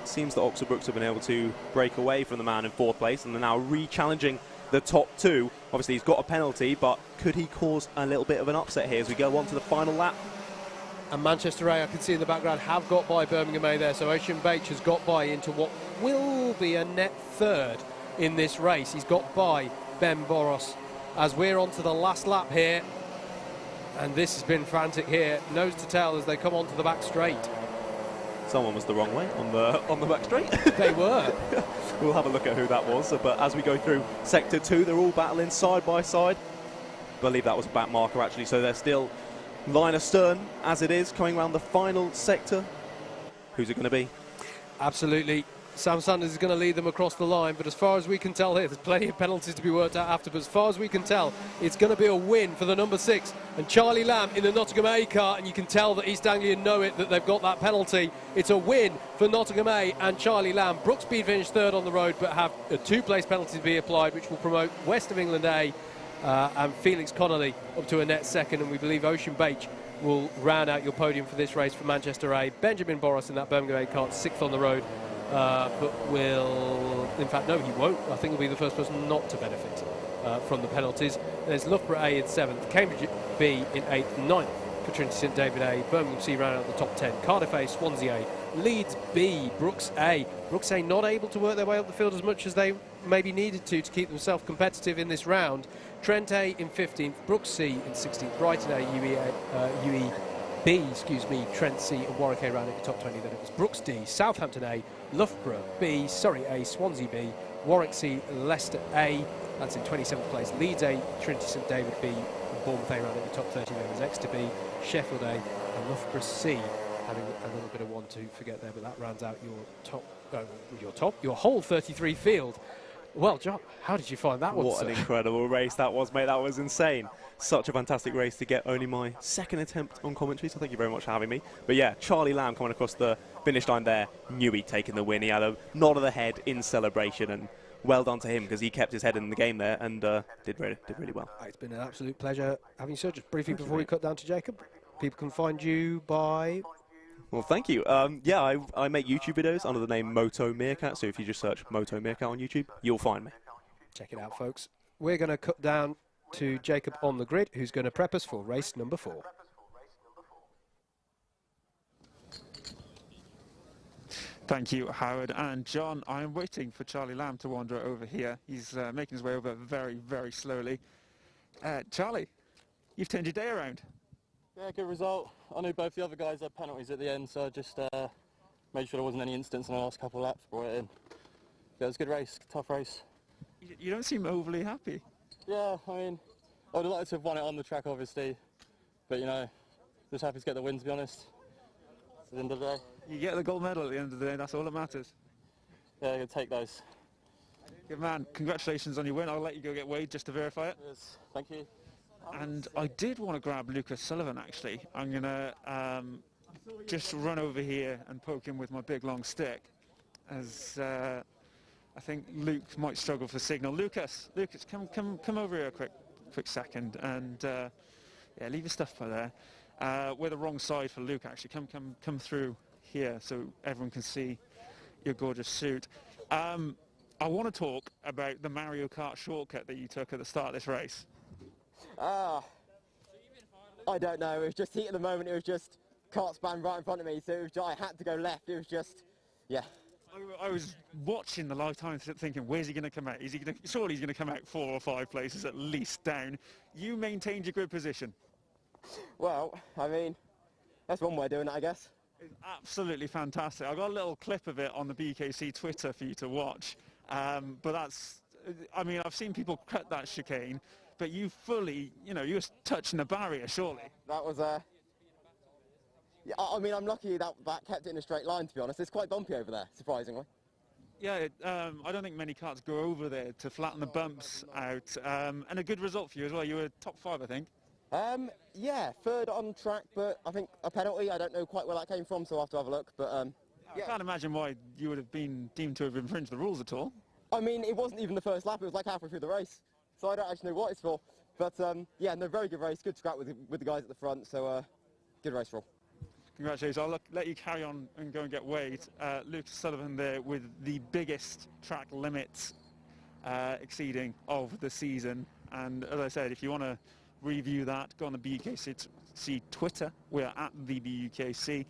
Seems that Oxford Brooks have been able to break away from the man in 4th place, and they're now re-challenging the top 2. Obviously he's got a penalty, but could he cause a little bit of an upset here as we go on to the final lap? And Manchester A, I can see in the background, have got by Birmingham A there. So Ocean Beach has got by into what will be a net 3rd in this race. He's got by Ben Boros as we're on to the last lap here. And this has been frantic here, nose to tail as they come onto the back straight. Someone was the wrong way on the back straight. They were. We'll have a look at who that was. But as we go through Sector 2, they're all battling side by side. I believe that was a back marker, actually, so they're still line astern as it is, coming around the final sector. Who's it going to be? Absolutely. Sam Sanders is going to lead them across the line, but as far as we can tell here, there's plenty of penalties to be worked out after, but as far as we can tell, it's going to be a win for the number 6 and Charlie Lamb in the Nottingham A car, and you can tell that East Anglian know it, that they've got that penalty. It's a win for Nottingham A and Charlie Lamb. Brooks Speed finished 3rd on the road, but have a 2-place penalty to be applied, which will promote West of England A and Felix Connolly up to a net 2nd, and we believe Ocean Beach will round out your podium for this race for Manchester A. Benjamin Boros in that Birmingham A car, 6th on the road, but will, in fact, no, he won't. I think he'll be the first person not to benefit from the penalties. There's Loughborough A in 7th, Cambridge B in 8th, 9th for Trinity St David A, Birmingham C round out the top 10, Cardiff A, Swansea A, Leeds B, Brooks A. Brooks A not able to work their way up the field as much as they maybe needed to keep themselves competitive in this round. Trent A in 15th, Brooks C in 16th, Brighton A, UE, Trent C and Warwick A round at the top 20. Then it was Brooks D, Southampton A, Loughborough B, Surrey A, Swansea B, Warwick C, Leicester A, that's in 27th place, Leeds A, Trinity St David B, and Bournemouth A round at the top 30. There was Exeter B, Sheffield A, and Loughborough C having a little bit of one to forget there, but that rounds out your whole 33 field. Well, John, how did you find that one? What an incredible race that was, mate. That was insane. Such a fantastic race to get only my 2nd attempt on commentary, so thank you very much for having me. But yeah, Charlie Lamb coming across the finish line there, knew he'd taken the win. He had a nod of the head in celebration, and well done to him because he kept his head in the game there and did really well. It's been an absolute pleasure having you, sir. Just briefly before we cut down to Jacob, people can find you by... Well, thank you. Yeah, I make YouTube videos under the name Moto Meerkat, so if you just search Moto Meerkat on YouTube, you'll find me. Check it out, folks. We're going to cut down to Jacob on the grid, who's going to prep us for race number 4. Thank you, Howard. And John, I'm waiting for Charlie Lamb to wander over here. He's making his way over very, very slowly. Charlie, you've turned your day around. Yeah, good result. I knew both the other guys had penalties at the end, so I just made sure there wasn't any incidents in the last couple of laps, brought it in. Yeah, it was a good race, tough race. You don't seem overly happy. Yeah, I mean, I would have liked to have won it on the track, obviously, but, you know, just happy to get the win, to be honest. At the end of the day. You get the gold medal at the end of the day, that's all that matters. Yeah, I'm going to take those. Good man, congratulations on your win. I'll let you go get weighed just to verify it. Yes, thank you. And I did want to grab Lucas Sullivan, actually. I'm going to just run over here and poke him with my big long stick, as I think Luke might struggle for signal. Lucas, come over here a quick second, and yeah, leave your stuff by there. We're the wrong side for Luke, actually. Come through here so everyone can see your gorgeous suit. I want to talk about the Mario Kart shortcut that you took at the start of this race. I don't know, it was just heat at the moment, it was just kart span right in front of me, so it was just, I had to go left, it was just, yeah. I was watching the live time thinking, where's he going to come out? Surely he's going to come out 4 or 5 places at least down. You maintained your grid position. Well, I mean, that's one way of doing it, I guess. It's absolutely fantastic. I got a little clip of it on the BUKC Twitter for you to watch, but that's, I mean, I've seen people cut that chicane, but you fully, you were touching the barrier, surely. That was yeah, I mean, I'm lucky that kept it in a straight line, to be honest. It's quite bumpy over there, surprisingly. Yeah, I don't think many karts go over there to flatten the bumps out, and a good result for you as well. You were top 5, I think. Yeah, 3rd on track, but I think a penalty. I don't know quite where that came from, so I'll have to have a look. But I can't imagine why you would have been deemed to have infringed the rules at all. I mean, it wasn't even the first lap. It was like halfway through the race, so I don't actually know what it's for. But yeah, no, very good race. Good scrap with the guys at the front. So good race for all. Congratulations. I'll let you carry on and go and get weighed. Lucas Sullivan there with the biggest track limits exceeding of the season. And as I said, if you want to review that, go on the BUKC Twitter. We're at the BUKC.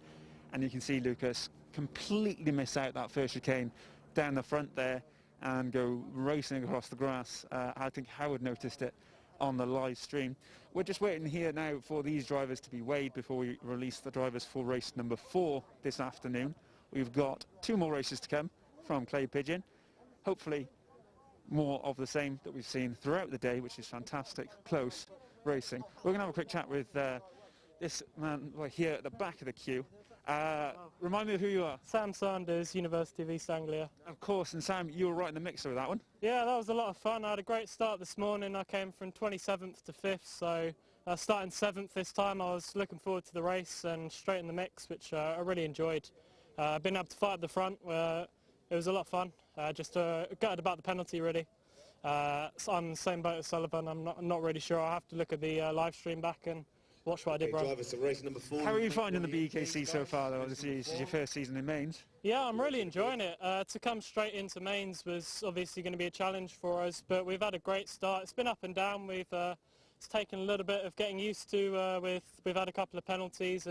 And you can see Lucas completely miss out that first chicane down the front there and go racing across the grass. I think Howard noticed it on the live stream. We're just waiting here now for these drivers to be weighed before we release the drivers for race number 4 this afternoon. We've got 2 more races to come from Clay Pigeon. Hopefully more of the same that we've seen throughout the day, which is fantastic, close racing. We're going to have a quick chat with this man right here at the back of the queue. Remind me of who you are. Sam Sanders, University of East Anglia. Of course, and Sam, you were right in the mixer with that one. Yeah, that was a lot of fun. I had a great start this morning. I came from 27th to 5th, so starting 7th this time. I was looking forward to the race and straight in the mix, which I really enjoyed. I've been able to fight at the front. It was a lot of fun. Just gutted about the penalty, really. So I'm in the same boat as Sullivan. I'm not really sure. I'll have to look at the live stream back and watch what I did wrong. Race number 4. How are you finding the BUKC so far, though? This is your first season in mains. Yeah, I'm really enjoying it. To come straight into mains was obviously going to be a challenge for us, but we've had a great start. It's been up and down. It's taken a little bit of getting used to. We've had a couple of penalties,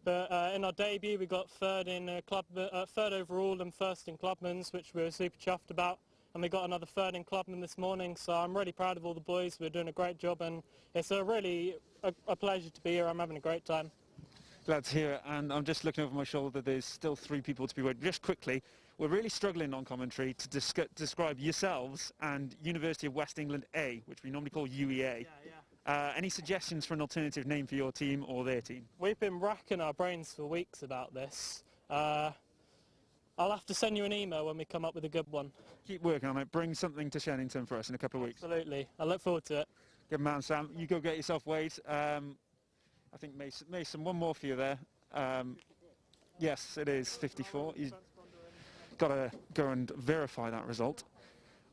but in our debut we got 3rd in 3rd overall and 1st in Clubman's, which we were super chuffed about. And we got another 3rd in Clubman this morning, so I'm really proud of all the boys. We're doing a great job, and it's really a pleasure to be here. I'm having a great time. Glad to hear it, and I'm just looking over my shoulder. There's still 3 people to be weighed. Just quickly, we're really struggling on commentary to describe yourselves and University of West England A, which we normally call UEA. Any suggestions for an alternative name for your team or their team? We've been racking our brains for weeks about this. I'll have to send you an email when we come up with a good one. Keep working on it. Bring something to Shannington for us in a couple of weeks. Absolutely. I look forward to it. Good man, Sam. You go get yourself weighed. I think Mason, one more for you there. Yes, it is 54. You've got to go and verify that result,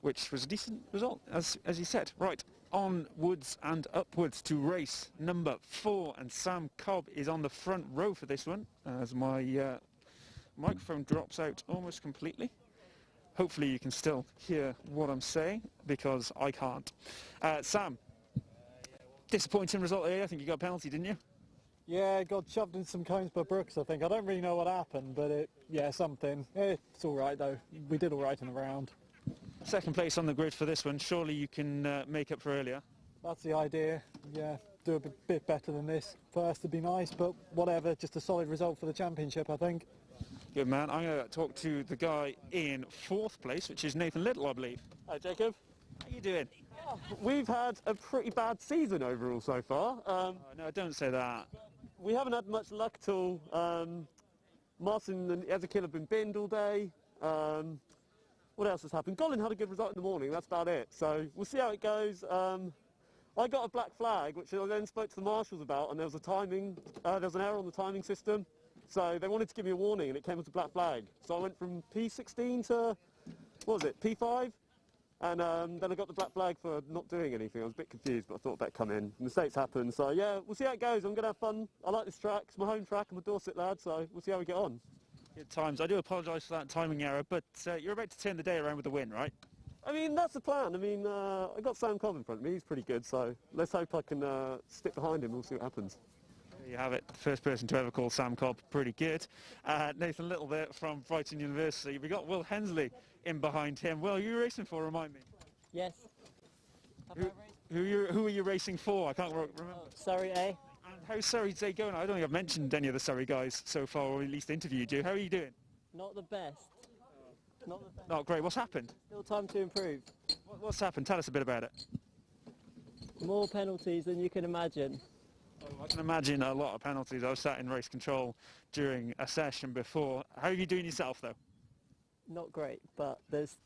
which was a decent result, as you said. Right, onwards and upwards to race number 4, and Sam Cobb is on the front row for this one, as my microphone drops out almost completely. Hopefully you can still hear what I'm saying, because I can't. Sam, disappointing result here. I think you got a penalty, didn't you? Yeah, I got shoved in some cones by Brooks, I think. I don't really know what happened, but something. It's all right, though. We did all right in the round. Second place on the grid for this one. Surely you can make up for earlier. That's the idea. Yeah, do a bit better than this. First would be nice, but whatever. Just a solid result for the championship, I think. Good man. I'm going to talk to the guy in 4th place, which is Nathan Little, I believe. Hi, Jacob. How you doing? We've had a pretty bad season overall so far. No, don't say that. We haven't had much luck at all. Martin and Ezekiel have been binned all day. What else has happened? Colin had a good result in the morning. That's about it. So we'll see how it goes. I got a black flag, which I then spoke to the marshals about, and there was an error on the timing system. So they wanted to give me a warning, and it came as a black flag. So I went from P16 to, P5? And then I got the black flag for not doing anything. I was a bit confused, but I thought that'd come in. Mistakes happen. So yeah, we'll see how it goes. I'm going to have fun. I like this track. It's my home track. I'm a Dorset lad, so we'll see how we get on. Good times. I do apologise for that timing error, but you're about to turn the day around with a win, right? I mean, that's the plan. I mean, I got Sam Cobb in front of me. He's pretty good, so let's hope I can stick behind him. We'll see what happens. There you have it. The first person to ever call Sam Cobb pretty good. Nathan Little there from Brighton University. We got Will Hensley in behind him. Will, who are you racing for? Remind me. Yes. Who are you racing for? I can't remember. Surrey A. And how's Surrey's day going? I don't think I've mentioned any of the Surrey guys so far, or at least interviewed you. How are you doing? Not the best. Not the best. Not great. What's happened? Still time to improve. What's happened? Tell us a bit about it. More penalties than you can imagine. I can imagine a lot of penalties. I was sat in race control during a session before. How are you doing yourself, though? Not great, but there's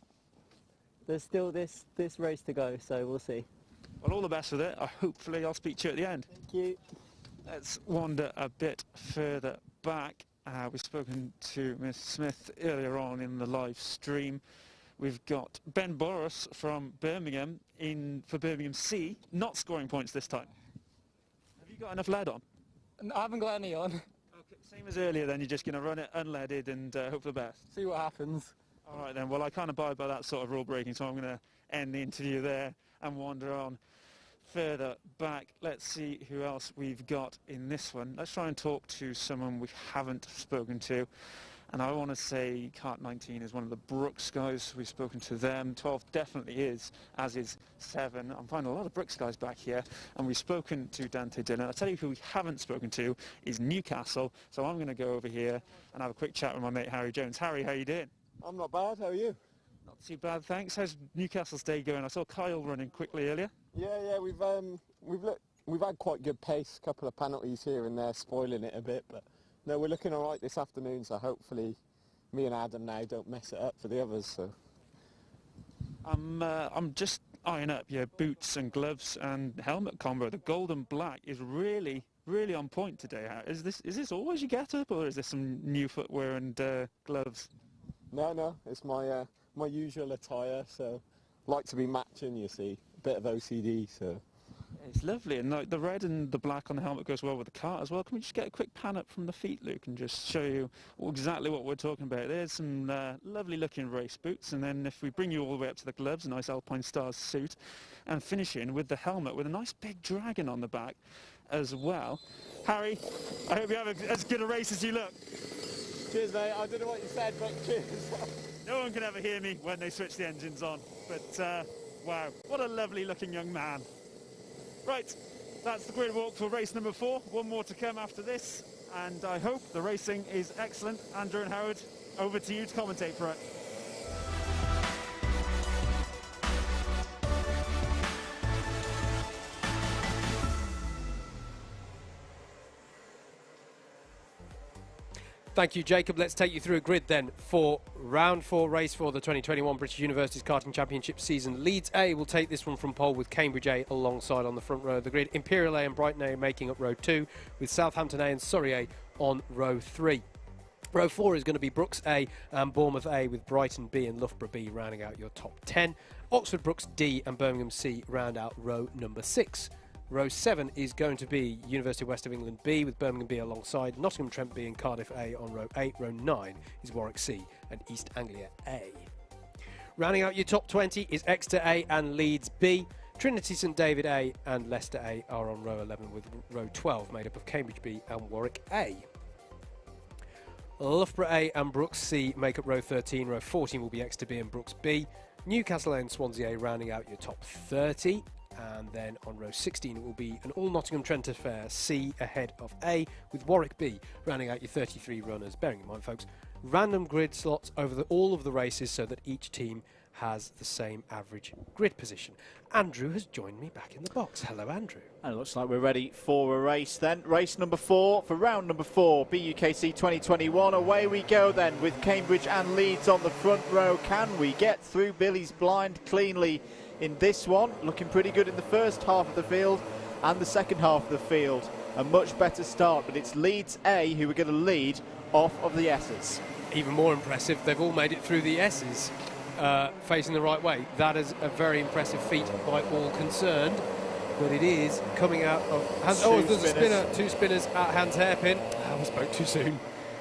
still this race to go, so we'll see. Well, all the best with it. Hopefully I'll speak to you at the end. Thank you. Let's wander a bit further back. We've spoken to Miss Smith earlier on in the live stream. We've got Ben Boris from Birmingham in for Birmingham C, not scoring points this time. Have you got enough lead on? I haven't got any on. Okay, same as earlier then, you're just going to run it unleaded and hope for the best? See what happens. All right then, well I can't abide by that sort of rule breaking, so I'm going to end the interview there and wander on further back. Let's see who else we've got in this one. Let's try and talk to someone we haven't spoken to. And I want to say Kart 19 is one of the Brooks guys. We've spoken to them. 12 definitely is, as is 7. I'm finding a lot of Brooks guys back here. And we've spoken to Dante Dillon. I'll tell you who we haven't spoken to is Newcastle. So I'm going to go over here and have a quick chat with my mate Harry Jones. Harry, how are you doing? I'm not bad. How are you? Not too bad, thanks. How's Newcastle's day going? I saw Kyle running quickly earlier. Yeah, we've had quite good pace. A couple of penalties here and there, spoiling it a bit, but no, we're looking all right this afternoon. So hopefully, me and Adam now don't mess it up for the others. So I'm just eyeing up your boots and gloves and helmet combo. The gold and black is really on point today. Is this always your get-up, or is this some new footwear and gloves? No, it's my my usual attire. So like to be matching, you see. Bit of OCD, so it's lovely, and the red and the black on the helmet goes well with the kart as well. Can we just get a quick pan up from the feet, Luke, and just show you exactly what we're talking about? There's some lovely looking race boots, and then if we bring you all the way up to the gloves, a nice Alpine Stars suit, and finishing with the helmet with a nice big dragon on the back as well. Harry, I hope you have as good a race as you look. Cheers, mate. I don't know what you said, but cheers. No one can ever hear me when they switch the engines on, but wow, what a lovely looking young man. Right, that's the grid walk for race number 4. One more to come after this, and I hope the racing is excellent. Andrew and Howard, over to you to commentate for it. Thank you, Jacob. Let's take you through a grid then for round 4, race 4, the 2021 British Universities Karting Championship season. Leeds A will take this one from pole with Cambridge A alongside on the front row of the grid. Imperial A and Brighton A making up row 2, with Southampton A and Surrey A on row 3. Row 4 is going to be Brooks A and Bournemouth A, with Brighton B and Loughborough B rounding out your top 10. Oxford Brooks D and Birmingham C round out row number 6. Row 7 is going to be University of West of England B, with Birmingham B alongside Nottingham Trent B and Cardiff A on row 8. Row 9 is Warwick C and East Anglia A. Rounding out your top 20 is Exeter A and Leeds B. Trinity St David A and Leicester A are on row 11, with row 12 made up of Cambridge B and Warwick A. Loughborough A and Brooks C make up row 13. Row 14 will be Exeter B and Brooks B. Newcastle A and Swansea A rounding out your top 30. And then on row 16 it will be an all Nottingham Trent affair, C ahead of A, with Warwick B rounding out your 33 runners. Bearing in mind, folks, random grid slots over all of the races so that each team has the same average grid position. Andrew has joined me back in the box. Hello, Andrew. And it looks like we're ready for a race then. Race number 4 for round number 4, BUKC 2021. Away we go then with Cambridge and Leeds on the front row. Can we get through Billy's blind cleanly in this one? Looking pretty good in the first half of the field and the second half of the field. A much better start, but it's Leeds A who are going to lead off of the S's. Even more impressive, they've all made it through the S's facing the right way. That is a very impressive feat by all concerned, but it is coming out of... there's a spinner, 2 spinners at Hans Hairpin. I spoke too soon.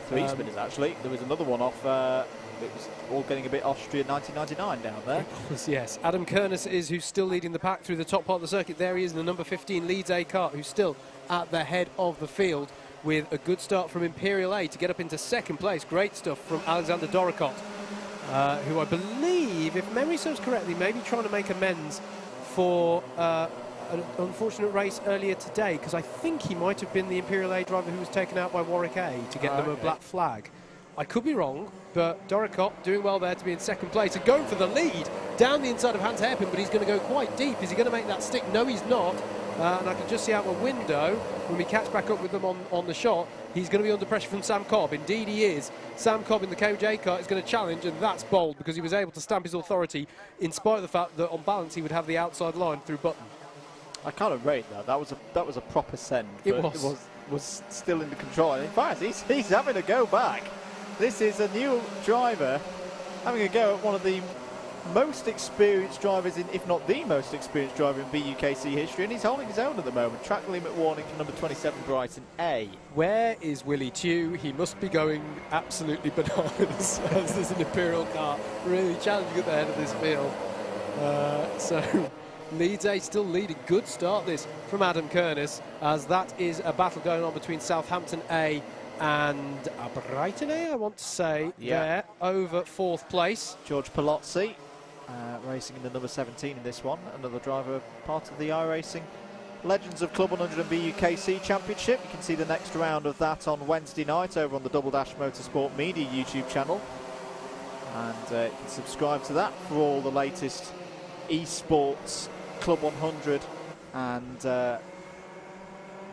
3 spinners actually. There was another one off, it was all getting a bit Austria 1999 down there. It was, yes. Adam Kernis is who's still leading the pack through the top part of the circuit. There he is in the number 15 Leeds A kart, who's still at the head of the field, with a good start from Imperial A to get up into second place. Great stuff from Alexander Doricott, who I believe, if memory serves correctly, may be trying to make amends for an unfortunate race earlier today, because I think he might have been the Imperial A driver who was taken out by Warwick A to get them a black flag. I could be wrong, but Doricott doing well there to be in second place and going for the lead down the inside of Hans Hairpin, but he's going to go quite deep. Is he going to make that stick? No, he's not. And I can just see out the window, when we catch back up with them on the shot, he's going to be under pressure from Sam Cobb. Indeed he is. Sam Cobb in the KJ car is going to challenge, and that's bold because he was able to stamp his authority in spite of the fact that on balance he would have the outside line through Button. I kind of rate that. That was a proper send. It but was still in the control. And in fact, he's having to go back. This is a new driver having a go at one of the most experienced drivers, if not the most experienced driver in BUKC history, and he's holding his own at the moment. Track limit warning for number 27, Brighton A. Where is Willie Tew? He must be going absolutely bananas as there's an Imperial car really challenging at the head of this field. So Leeds A still leading. Good start this from Adam Kernis, as that is a battle going on between Southampton A and Brighton A, I want to say, there, over fourth place. George Palozzi racing in the number 17 in this one, another driver part of the iRacing Legends of Club 100 and BUKC Championship. You can see the next round of that on Wednesday night over on the Double Dash Motorsport Media YouTube channel, and you can subscribe to that for all the latest esports, Club 100 and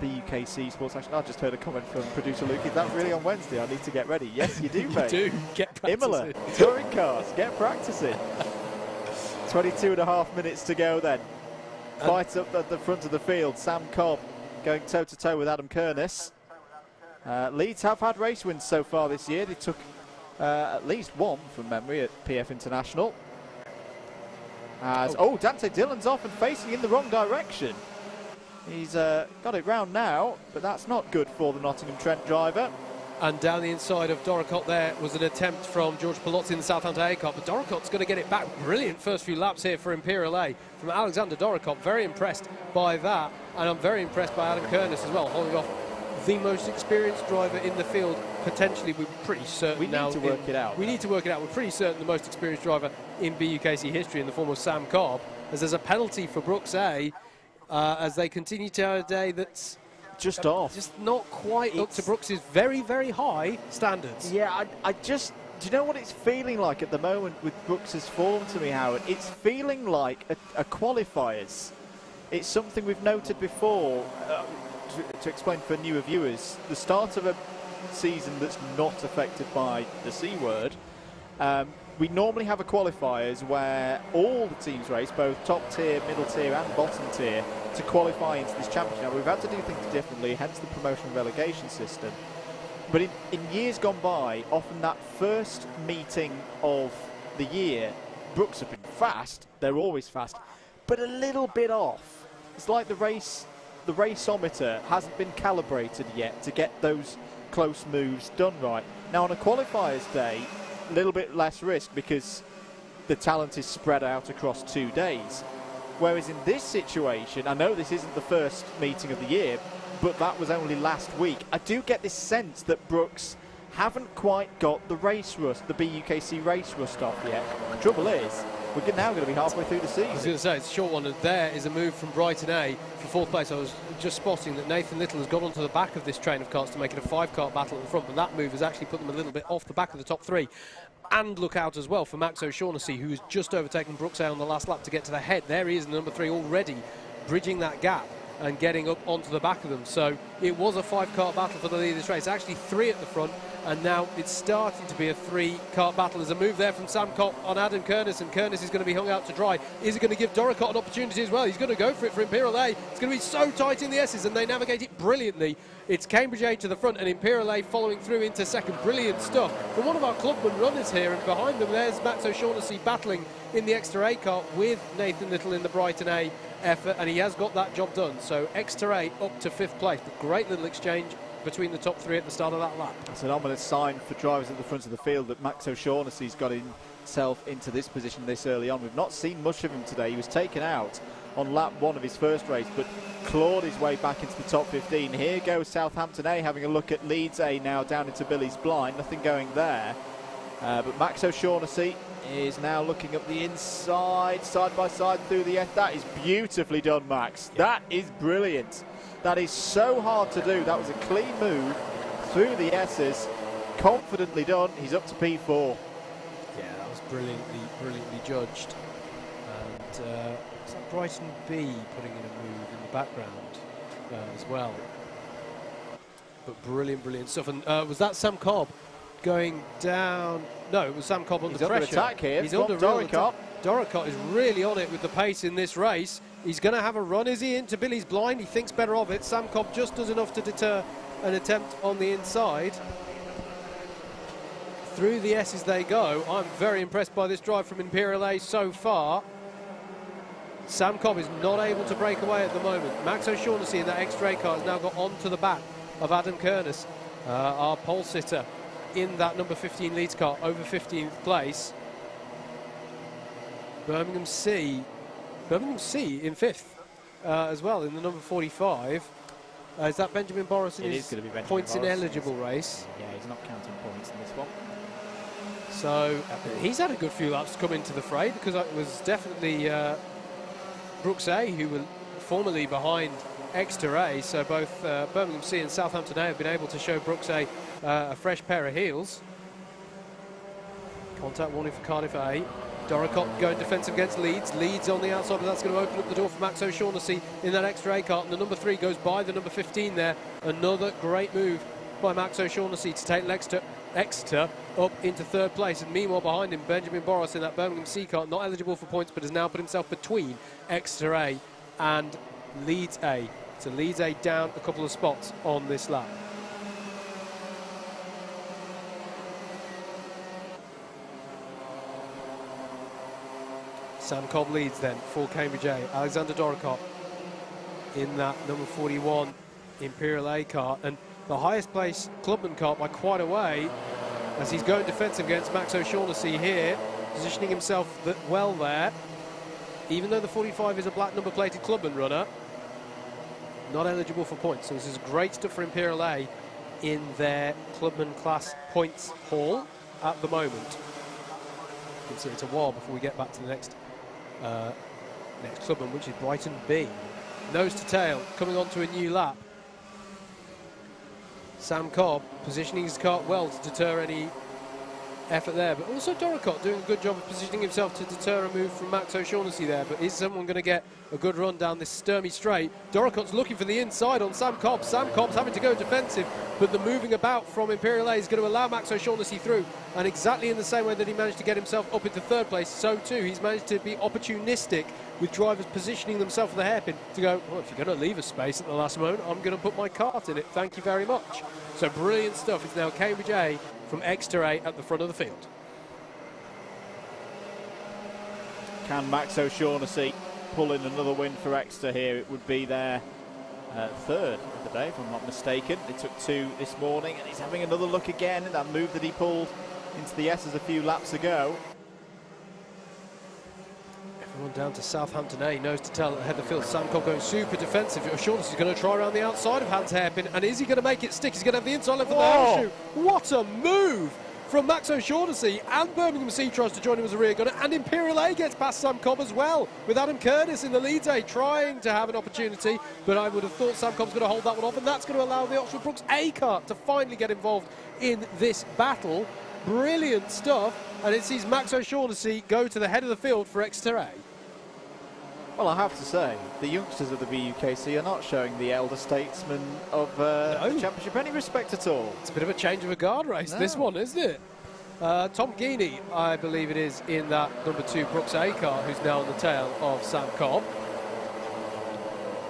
BUKC sports action. I just heard a comment from producer Luke. Is that really on Wednesday? I need to get ready. Yes, you do, mate. You do. Get practicing. Imola, touring cars, get practicing. 22.5 minutes to go then. Fight up at the front of the field. Sam Cobb going toe-to-toe with Adam Kernis. Leeds have had race wins so far this year. They took at least one from memory at PF International. Dante Dillon's off and facing in the wrong direction. He's got it round now, but that's not good for the Nottingham Trent driver. And down the inside of Doricott there was an attempt from George Palozzi in the Southampton A car, but Doricott's going to get it back. Brilliant first few laps here for Imperial A from Alexander Doricott. Very impressed by that, and I'm very impressed by Adam Kernis as well, holding off the most experienced driver in the field. Potentially, we're pretty certain we now. We need to work it out. We need to work it out. We're pretty certain the most experienced driver in BUKC history in the form of Sam Cobb, as there's a penalty for Brooks A, as they continue to have a day that's just off. Just not quite up to Brooks's very, very high standards. Yeah, do you know what it's feeling like at the moment with Brooks's form to me, Howard? It's feeling like a qualifiers. It's something we've noted before, to explain for newer viewers. The start of a season that's not affected by the C word, we normally have a qualifiers where all the teams race, both top tier, middle tier and bottom tier, to qualify into this championship. Now, we've had to do things differently, hence the promotion and relegation system. But in years gone by, often that first meeting of the year, Brooks have been fast, they're always fast, but a little bit off. It's like the raceometer hasn't been calibrated yet to get those close moves done right. Now on a qualifiers day, a little bit less risk because the talent is spread out across 2 days. Whereas in this situation, I know this isn't the first meeting of the year, but that was only last week. I do get this sense that Brooks haven't quite got the race rust, the BUKC race rust off yet. The trouble is, we're now going to be halfway through the season. I was going to say, it's a short one, and there is a move from Brighton A for fourth place. I was just spotting that Nathan Little has got onto the back of this train of carts to make it a 5-car battle at the front, but that move has actually put them a little bit off the back of the top three. And look out as well for Max O'Shaughnessy, who has just overtaken Brooks A on the last lap to get to the head. There he is in number 3 already, bridging that gap and getting up onto the back of them. So it was a 5-car battle for the lead of this race. Actually 3 at the front, and now it's starting to be a 3-car battle. There's a move there from Sam Cobb on Adam Kernis, and Kernis is going to be hung out to dry. Is he going to give Doricott an opportunity as well? He's going to go for it for Imperial A. It's going to be so tight in the S's, and they navigate it brilliantly. It's Cambridge A to the front and Imperial A following through into second. Brilliant stuff from one of our clubman runners here, and behind them there's Max O'Shaughnessy battling in the Exeter A car with Nathan Little in the Brighton A effort, and he has got that job done. So Exeter A up to 5th place, but great little exchange between the top 3 at the start of that lap. It's an ominous sign for drivers at the front of the field that Max O'Shaughnessy's got himself into this position this early on. We've not seen much of him today. He was taken out on lap 1 of his first race, but clawed his way back into the top 15. Here goes Southampton A having a look at Leeds A now down into Billy's blind. Nothing going there. But Max O'Shaughnessy is now looking up the inside, side by side through the F. That is beautifully done, Max. Yeah. That is brilliant. That is so hard to do. That was a clean move through the S's. confidently done. He's up to P4. Yeah, that was brilliantly judged. And is that Brighton B putting in a move in the background as well? But brilliant stuff. And was that Sam Cobb going down? No, it was Sam Cobb under pressure. He's under attack here. He's under Doricott. Doricott is really on it with the pace in this race. He's going to have a run. Is he into Billy's blind? He thinks better of it. Sam Cobb just does enough to deter an attempt on the inside. Through the S's they go. I'm very impressed by this drive from Imperial A so far. Sam Cobb is not able to break away at the moment. Max O'Shaughnessy in that extra A car has now got onto the back of Adam Kernes, our pole sitter in that number 15 Leeds car, over 15th place. Birmingham C in 5th as well in the number 45. Is that Benjamin Boris in his points ineligible race? Yeah, he's not counting points in this one. So he's had a good few laps to come into the fray, because it was definitely Brooks A who were formerly behind Exeter A. So both Birmingham C and Southampton A have been able to show Brooks A a fresh pair of heels. Contact warning for Cardiff A. Doricott going defensive against Leeds. Leeds on the outside, but that's going to open up the door for Max O'Shaughnessy in that extra A car. And the number 3 goes by the number 15 there. Another great move by Max O'Shaughnessy to take Exeter up into 3rd place. And meanwhile behind him, Benjamin Boris in that Birmingham C car, not eligible for points, but has now put himself between Exeter A and Leeds A. So Leeds A down a couple of spots on this lap. Sam Cobb leads then for Cambridge A. Alexander Doricott in that number 41 Imperial A car, and the highest place Clubman car by quite a way, as he's going defensive against Max O'Shaughnessy here, positioning himself well there. Even though the 45 is a black number plated Clubman runner, not eligible for points. So this is great stuff for Imperial A in their Clubman class points haul at the moment. You can see it's a while before we get back to the next Clubman, which is Brighton B. Nose to tail, coming onto a new lap. Sam Cobb positioning his car well to deter any effort there, but also Doricott doing a good job of positioning himself to deter a move from Max O'Shaughnessy there. But is someone going to get a good run down this Sturmey straight? Doricott's looking for the inside on Sam Cobb. Sam Cobb's having to go defensive, but the moving about from Imperial A is going to allow Max O'Shaughnessy through, and exactly in the same way that he managed to get himself up into 3rd place, so too he's managed to be opportunistic with drivers positioning themselves for the hairpin to go, well, if you're going to leave a space at the last moment, I'm going to put my kart in it, thank you very much. So brilliant stuff. It's now Cambridge A from Exeter A at the front of the field. Can Max O'Shaughnessy pull in another win for Exeter here? It would be their 3rd of the day, if I'm not mistaken. They took 2 this morning, and he's having another look again at that move that he pulled into the S's a few laps ago. Everyone down to Southampton A, nose to tail ahead of the field. Sam Cobb going super defensive. O'Shaughnessy's going to try around the outside of Hans hairpin, and is he going to make it stick? He's going to have the inside left of the horseshoe. What a move from Max O'Shaughnessy, and Birmingham C tries to join him as a rear gunner, and Imperial A gets past Sam Cobb as well, with Adam Kernes in the Leeds A trying to have an opportunity, but I would have thought Sam Cobb's going to hold that one off, and that's going to allow the Oxford Brooks A kart to finally get involved in this battle. Brilliant stuff, and it sees Max O'Shaughnessy go to the head of the field for Exeter A. Well, I have to say, the youngsters of the BUKC are not showing the elder statesmen of the Championship any respect at all. It's a bit of a change of a guard race, this one, isn't it? Tom Geeney, I believe it is, in that number 2 Brooks A car, who's now on the tail of Sam Cobb.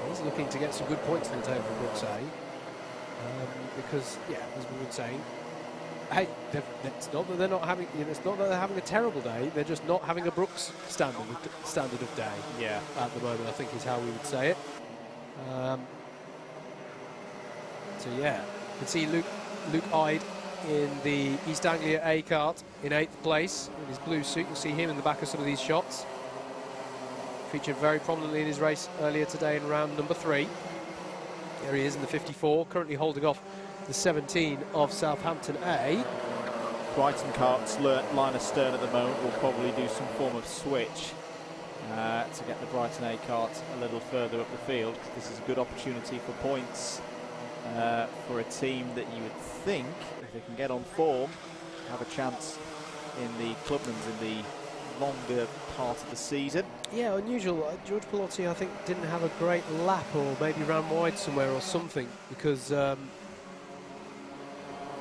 He's looking to get some good points on the table for Brooks A. Because, yeah, as we were saying, hey, it's not that they're not having, it's not that they're having a terrible day, they're just not having a Brooks standard of day. Yeah. At the moment, I think is how we would say it. So yeah, you can see Luke Ide in the East Anglia A kart in 8th place in his blue suit. You'll see him in the back of some of these shots. Featured very prominently in his race earlier today in round number 3. There he is in the 54, currently holding off the 17 of Southampton A. Brighton karts line astern at the moment will probably do some form of switch to get the Brighton A kart a little further up the field. This is a good opportunity for points for a team that you would think, if they can get on form, have a chance in the Clubman's in the longer part of the season. Yeah, unusual. George Pelotti, I think, didn't have a great lap, or maybe ran wide somewhere or something, because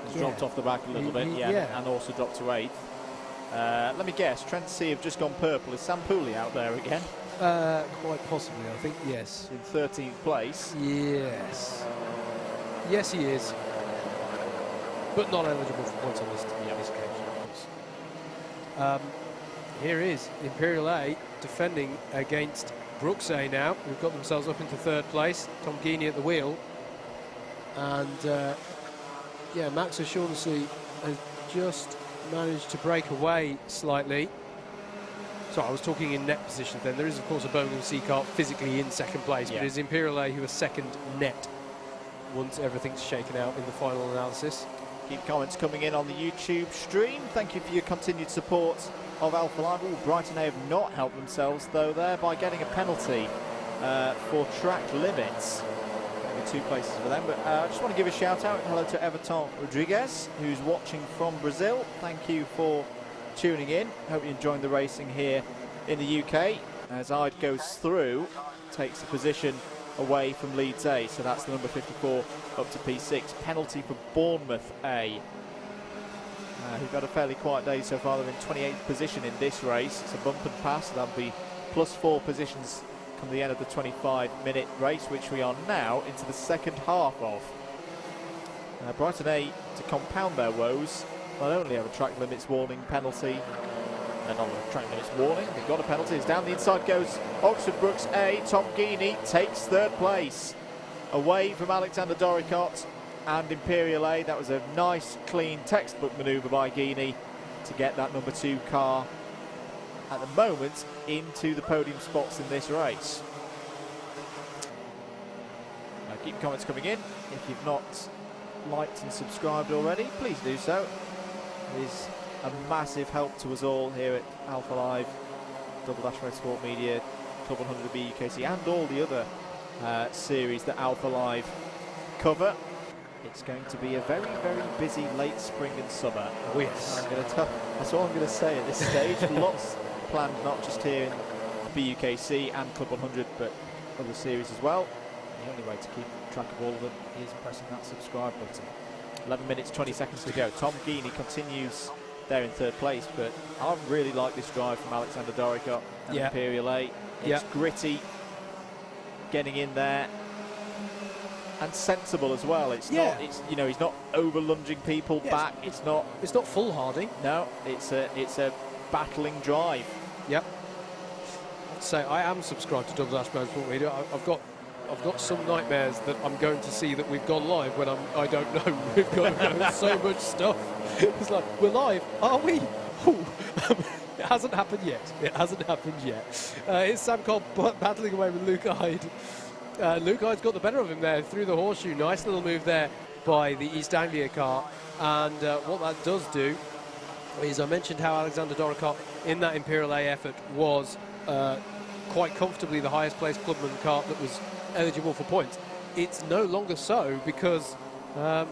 He's dropped off the back a little bit, and also dropped to 8th. Let me guess, Trent C have just gone purple. Is Sam Pooley out there again? Quite possibly, I think, yes. In 13th place. Yes. Yes, he is. But not eligible for points on this occasion, of course. Here is Imperial A defending against Brooks A now, who've got themselves up into 3rd place. Tom Geeney at the wheel. And, yeah, Max O'Shaughnessy has just managed to break away slightly. Sorry, I was talking in net positions then. There is, of course, a Birmingham C car physically in 2nd place, but it is Imperial A who are 2nd net once everything's shaken out in the final analysis. Keep comments coming in on the YouTube stream. Thank you for your continued support of Alpha Live. Ooh, Brighton A have not helped themselves, though, there by getting a penalty for track limits. 2 places for them, but I just want to give a shout out. Hello to Everton Rodriguez, who's watching from Brazil. Thank you for tuning in. Hope you're enjoying the racing here in the UK. As Ide goes through, takes a position away from Leeds A, so that's the number 54 up to P6. Penalty for Bournemouth A, who've had a fairly quiet day so far. They're in 28th position in this race. It's a bump and pass, so that'll be +4 positions come the end of the 25-minute race, which we are now into the 2nd half of. Brighton A, to compound their woes, not only have a track limits warning penalty, and not a track limits warning, they've got a penalty. It's down the inside goes Oxford Brooks A. Tom Geeney takes 3rd place, away from Alexander Doricott and Imperial A. That was a nice, clean, textbook manoeuvre by Geeney to get that number 2 car at the moment into the podium spots in this race. Keep comments coming in. If you've not liked and subscribed already, please do so. It is a massive help to us all here at Alpha Live, Double Dash Motorsport Media, Club 100 of BUKC, and all the other series that Alpha Live cover. It's going to be a very, very busy late spring and summer. Oh, yes. That's all I'm going to say at this stage. Lots planned, not just here in BUKC and Club 100, but other series as well. The only way to keep track of all of them is pressing that subscribe button. 11 minutes, 20 seconds to go. Tom Geeney continues there in 3rd place, but I really like this drive from Alexander Doricott and Imperial A. It's gritty, getting in there, and sensible as well. It's not, you know, he's not over lunging people back. It's not foolhardy. No, it's a battling drive. Yep. I'd say I am subscribed to Double Dash Motorsport Media. I've got some nightmares that I'm going to see that we've gone live when I don't know. We've got so much stuff. It's like, we're live, are we? It hasn't happened yet. It hasn't happened yet. It's Sam Cobb battling away with Luke Ide. Luke Ide's got the better of him there through the horseshoe. Nice little move there by the East Anglia car. And what that does do is, I mentioned how Alexander Doricott in that Imperial A effort was quite comfortably the highest placed clubman car that was eligible for points. It's no longer so, because the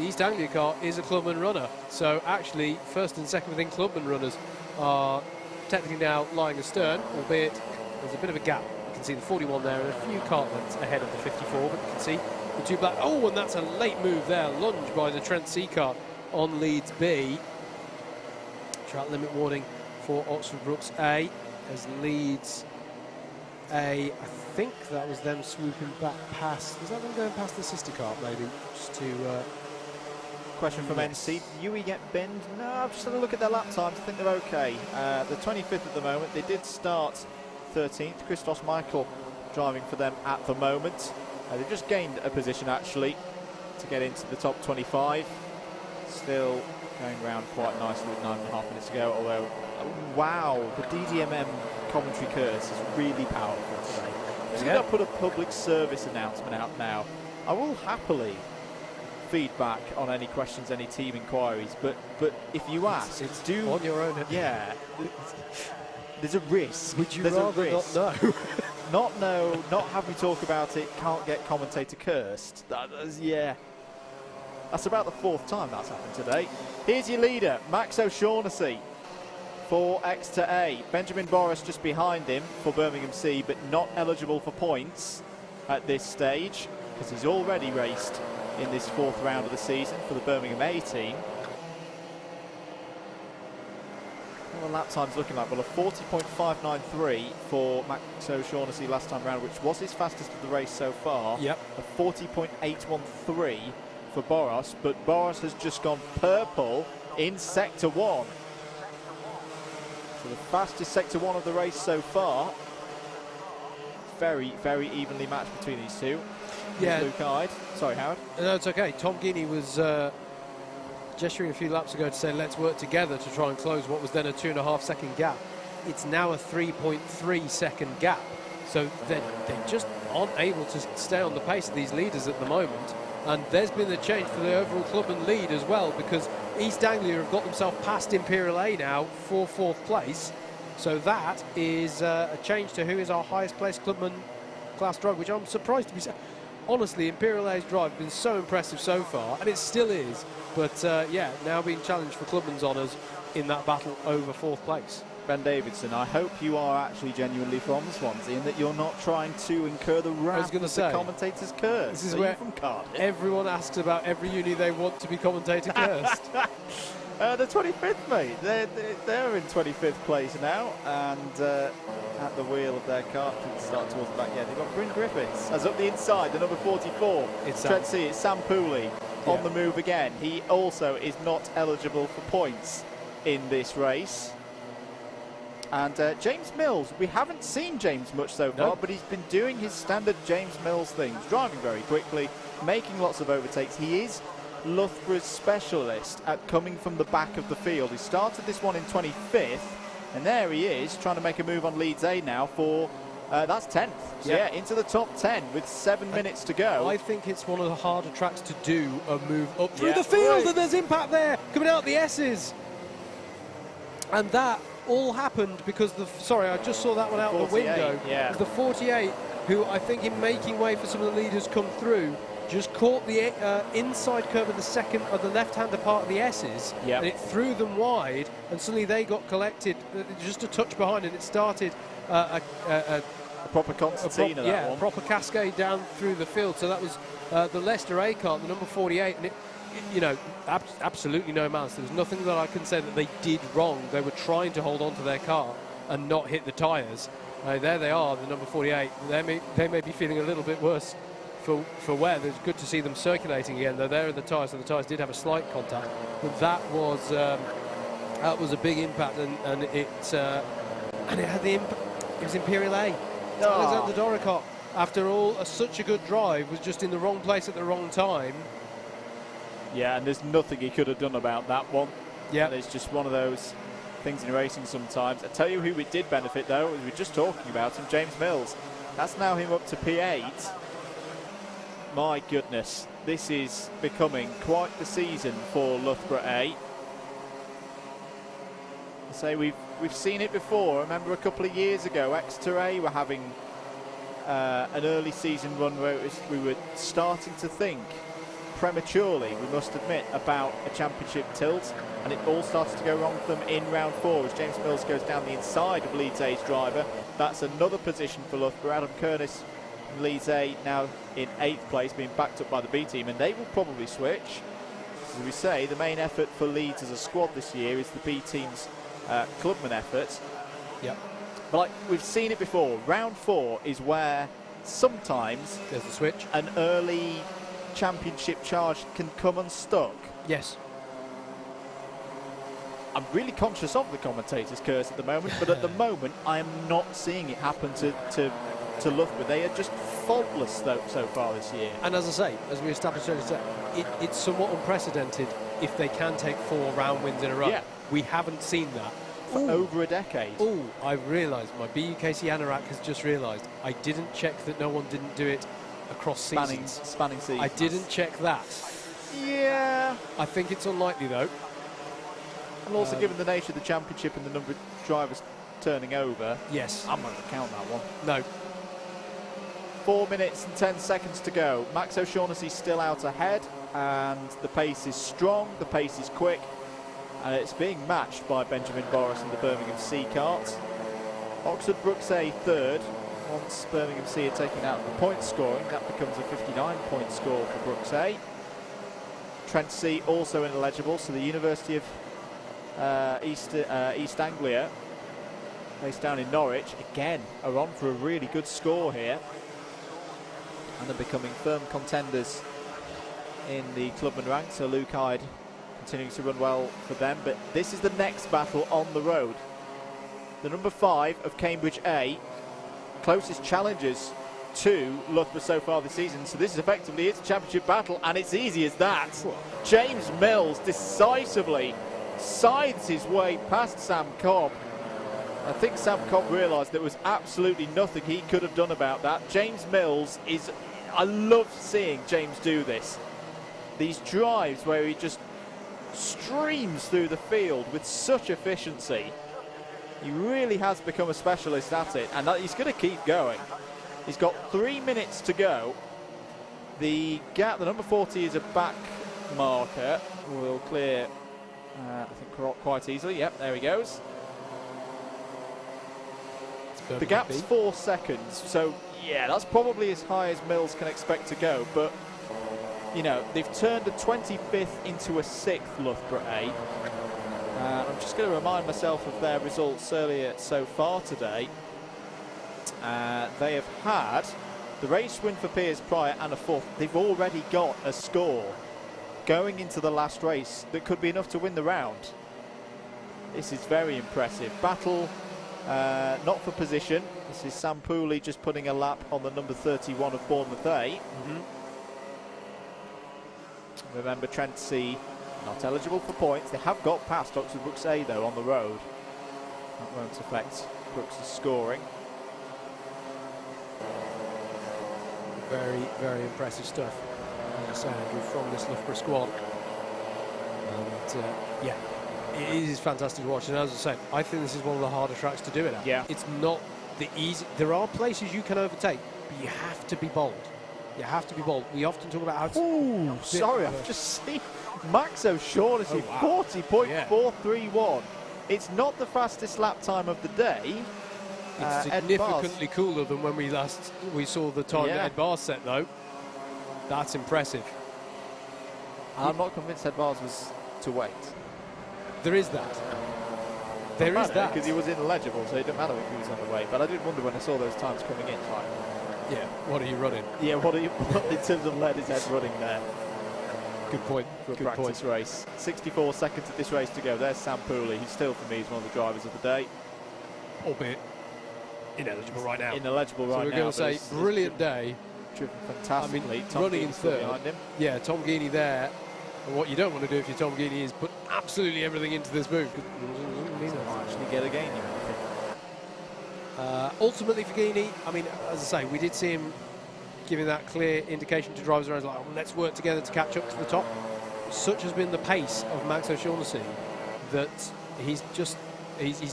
East Anglia car is a clubman runner. So actually, 1st and 2nd within clubman runners are technically now lying astern, albeit there's a bit of a gap. You can see the 41 there and a few kart lengths ahead of the 54, but you can see the 2 black. Oh, and that's a late move there, lunge by the Trent C car on Leeds B. Track limit warning for Oxford Brooks A, as Leeds A, I think that was them swooping back past. Was that them going past the sister kart, maybe? Just to. Question from NC. Yui get binned? No, I've just had a look at their lap times. I think they're okay. They're 25th at the moment. They did start 13th. Christos Michael driving for them at the moment. They've just gained a position, actually, to get into the top 25. Still going round quite nicely with 9.5 minutes to go, although, wow, the DDMM commentary curse is really powerful today. I'm just going to put a public service announcement out now. I will happily feedback on any questions, any team inquiries, but if you ask, it's do on your own. Yeah, there's a risk. Would you there's rather a risk. not know? not have me talk about it, can't get commentator cursed. Yeah. That's about the 4th time that's happened today. Here's your leader, Max O'Shaughnessy for Exeter A. Benjamin Boris just behind him for Birmingham C, but not eligible for points at this stage because he's already raced in this 4th round of the season for the Birmingham A team. What are lap times looking like? Well, a 40.593 for Max O'Shaughnessy last time round, which was his fastest of the race so far. Yep. A 40.813 for Boros, but Boros has just gone purple in Sector 1. So the fastest Sector 1 of the race so far. Very, very evenly matched between these two. Yeah. Blue-eyed. Sorry, Howard. No, it's okay. Tom Guinea was gesturing a few laps ago to say let's work together to try and close what was then a 2.5 second gap. It's now a 3.3 second gap. So they just aren't able to stay on the pace of these leaders at the moment. And there's been a change for the overall clubman lead as well, because East Anglia have got themselves past Imperial A now for 4th place. So that is a change to who is our highest placed clubman class drive, which I'm surprised to be saying. Honestly, Imperial A's drive has been so impressive so far, and it still is. But yeah, now being challenged for clubman's honours in that battle over 4th place. Ben Davidson, I hope you are actually genuinely from Swansea and that you're not trying to incur the wrath of the commentator's curse. This is where from Cardiff? Everyone asks about every uni they want to be commentator cursed. The 25th, mate. They're in 25th place now, and at the wheel of their car, start towards the back. Yeah, they've got Bryn Griffiths as up the inside, the number 44. Let's see, it's Sam Pooley on the move again. He also is not eligible for points in this race. And James Mills, we haven't seen James much so far, but he's been doing his standard James Mills things, driving very quickly, making lots of overtakes. He is Loughborough's specialist at coming from the back of the field. He started this one in 25th, and there he is, trying to make a move on Leeds A now for, that's 10th. So yeah, into the top 10 with 7 minutes to go. I think it's one of the harder tracks to do a move up through the field, and there's impact there, coming out the S's. And that all happened because I just saw that one out the window. Yeah. The 48, who I think in making way for some of the leaders come through, just caught the inside curve of the left-hander part of the S's, and it threw them wide, and suddenly they got collected just a touch behind, and it started a proper concertina. A proper cascade down through the field. So that was the Leicester A car, the number 48, and absolutely no malice. There was nothing that I can say that they did wrong. They were trying to hold on to their car and not hit the tyres. There they are, the number 48. They may be feeling a little bit worse for wear. It's good to see them circulating again, though. There are the tyres, so the tyres did have a slight contact. But that was a big impact, and it had the impact. It was Imperial A. Alexander Doricott, after all, such a good drive, was just in the wrong place at the wrong time. Yeah, and there's nothing he could have done about that one. Yeah, it's just one of those things in racing sometimes. I tell you who it did benefit, though, as we were just talking about him, James Mills. That's now him up to P8. My goodness, this is becoming quite the season for Loughborough A. I say we've seen it before. I remember a couple of years ago, Exeter A were having an early season run where we were starting to think prematurely, we must admit, about a championship tilt, and it all started to go wrong for them in round 4 as James Mills goes down the inside of Leeds A's driver. That's another position for Loughborough. Adam Curtis from Leeds A now in 8th place, being backed up by the B team, and they will probably switch. As we say, the main effort for Leeds as a squad this year is the B team's clubman effort. Yep. But we've seen it before. Round 4 is where sometimes there's the switch. An early championship charge can come unstuck. Yes. I'm really conscious of the commentator's curse at the moment, but at the moment I am not seeing it happen to Loughborough. They are just faultless so far this year. And as I say, as we established earlier, it's somewhat unprecedented if they can take 4 round wins in a row. Yeah. We haven't seen that for over a decade. Oh, I've realised, my BUKC anorak has just realised, I didn't check that no one didn't do it across spanning seasons. I didn't check that. Yeah. I think it's unlikely, though. And also, given the nature of the championship and the number of drivers turning over, yes, I'm not going to count that one. No. 4 minutes and 10 seconds to go. Max O'Shaughnessy still out ahead, and the pace is strong, the pace is quick, and it's being matched by Benjamin Boris and the Birmingham C kart. Oxford Brookes A third. Once Birmingham C are taken out of the point scoring, that becomes a 59-point score for Brookes A. Trent C also ineligible, so the University of East Anglia, based down in Norwich, again are on for a really good score here, and they're becoming firm contenders in the clubman rank. So Luke Hyde continuing to run well for them, but this is the next battle on the road. The number 5 of Cambridge A, closest challengers to Loughborough so far this season, so this is effectively its championship battle, and it's easy as that. James Mills decisively scythes his way past Sam Cobb. I think Sam Cobb realised there was absolutely nothing he could have done about that. James Mills is, I love seeing James do this. These drives where he just streams through the field with such efficiency. He really has become a specialist at it, and he's going to keep going. He's got 3 minutes to go. The gap, the number 40 is a back marker. Will clear, I think, quite easily. Yep, there he goes. The gap's 4 seconds, so yeah, that's probably as high as Mills can expect to go. But, you know, they've turned a 25th into a 6th, Loughborough A. I'm just going to remind myself of their results earlier so far today. They have had the race win for Piers Prior and a 4th. They've already got a score going into the last race that could be enough to win the round. This is very impressive. Battle, not for position. This is Sam Pooley just putting a lap on the number 31 of Bournemouth A. Remember, Trent C not eligible for points. They have got past Oxford Brookes A though on the road. That won't affect Brooks' scoring. Very, very impressive stuff, as I say, Andrew, from this Loughborough squad. And yeah, it is fantastic to watch. And as I say, I think this is one of the harder tracks to do it at. Yeah. It's not the easy. There are places you can overtake, but you have to be bold. You have to be bold. We often talk about how to... Ooh, sorry, I've just seen Max O'Shaughnessy, 40.431. It's not the fastest lap time of the day. It's significantly cooler than when we saw the time that Ed Barrs set, though. That's impressive. I'm not convinced Ed Barrs was to wait. There is that. There is that. Because he was ineligible, so it didn't matter if he was on the way. But I did wonder when I saw those times coming in. Like, yeah, what are you running? Yeah, what in terms of lead is Ed running there? Good point. For a practice race. 64 seconds at this race to go. There's Sam Pooley, who still for me is one of the drivers of the day. Albeit ineligible right now. Ineligible right now. So we're going to say brilliant day. Driven fantastically. I mean, Tom running in Geeney's still third. behind him. Yeah, Tom Geeney there. And what you don't want to do if you're Tom Geeney is put absolutely everything into this move. Actually get a gain. Ultimately for Geeney, I mean, as I say, we did see him giving that clear indication to drivers around, like, oh, let's work together to catch up to the top. Such has been the pace of Max O'Shaughnessy that he's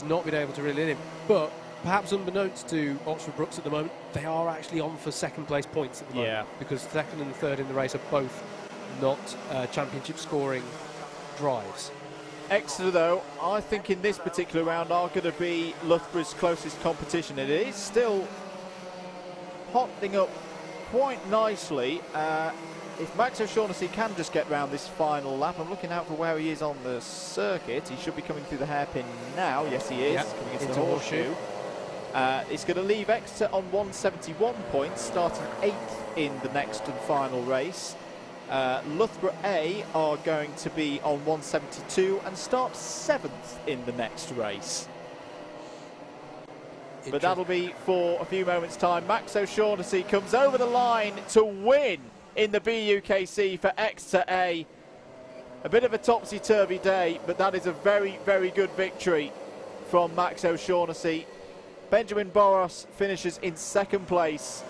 not been able to reel it in. But perhaps unbeknownst to Oxford Brookes at the moment, they are actually on for second place points at the moment. Because second and third in the race are both not championship scoring drives. Exeter, though, I think in this particular round are going to be Loughborough's closest competition. It is still hotting up quite nicely. If Max O'Shaughnessy can just get round this final lap, I'm looking out for where he is on the circuit. He should be coming through the hairpin now. Yes, he is. Coming into the horseshoe. It's going to leave Exeter on 171 points, starting 8th in the next and final race. Loughborough A are going to be on 172 and start 7th in the next race. But that'll be for a few moments' time. Max O'Shaughnessy comes over the line to win in the BUKC for Exeter A. A bit of a topsy-turvy day, but that is a very, very good victory from Max O'Shaughnessy. Benjamin Boros finishes in 2nd place,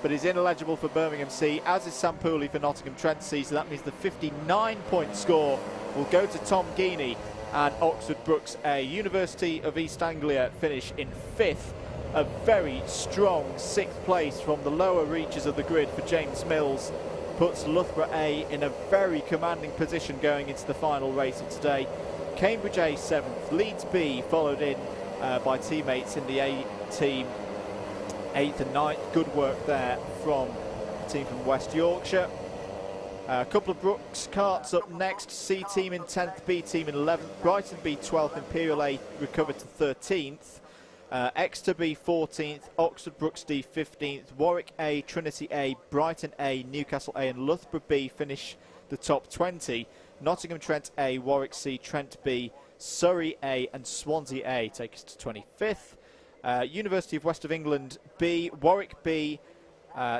but is ineligible for Birmingham C, as is Sam Pooley for Nottingham Trent C, so that means the 59-point score will go to Tom Geeney and Oxford Brookes A. University of East Anglia finish in 5th a very strong 6th place from the lower reaches of the grid for James Mills puts Loughborough A in a very commanding position going into the final race of today. Cambridge A 7th, Leeds B followed in by teammates in the A team 8th and 9th. Good work there from the team from West Yorkshire. A couple of Brooks karts up next. C team in 10th, B team in 11th, Brighton B 12th, Imperial A recovered to 13th. Exeter B 14th, Oxford Brooks D 15th, Warwick A, Trinity A, Brighton A, Newcastle A and Loughborough B finish the top 20. Nottingham Trent A, Warwick C, Trent B, Surrey A and Swansea A take us to 25th. University of West of England B, Warwick B,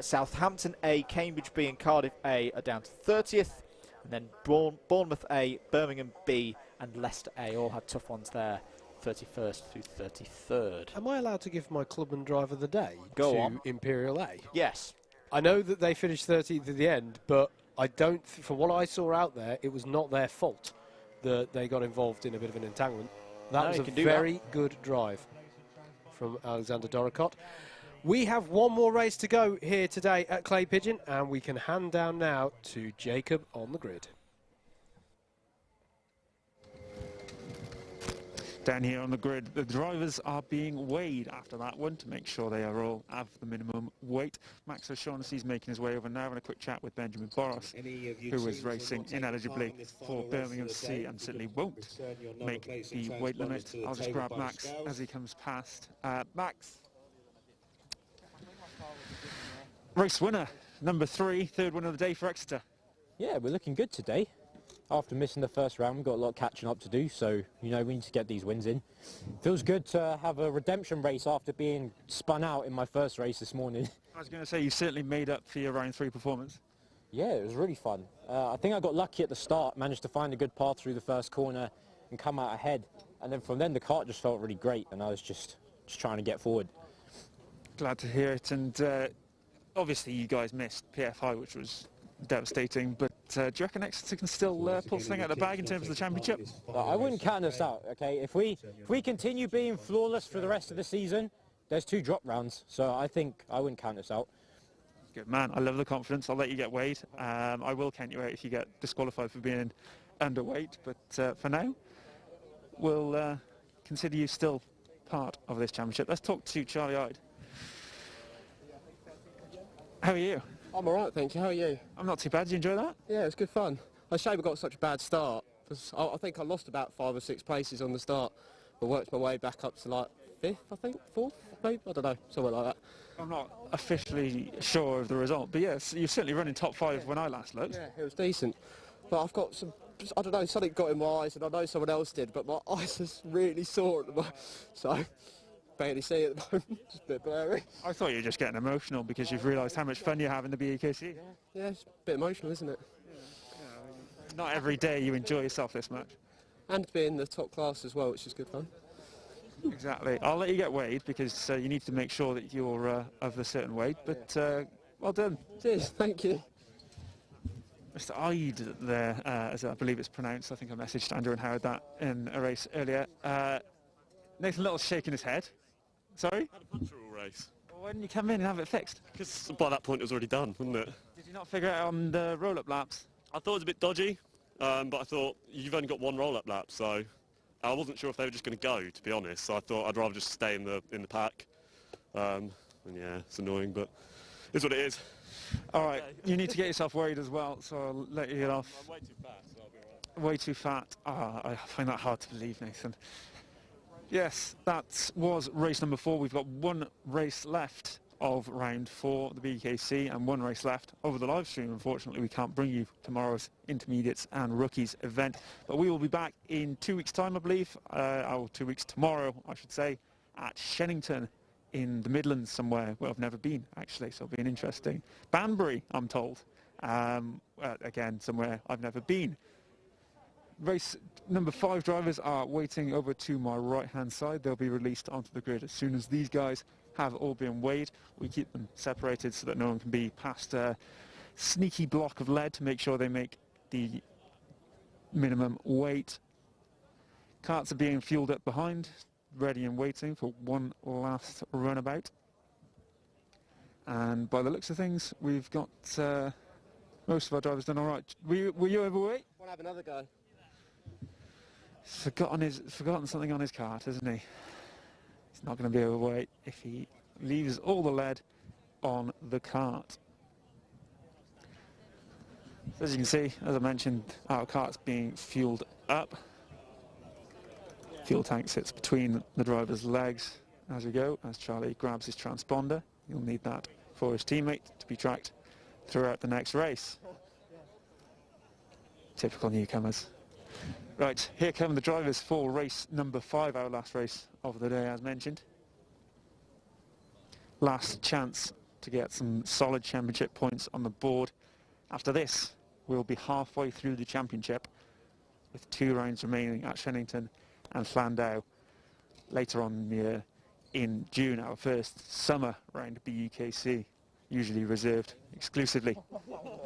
Southampton A, Cambridge B and Cardiff A are down to 30th. And then Bournemouth A, Birmingham B and Leicester A all had tough ones there. 31st through 33rd. Am I allowed to give my clubman driver of the day to Imperial A? Yes. I know that they finished 30th at the end, but I don't, from what I saw out there, it was not their fault that they got involved in a bit of an entanglement. That was a very good drive from Alexander Doricott. We have one more race to go here today at Clay Pigeon, and we can hand down now to Jacob on the grid. Down here on the grid, the drivers are being weighed after that one to make sure they are all of the minimum weight. Max O'Shaughnessy is making his way over now, having a quick chat with Benjamin Boros, who is racing inelibly for Birmingham C and certainly won't make the weight limit. I'll just grab Max as he comes past. Max, race winner, number 3, third winner of the day for Exeter. Yeah, we're looking good today. After missing the first round, we've got a lot of catching up to do, so, you know, we need to get these wins in. Feels good to have a redemption race after being spun out in my first race this morning. I was going to say, you certainly made up for your round 3 performance. Yeah, it was really fun. I think I got lucky at the start, managed to find a good path through the first corner and come out ahead. And then from then, the kart just felt really great, and I was just trying to get forward. Glad to hear it, and obviously you guys missed PFI, which was devastating, but do you reckon Exeter can still pull something out of the bag in terms of the championship? I wouldn't count us out, okay? If we continue being flawless for the rest of the season, there's 2 drop rounds, so I think I wouldn't count us out. Good man, I love the confidence. I'll let you get weighed. I will count you out if you get disqualified for being underweight, but for now, we'll consider you still part of this championship. Let's talk to Charlie Hyde. How are you? I'm alright, thank you. How are you? I'm not too bad. Did you enjoy that? Yeah, it was good fun. A shame we got such a bad start. I think I lost about 5 or 6 places on the start, but worked my way back up to like 5th, I think, 4th, maybe, I don't know, somewhere like that. I'm not officially sure of the result, but yes, you're certainly running top 5 when I last looked. Yeah, it was decent. But I've got some, I don't know, something got in my eyes, and I know someone else did, but my eyes are really sore at the moment, so barely see it at the moment, just a bit blurry. I thought you were just getting emotional because you've realised how much fun you have in the BUKC. Yeah, it's a bit emotional, isn't it? Not every day you enjoy yourself this much. And to be in the top class as well, which is good fun. Exactly. I'll let you get weighed because you need to make sure that you're of a certain weight, but well done. Cheers, thank you. Mr. Ide there, as I believe it's pronounced. I think I messaged Andrew and Howard that in a race earlier. Nathan Little's shaking his head. Sorry? Had a puncher all race. Well, why didn't you come in and have it fixed? Because by that point it was already done, wasn't it? Did you not figure it out on the roll-up laps? I thought it was a bit dodgy, but I thought you've only got 1 roll-up lap, so I wasn't sure if they were just going to go, to be honest. So I thought I'd rather just stay in the pack. And yeah, it's annoying, but it's what it is. All right, you need to get yourself weighed as well, so I'll let you get off. I'm way too fat, so I'll be all right. Way too fat. I find that hard to believe, Nathan. Yes, that was race number 4. We've got 1 race left of round 4 of the BUKC and 1 race left over the live stream. Unfortunately, we can't bring you tomorrow's intermediates and rookies event, but we will be back in 2 weeks' time, I believe, or 2 weeks tomorrow, I should say, at Shennington in the Midlands somewhere where I've never been, actually, so it'll be an interesting. Banbury, I'm told, again, somewhere I've never been. Race number 5 drivers are waiting over to my right-hand side. They'll be released onto the grid as soon as these guys have all been weighed. We keep them separated so that no one can be past a sneaky block of lead to make sure they make the minimum weight. Carts are being fueled up behind. ready and waiting for one last runabout. And by the looks of things, we've got most of our drivers done all right. Were you overweight? Want to have another go? Forgotten something on his cart, hasn't he? He's not going to be overweight if he leaves all the lead on the cart. So as you can see, as I mentioned, our cart's being fueled up. Fuel tank sits between the driver's legs as we go, as Charlie grabs his transponder. He'll need that for his teammate to be tracked throughout the next race. Typical newcomers. Right, here come the drivers for race number 5, our last race of the day, as mentioned. Last chance to get some solid championship points on the board. After this, we'll be halfway through the championship with 2 rounds remaining at Shennington and Llandau. Later on in the year, in June, our first summer round BUKC, usually reserved exclusively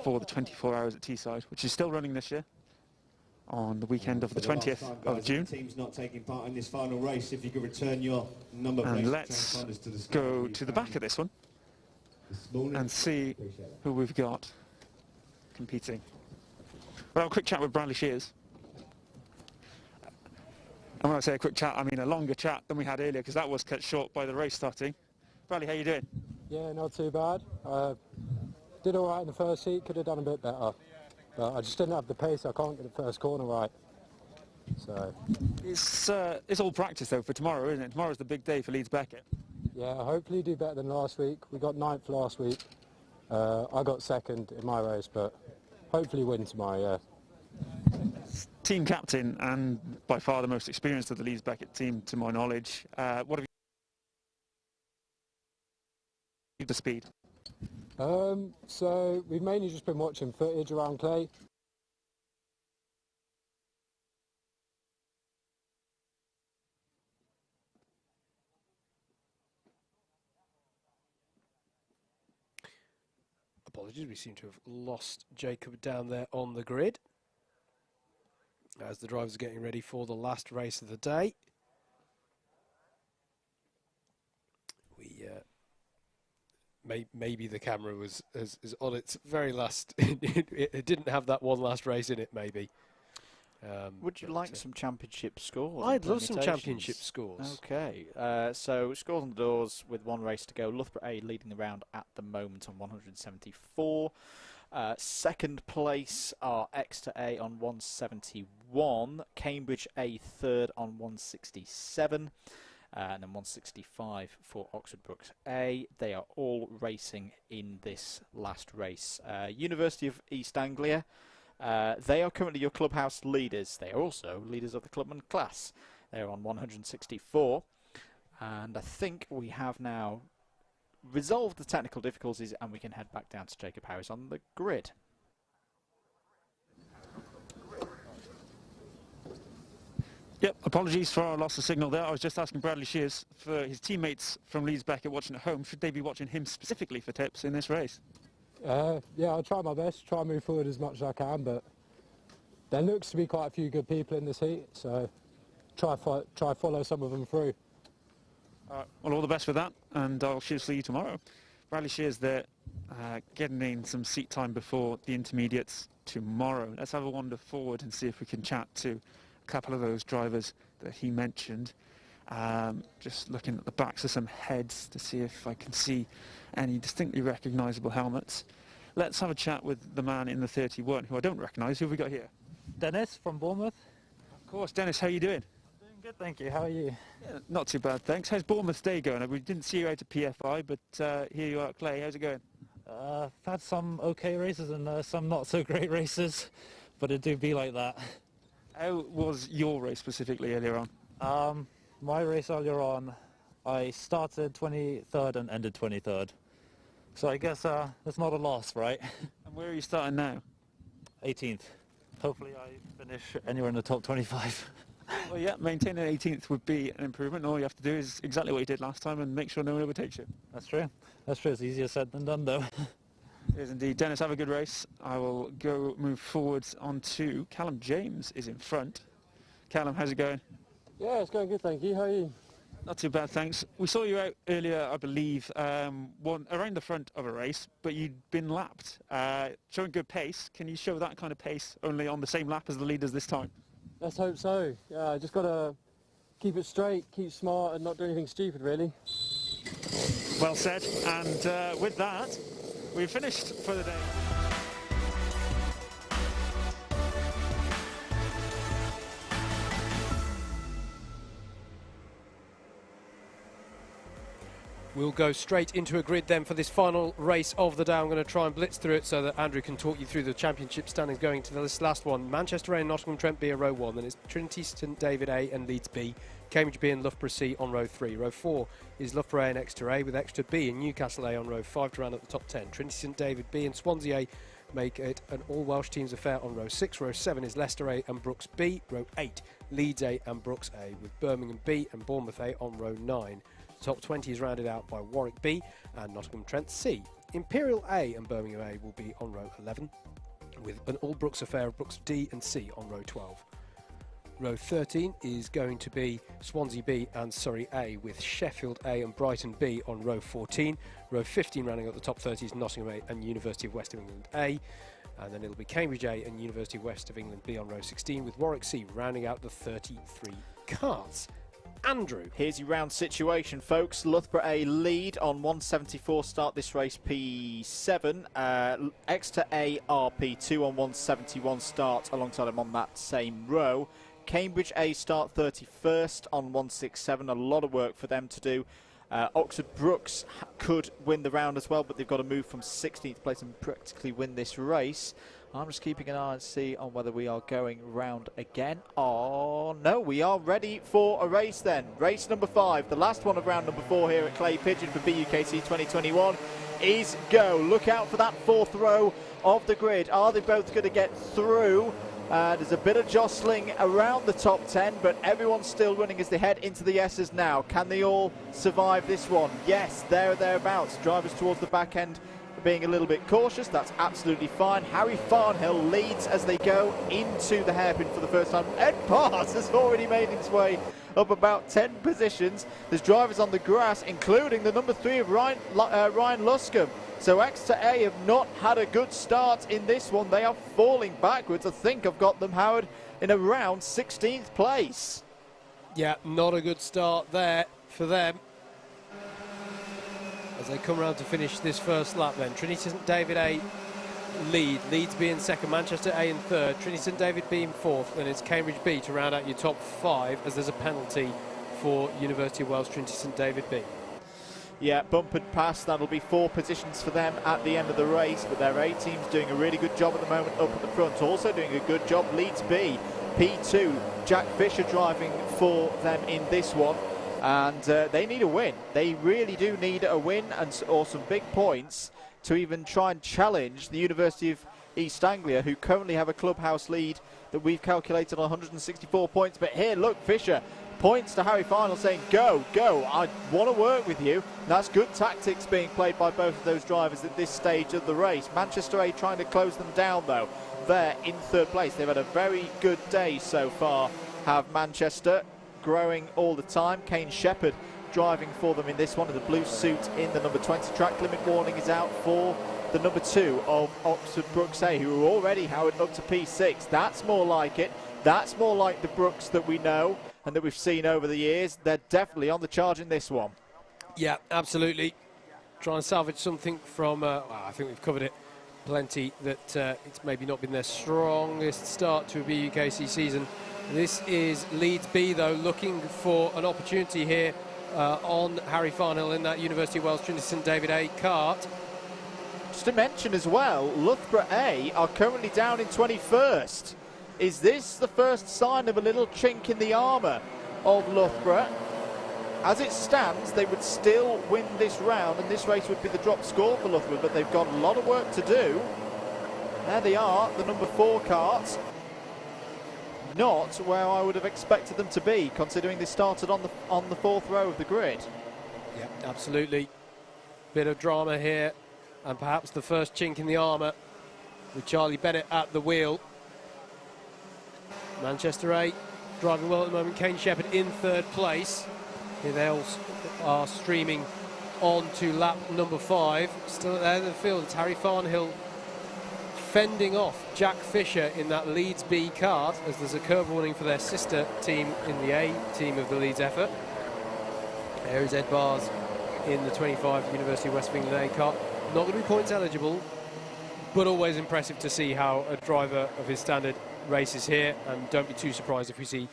for the 24 hours at Teesside, which is still running this year on the weekend of the 20th of June. The team's not taking part in this final race. If you could return your number plate and let's go to the back of this one and see who we've got competing. We'll have a quick chat with Bradley Shears. And when I say a quick chat, I mean a longer chat than we had earlier, because that was cut short by the race starting. Bradley, how you doing? Yeah, not too bad. Did all right in the first heat, could have done a bit better. But I just didn't have the pace, I can't get the first corner right. So it's all practice though for tomorrow, isn't it? Tomorrow's the big day for Leeds Beckett. Yeah, hopefully do better than last week. We got 9th last week. I got 2nd in my race, but hopefully win tomorrow, yeah. Team captain and by far the most experienced of the Leeds Beckett team, to my knowledge. What have you the speed? So we've mainly just been watching footage around Clay. Apologies, we seem to have lost Jacob down there on the grid as the drivers are getting ready for the last race of the day. We maybe the camera is on its very last. It didn't have that one last race in it, maybe. Would you like some championship scores? I'd love some championship scores. Okay, so scores on the doors with 1 race to go. Loughborough A leading the round at the moment on 174. Second place are Exeter A on 171. Cambridge A third on 167. And then 165 for Oxford Brookes A. They are all racing in this last race. University of East Anglia, they are currently your clubhouse leaders. They are also leaders of the clubman class. They're on 164. And I think we have now resolved the technical difficulties and we can head back down to Jacob Harris on the grid. Yep, apologies for our loss of signal there. I was just asking Bradley Shears for his teammates from Leeds Beckett watching at home. Should they be watching him specifically for tips in this race? Yeah, I'll try my best, try and move forward as much as I can, but there looks to be quite a few good people in this heat, so try follow some of them through. Well, all the best with that, and I'll see you tomorrow. Bradley Shears there, getting in some seat time before the intermediates tomorrow. Let's have a wander forward and see if we can chat to a couple of those drivers that he mentioned. Just looking at the backs of some heads to see if I can see any distinctly recognisable helmets. Let's have a chat with the man in the 31 who I don't recognise. Who have we got here? Dennis from Bournemouth. Of course, Dennis, how are you doing? Doing good, thank you. How are you? Yeah, not too bad, thanks. How's Bournemouth's day going? We didn't see you out at PFI, but here you are at Clay. How's it going? I've had some okay races and some not so great races, but it do be like that. How was your race specifically earlier on? My race earlier on, I started 23rd and ended 23rd. So I guess that's not a loss, right? And where are you starting now? 18th. Hopefully I finish anywhere in the top 25. Well, yeah, maintaining 18th would be an improvement. All you have to do is exactly what you did last time and make sure no one overtakes you. That's true. That's true. It's easier said than done, though. It is indeed. Dennis, have a good race. I will move forwards on to Callum James is in front. Callum, how's it going? Yeah, it's going good, thank you. How are you? Not too bad, thanks. We saw you out earlier, I believe, one around the front of a race, but you'd been lapped, showing good pace. Can you show that kind of pace only on the same lap as the leaders this time? Let's hope so. Yeah, just got to keep it straight, keep smart, and not do anything stupid, really. Well said. And with that, we've finished for the day. We'll go straight into a grid then for this final race of the day. I'm going to try and blitz through it so that Andrew can talk you through the championship standings going to this last one. Manchester A and Nottingham Trent B are row 1, then it's Trinity St David A and Leeds B, Cambridge B and Loughborough C on row 3. Row 4 is Loughborough A and Exeter A, with Exeter B and Newcastle A on row 5 to round up the top 10. Trinity St David B and Swansea A make it an all-Welsh teams affair on row 6. Row 7 is Leicester A and Brooks B. Row 8, Leeds A and Brooks A, with Birmingham B and Bournemouth A on row 9. The top 20 is rounded out by Warwick B and Nottingham Trent C. Imperial A and Birmingham A will be on row 11, with an all Brooks affair of Brooks D and C on row 12. Row 13 is going to be Swansea B and Surrey A, with Sheffield A and Brighton B on row 14. Row 15 rounding up the top 30 is Nottingham A and University of West of England A. And then it'll be Cambridge A and University of West of England B on row 16, with Warwick C rounding out the 33 carts. Andrew. Here's your round situation, folks. Loughborough A lead on 174, start this race P7. Exeter A RP2 on 171, start alongside them on that same row. Cambridge A start 31st on 167, a lot of work for them to do. Oxford Brooks could win the round as well, but they've got to move from 16th place and practically win this race. I'm just keeping an eye and see on whether we are going round again. Oh, no, we are ready for a race then. Race number 5, the last one of round number 4 here at Clay Pigeon for BUKC 2021 is go. Look out for that 4th row of the grid. Are they both going to get through? There's a bit of jostling around the top 10, but everyone's still running as they head into the S's now. Can they all survive this one? Yes, thereabouts. Drivers towards the back end being a little bit cautious. That's absolutely fine. Harry Farnhill leads as they go into the hairpin for the first time. Ed Pass has already made his way up about 10 positions. There's drivers on the grass, including the number 3 of Ryan Luscombe. So Exeter A have not had a good start in this one. They are falling backwards. I think I've got them, Howard, in around 16th place. Yeah, not a good start there for them. As they come around to finish this first lap then. Trinity St David A lead, Leeds B in second, Manchester A in third, Trinity St David B in fourth, and it's Cambridge B to round out your top 5 as there's a penalty for University of Wales Trinity St David B. Yeah, bumpered past. That'll be 4 positions for them at the end of the race, but their A team's doing a really good job at the moment up at the front. Also doing a good job, Leeds B, P2, Jack Fisher driving for them in this one. And they need a win. They really do need a win or some big points to even try and challenge the University of East Anglia, who currently have a clubhouse lead that we've calculated on 164 points. But here, look, Fisher points to Harry Farnhill saying, go, go, I want to work with you. And that's good tactics being played by both of those drivers at this stage of the race. Manchester A trying to close them down, though. They're in third place. They've had a very good day so far, have Manchester. Growing all the time. Kane Shepherd driving for them in this one in the blue suit in the number 20. Track limit warning is out for the number 2 of Oxford Brooks A, who are already, Howard, up to P6. That's more like it. That's more like the Brooks that we know and that we've seen over the years. They're definitely on the charge in this one. Yeah, absolutely. Trying to salvage something from, well, I think we've covered it plenty, that it's maybe not been their strongest start to a BUKC season. This is Leeds B, though, looking for an opportunity here on Harry Farnhill in that University of Wales Trinity St David A kart. Just to mention as well, Loughborough A are currently down in 21st. Is this the first sign of a little chink in the armour of Loughborough? As it stands, they would still win this round, and this race would be the drop score for Loughborough, but they've got a lot of work to do. There they are, the number 4 kart. Not where I would have expected them to be, considering they started on the 4th row of the grid. Yeah, absolutely. Bit of drama here, and perhaps the first chink in the armour with Charlie Bennett at the wheel. Manchester A driving well at the moment. Kane Shepherd in 3rd place. Here they all are streaming on to lap number 5. Still at the end of the field, it's Harry Farnhill fending off Jack Fisher in that Leeds B kart, as there's a curve warning for their sister team in the A team of the Leeds effort. There is Ed Bars in the 25 University of West of England A kart. Not going to be points eligible, but always impressive to see how a driver of his standard races here, and don't be too surprised if we see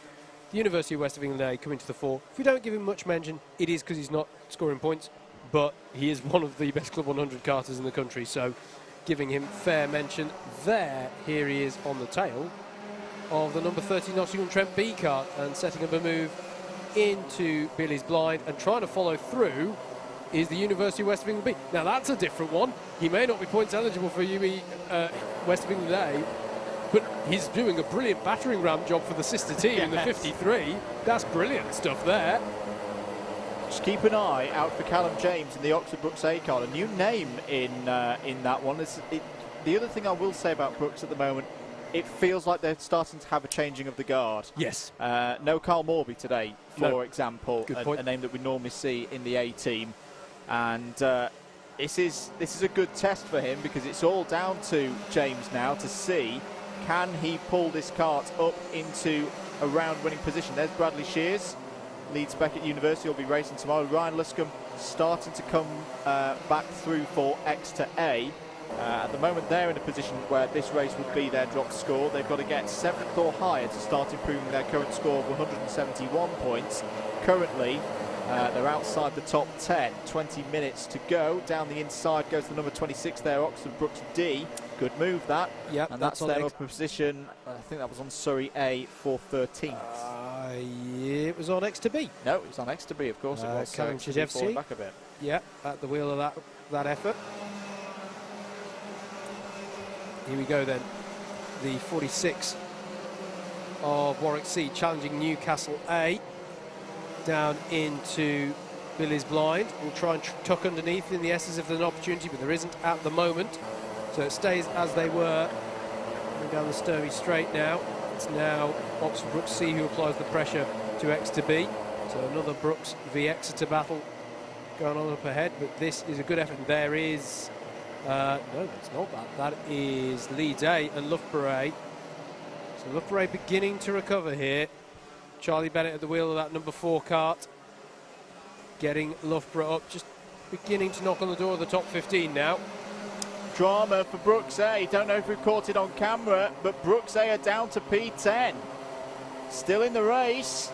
the University of West of England A come into the 4. If we don't give him much mention, it is because he's not scoring points, but he is one of the best Club 100 karters in the country, so giving him fair mention there. Here he is on the tail of the number 30 Nottingham Trent B kart and setting up a move into Billy's blind, and trying to follow through is the University of West of England B. Now that's a different one. He may not be points eligible for UE West of England A, but he's doing a brilliant battering ram job for the sister team in the 53. That's brilliant stuff there. Just keep an eye out for Callum James in the Oxford Brooks A car. A new name in that one. The other thing I will say about Brooks at the moment, it feels like they're starting to have a changing of the guard. Yes. No Carl Morby today, for example, Good point. a name that we normally see in the A team. And this is a good test for him, because it's all down to James now to see, can he pull this kart up into a round-winning position. There's Bradley Shears, Leeds Beckett University, will be racing tomorrow. Ryan Luscombe starting to come back through for X to A. At the moment they're in a position where this race would be their drop score. They've got to get 7th or higher to start improving their current score of 171 points. Currently they're outside the top 10. 20 minutes to go. Down the inside goes the number 26 there, Oxford Brooks D. Good move that. Yep, and that's their upper position. I think that was on Surrey A for 13th. It was on X to B. No, it was on X to B, of course. It was. Callum So falling Chijevski. back a bit. Yeah, at the wheel of that effort. Here we go then. The 46 of Warwick C challenging Newcastle A down into Billy's blind. We'll try and tuck underneath in the S's if there's an opportunity, but there isn't at the moment. So it stays as they were. Going down the Sturmey straight now. It's now Oxford Brooks C who applies the pressure to X to B. So another Brooks v Exeter battle going on up ahead, but this is a good effort. And there is no, that's not that. That is Leeds A and Loughborough A. So Loughborough A beginning to recover here. Charlie Bennett at the wheel of that number 4 kart, getting Loughborough up, just beginning to knock on the door of the top 15 now. Drama for Brooks A. Don't know if we've caught it on camera, but Brooks A are down to P10. Still in the race.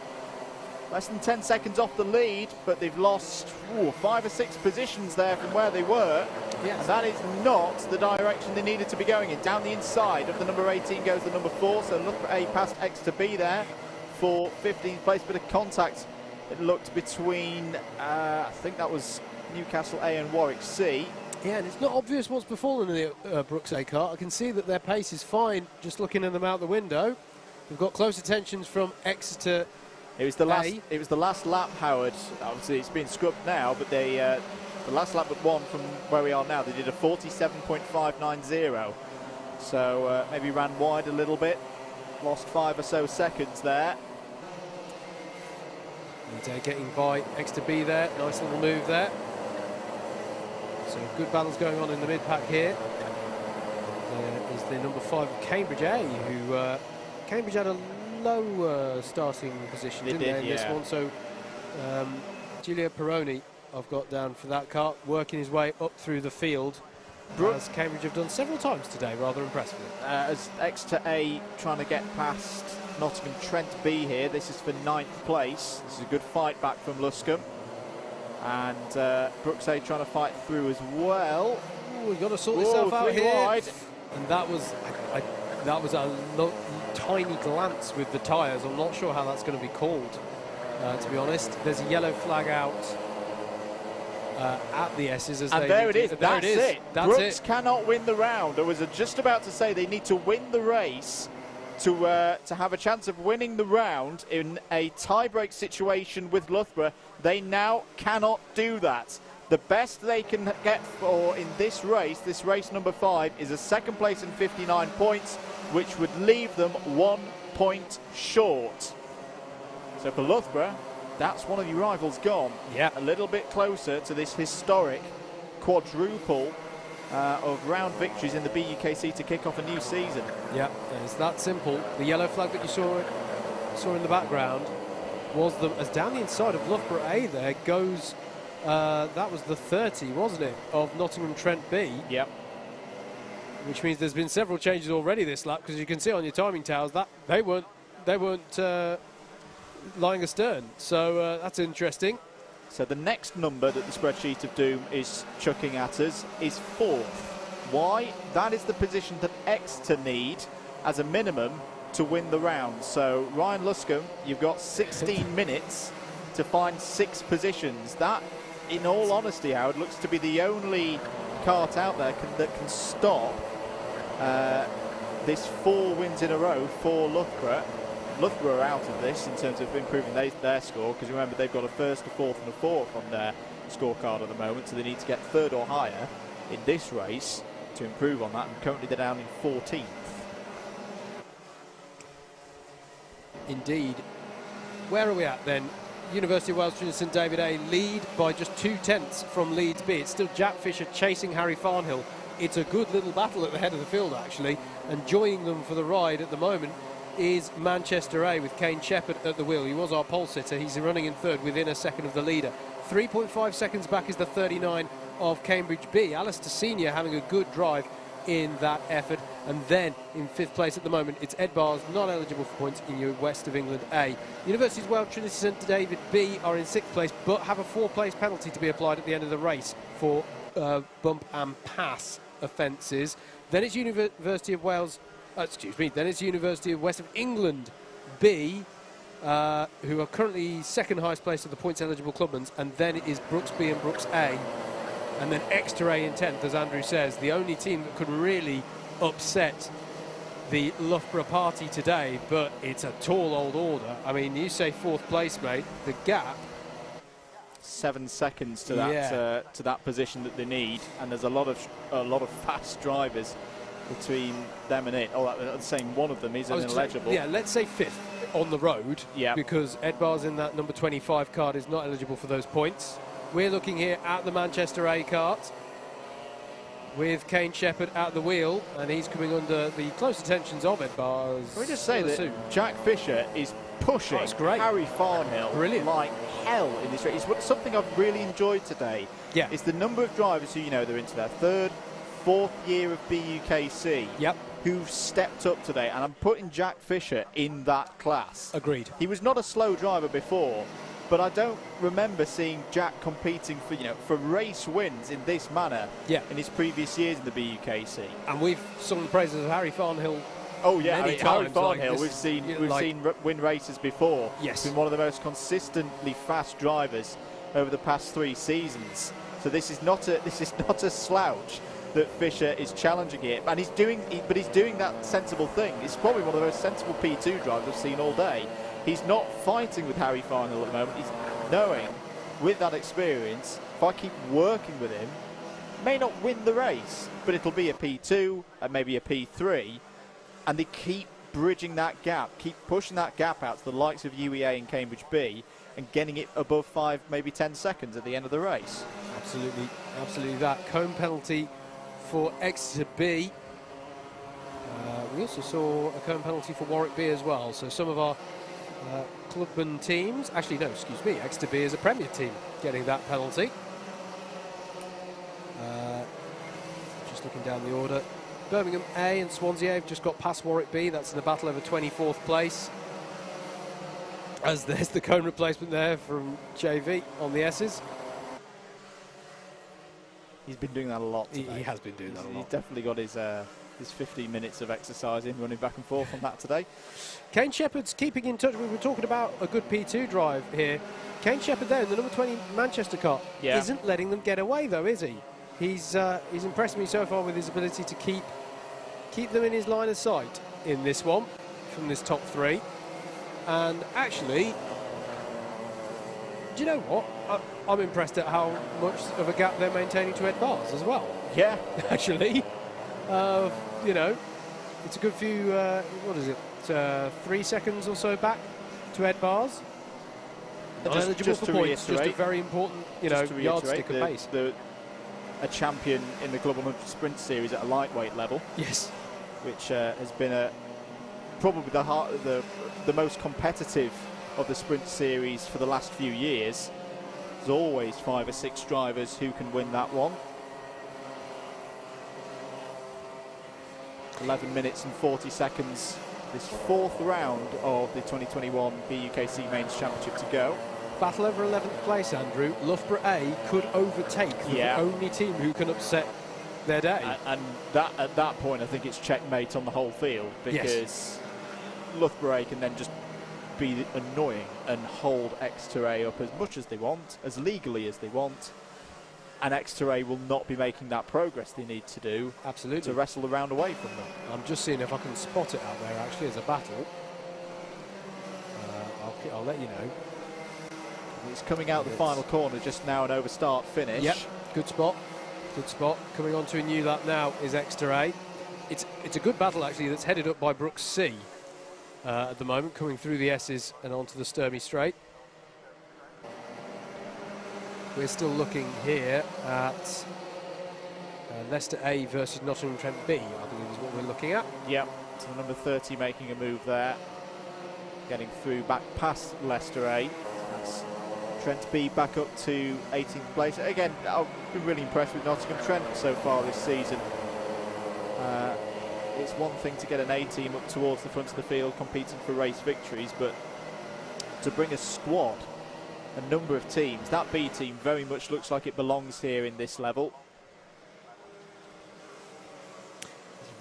Less than 10 seconds off the lead, but they've lost 5 or 6 positions there from where they were. Yes. And that is not the direction they needed to be going in. Down the inside of the number 18 goes the number 4, so look for A past X to B there for 15th place. Bit of contact, it looked, between, I think that was Newcastle A and Warwick C. Yeah, and it's not obvious what's befallen the Brooks A kart. I can see that their pace is fine just looking at them out the window. We've got close attentions from Exeter. It was the last lap, Howard. Obviously, it's been scrubbed now, but the last lap but one from where we are now, they did a 47.590. So maybe ran wide a little bit, lost 5 or so seconds there. And getting by X to B there, nice little move there. So good battles going on in the mid-pack here. There is the number 5 of Cambridge A, who Cambridge had a low starting position, didn't they, in this one? So Giulio Peroni I've got down for that kart, working his way up through the field, as Cambridge have done several times today, rather impressively. As X to A trying to get past Nottingham Trent B here. This is for 9th place. This is a good fight back from Luscombe. And Brooks A trying to fight through as well. Ooh, you've got to sort yourself out here. Wide. And that was a tiny glance with the tyres. I'm not sure how that's going to be called, to be honest. There's a yellow flag out at the S's. And there it is. That's it. That's Brooks it. cannot win the round. I was just about to say they need to win the race to have a chance of winning the round in a tie-break situation with Loughborough. They now cannot do that. The best they can get for in this race number 5, is a 2nd place and 59 points, which would leave them 1 point short. So for Loughborough, that's one of your rivals gone. Yeah. A little bit closer to this historic quadruple of round victories in the BUKC to kick off a new season. Yeah, it's that simple. The yellow flag that you saw in the background was as down the inside of Loughborough A there goes, that was the 30, wasn't it, of Nottingham Trent B. Yep. Which means there's been several changes already this lap, because you can see on your timing towers that they weren't lying astern. So that's interesting. So the next number that the spreadsheet of doom is chucking at us is 4th. Why? That is the position that Exeter need as a minimum to win the round. So Ryan Luscombe, you've got 16 minutes to find 6 positions. That, in all honesty, Howard, looks to be the only kart out there that can stop this 4 wins in a row for Loughborough. Loughborough are out of this in terms of improving their score, because remember they've got a 1st, a 4th and a 4th on their scorecard at the moment, so they need to get 3rd or higher in this race to improve on that, and currently they're down in 14th. Indeed. Where are we at then? University of Wales Junior St David A lead by just 2/10 from Leeds B. It's still Jack Fisher chasing Harry Farnhill. It's a good little battle at the head of the field, actually, and joining them for the ride at the moment is Manchester A with Kane Shepherd at the wheel. He was our pole sitter. He's running in 3rd within a second of the leader. 3.5 seconds back is the 39 of Cambridge B. Alistair Senior having a good drive in that effort. And then in 5th place at the moment, it's Ed Barrs, not eligible for points in your West of England A. University of Wales Trinity St David B are in 6th place, but have a 4-place penalty to be applied at the end of the race for bump and pass offences. Then it's University of Wales, then it's University of West of England B, who are currently 2nd highest place of the points eligible clubmans, and then it is Brooks B and Brooks A, and then Exeter A in 10th, as Andrew says, the only team that could really upset the Loughborough party today, but it's a tall old order. I mean, you say 4th place, mate, the gap 7 seconds to that to that position that they need, and there's a lot of fast drivers between them and it. Oh, I'm saying one of them is ineligible. Yeah, let's say 5th on the road, because Ed Barrs in that number 25 card is not eligible for those points. We're looking here at the Manchester A kart with Kane Shepherd at the wheel, and he's coming under the close attentions of Ed Barrs. Can we just say that Jack Fisher is pushing Harry Farnhill like hell in this race. It's something I've really enjoyed today. Yeah, it's the number of drivers who, you know, they're into their 3rd, 4th year of BUKC. Yep. Who've stepped up today, and I'm putting Jack Fisher in that class. Agreed. He was not a slow driver before, but I don't remember seeing Jack competing for race wins in this manner in his previous years in the BUKC. And we've sung the praises of Harry Farnhill. Oh yeah, many Harry times, Farnhill, we've seen win races before. Yes. He's been one of the most consistently fast drivers over the past 3 seasons. So this is not a slouch that Fisher is challenging it, and he's doing that sensible thing. It's probably one of the most sensible P2 drivers I've seen all day. He's not fighting with Harry Farnhill at the moment. He's knowing, with that experience, if I keep working with him, may not win the race, but it'll be a P2 and maybe a P3, and they keep bridging that gap, keep pushing that gap out to the likes of UEA and Cambridge B, and getting it above 5, maybe 10 seconds at the end of the race. Absolutely, absolutely that. Cone penalty for Exeter B. We also saw a cone penalty for Warwick B as well. So some of our clubman teams, actually no, excuse me, Exeter B is a Premier team getting that penalty. Just looking down the order. Birmingham A and Swansea A have just got past Warwick B. That's in a battle over 24th place. As there's the cone replacement there from JV on the S's. He's been doing that a lot today. He has been doing that a lot. He's definitely got his 15 minutes of exercise in, running back and forth on that today. Kane Shepherd's keeping in touch. We were talking about a good P2 drive here. Kane Shepherd there in the number 20 Manchester car isn't letting them get away though, is he? He's impressed me so far with his ability to keep them in his line of sight in this one from this top 3. And actually, do you know what? I'm impressed at how much of a gap they're maintaining to Ed Barrs as well. Yeah. Actually, you know, it's a good few, what is it, 3 seconds or so back to Ed Barrs. Not eligible for points, just a very important, yardstick of pace. A champion in the Club 100 Sprint Series at a lightweight level. Yes. Which has been probably the most competitive of the Sprint Series for the last few years. There's always 5 or 6 drivers who can win that one. 11 minutes and 40 seconds, this 4th round of the 2021 BUKC Mains Championship to go. Battle over 11th place, Andrew. Loughborough A could overtake the only team who can upset their day. And that, at that point, I think it's checkmate on the whole field, because Loughborough A can then just be annoying and hold Exeter A up as much as they want, as legally as they want, and Exeter A will not be making that progress they need to do to wrestle the round away from them. I'm just seeing if I can spot it out there actually as a battle. I'll let you know. It's coming out the final corner just now, an overstart finish. Yep, good spot. Good spot. Coming on to a new lap now is Exeter A. It's a good battle actually that's headed up by BUKC at the moment, coming through the S's and onto the Sturmey Straight. We're still looking here at Leicester A versus Nottingham Trent B, I believe is what we're looking at. Yep, so number 30 making a move there, getting through back past Leicester A. That's Trent B back up to 18th place. Again, I've been really impressed with Nottingham Trent so far this season. It's one thing to get an A team up towards the front of the field competing for race victories, but to bring a squad, a number of teams, that B team very much looks like it belongs here in this level.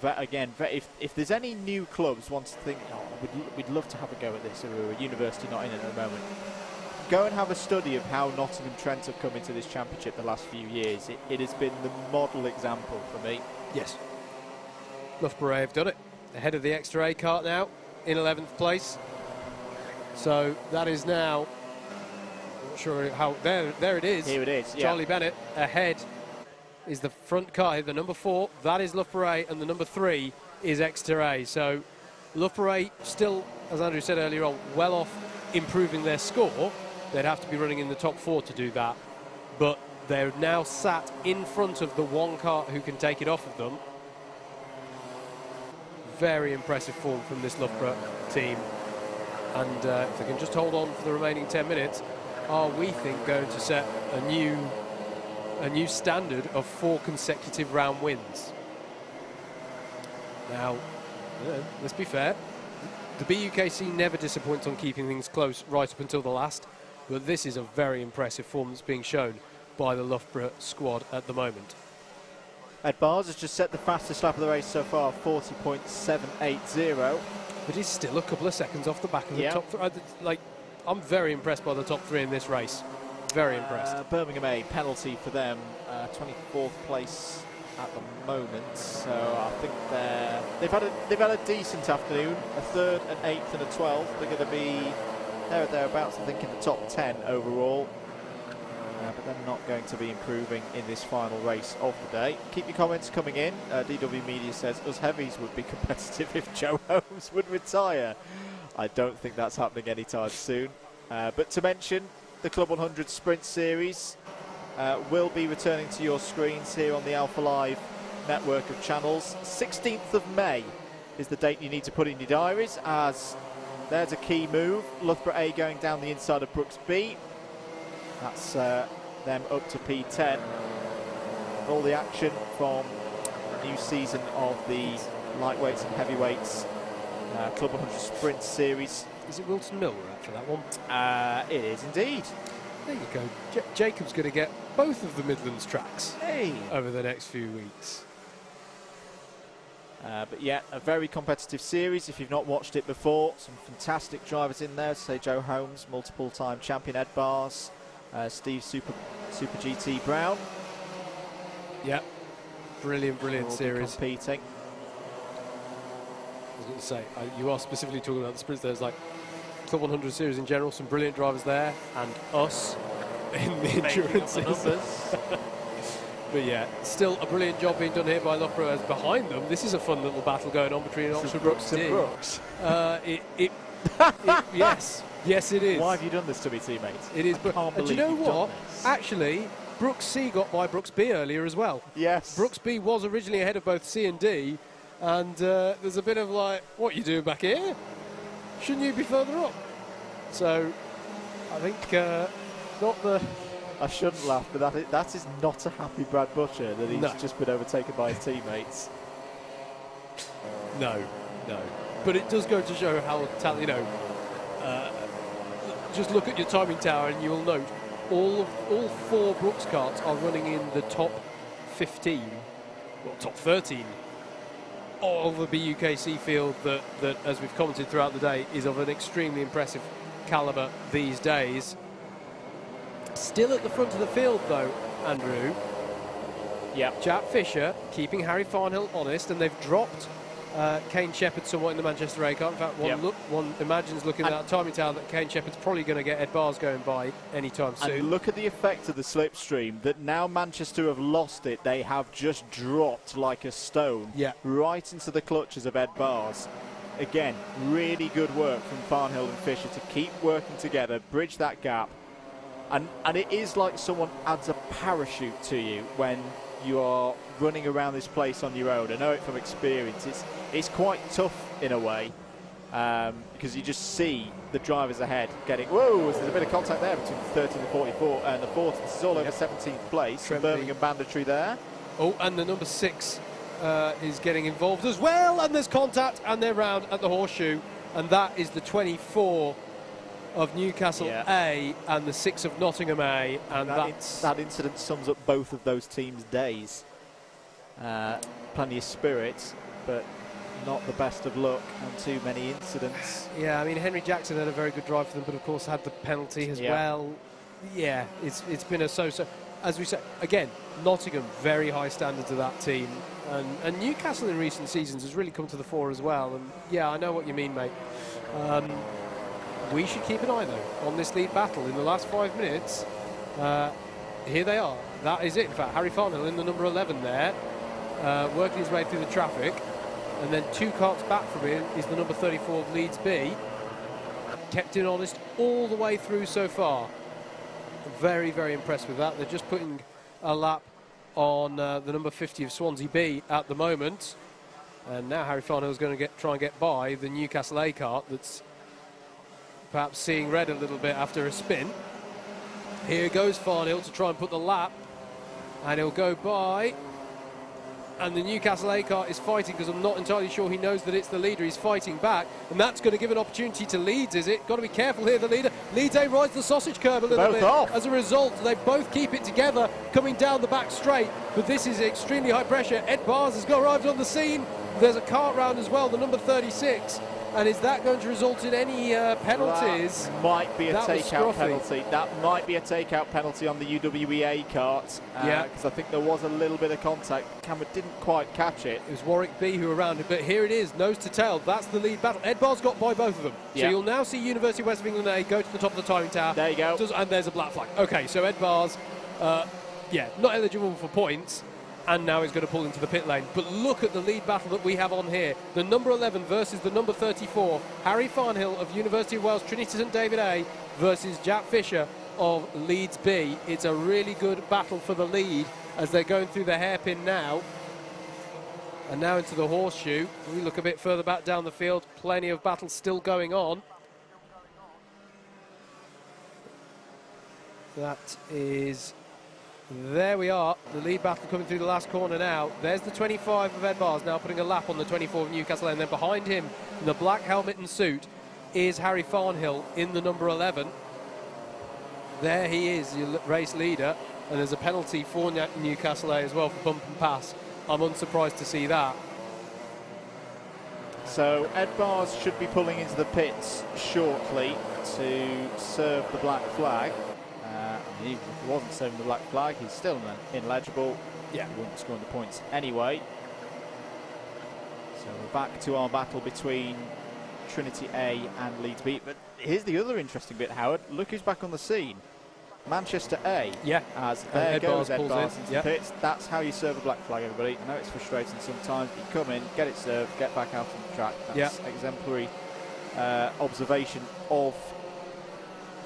Again, if there's any new clubs want to think, we'd love to have a go at this, or a university not in it at the moment, go and have a study of how Nottingham Trent have come into this championship the last few years. It has been the model example for me. Yes. Loughborough have done it. Ahead of the Exeter A cart now, in 11th place. So that is now, not sure how, there it is. Here it is, Charlie Bennett ahead is the front car here, the number 4, that is Loughborough A, and the number 3 is Exeter A. So Loughborough A still, as Andrew said earlier on, well off improving their score. They'd have to be running in the top 4 to do that. But they're now sat in front of the one car who can take it off of them. Very impressive form from this Loughborough team. And if they can just hold on for the remaining 10 minutes, are, we think, going to set a new standard of 4 consecutive round wins. Now, let's be fair, the BUKC never disappoints on keeping things close right up until the last, but this is a very impressive form that's being shown by the Loughborough squad at the moment. Ed Bars has just set the fastest lap of the race so far, 40.780. But he's still a couple of seconds off the back of the top 3. I'm very impressed by the top 3 in this race. Very impressed. Birmingham A, penalty for them, 24th place at the moment. So I think they've had a decent afternoon. A 3rd, an 8th and a 12th. They're going to be there or thereabouts, I think, in the top 10 overall. But they're not going to be improving in this final race of the day. Keep your comments coming in. DW Media says us heavies would be competitive if Joe Holmes would retire. I don't think that's happening anytime soon. But to mention, the Club 100 Sprint Series will be returning to your screens here on the Alpha Live network of channels. 16th of May is the date you need to put in your diaries, as there's a key move. Loughborough A going down the inside of Brooks B. That's them up to P10. All the action from the new season of the lightweights and heavyweights Club 100 Sprint Series. Is it Wilton Mill we're at for that one? It is indeed. There you go. Jacob's going to get both of the Midlands tracks over the next few weeks. But yeah, a very competitive series. If you've not watched it before, some fantastic drivers in there. Say Joe Holmes, multiple-time champion Ed Bars, Steve Super GT Brown. Yeah, brilliant series. Competing. I was going to say, you are specifically talking about the sprints. There's like Club 100 series in general, some brilliant drivers there, and us in the endurances. But yeah, still a brilliant job being done here by Loughborough. As behind them, this is a fun little battle going on between Oxford Brooks and Brooks. Yes, yes, it is. Why have you done this to me, teammates? It is. I can't do you believe know you've done what? this. Actually, Brooks C got by Brooks B earlier as well. Yes. Brooks B was originally ahead of both C and D, and there's a bit of like, what are you doing back here? Shouldn't you be further up? So, I think not the... I shouldn't laugh, but that is not a happy Brad Butcher that he's just been overtaken by his teammates. No. But it does go to show how just look at your timing tower and you will note all 4 Brooks karts are running in the top 15, well, top 13 of the BUKC field that, as we've commented throughout the day, is of an extremely impressive calibre these days. Still at the front of the field, though, Andrew. Yeah. Jack Fisher keeping Harry Farnhill honest, and they've dropped Kane Shepherd somewhat in the Manchester A car. In fact, one imagines looking at that timing tower that Kane Shepherd's probably going to get Ed Bars going by anytime soon. And look at the effect of the slipstream, that now Manchester have lost it, they have just dropped like a stone right into the clutches of Ed Bars. Again, really good work from Farnhill and Fisher to keep working together, bridge that gap. And it is like someone adds a parachute to you when you are running around this place on your own. I know it from experience. It's quite tough in a way because you just see the drivers ahead getting... Whoa, there's a bit of contact there between the 13th and 44 and the 4th. This is all over 17th place. Birmingham mandatory there. Oh, and the number 6 is getting involved as well. And there's contact and they're round at the horseshoe. And that is the 24 of Newcastle A and the 6 of Nottingham A, and that incident sums up both of those teams' days. Plenty of spirit, but not the best of luck and too many incidents. Yeah, I mean, Henry Jackson had a very good drive for them, but of course had the penalty as well. Yeah, it's been a so-so. As we said, again, Nottingham, very high standards of that team, and Newcastle in recent seasons has really come to the fore as well. And yeah, I know what you mean, mate. We should keep an eye, though, on this lead battle. In the last 5 minutes, here they are. That is it. In fact, Harry Farnhill in the number 11 there, working his way through the traffic. And then 2 karts back from him is the number 34 of Leeds B. Kept in honest all the way through so far. Very, very impressed with that. They're just putting a lap on the number 50 of Swansea B at the moment. And now Harry Farnhill is going to try and get by the Newcastle A kart that's perhaps seeing red a little bit after a spin. Here goes Farnhill to try and put the lap, and he'll go by. And the Newcastle A kart is fighting, because I'm not entirely sure he knows that it's the leader. He's fighting back, and that's going to give an opportunity to Leeds, is it? Got to be careful here, the leader. Leeds A rides the sausage curb a little bit. As a result, they both keep it together coming down the back straight, but this is extremely high pressure. Ed Bars has arrived on the scene. There's a kart round as well, the number 36. And is that going to result in any penalties? That might be a takeout penalty. That might be a takeout penalty on the UWEA kart. Because I think there was a little bit of contact. Camera didn't quite catch it. It was Warwick B who were around it, but here it is, nose to tail. That's the lead battle. Ed Bar's got by both of them. So you'll now see University of West of England A go to the top of the timing tower. There you go. And there's a black flag. Okay, so Ed Bar's, not eligible for points. And now he's going to pull into the pit lane. But look at the lead battle that we have on here. The number 11 versus the number 34. Harry Farnhill of University of Wales Trinity St David A versus Jack Fisher of Leeds B. It's a really good battle for the lead as they're going through the hairpin now. And now into the horseshoe. We look a bit further back down the field. Plenty of battles still going on. That is... There we are, the lead battle coming through the last corner now. There's the 25 of Ed Bars now putting a lap on the 24 of Newcastle, and then behind him in the black helmet and suit is Harry Farnhill in the number 11. There he is, your race leader, and there's a penalty for Newcastle A as well for bump and pass. I'm unsurprised to see that. So Ed Bars should be pulling into the pits shortly to serve the black flag. Even if he wasn't serving the black flag, he's still ineligible. He wouldn't score the points anyway. So we're back to our battle between Trinity A and Leeds B. But here's the other interesting bit, Howard. Look who's back on the scene. Manchester A. As there goes Ed Bars into the pits. That's how you serve a black flag, everybody. I know it's frustrating sometimes, but you come in, get it served, get back out on the track. That's exemplary observation of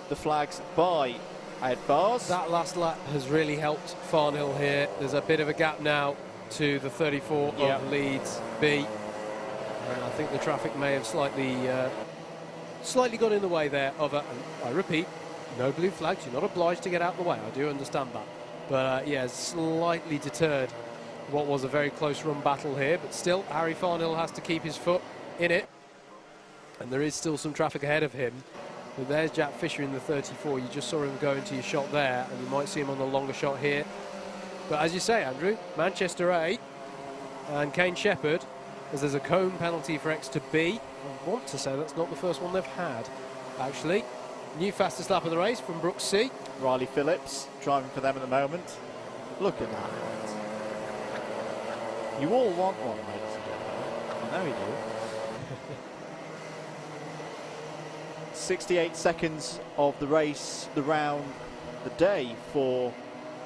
the flags by Ed Bars. That last lap has really helped Farnhill here. There's a bit of a gap now to the 34 of Leeds B. And I think the traffic may have slightly got in the way there of and I repeat, no blue flags. You're not obliged to get out of the way. I do understand that. But yeah, slightly deterred what was a very close run battle here. But still, Harry Farnhill has to keep his foot in it. And there is still some traffic ahead of him. But there's Jack Fisher in the 34. You just saw him go into your shot there, and you might see him on the longer shot here. But as you say, Andrew, Manchester A and Kane Shepherd, as there's a cone penalty for X to B. I want to say that's not the first one they've had, actually. New fastest lap of the race from BUKC. Riley Phillips driving for them at the moment. Look at that. You all want one, ladies and gentlemen. I know you do. 68 seconds of the race, the round, the day for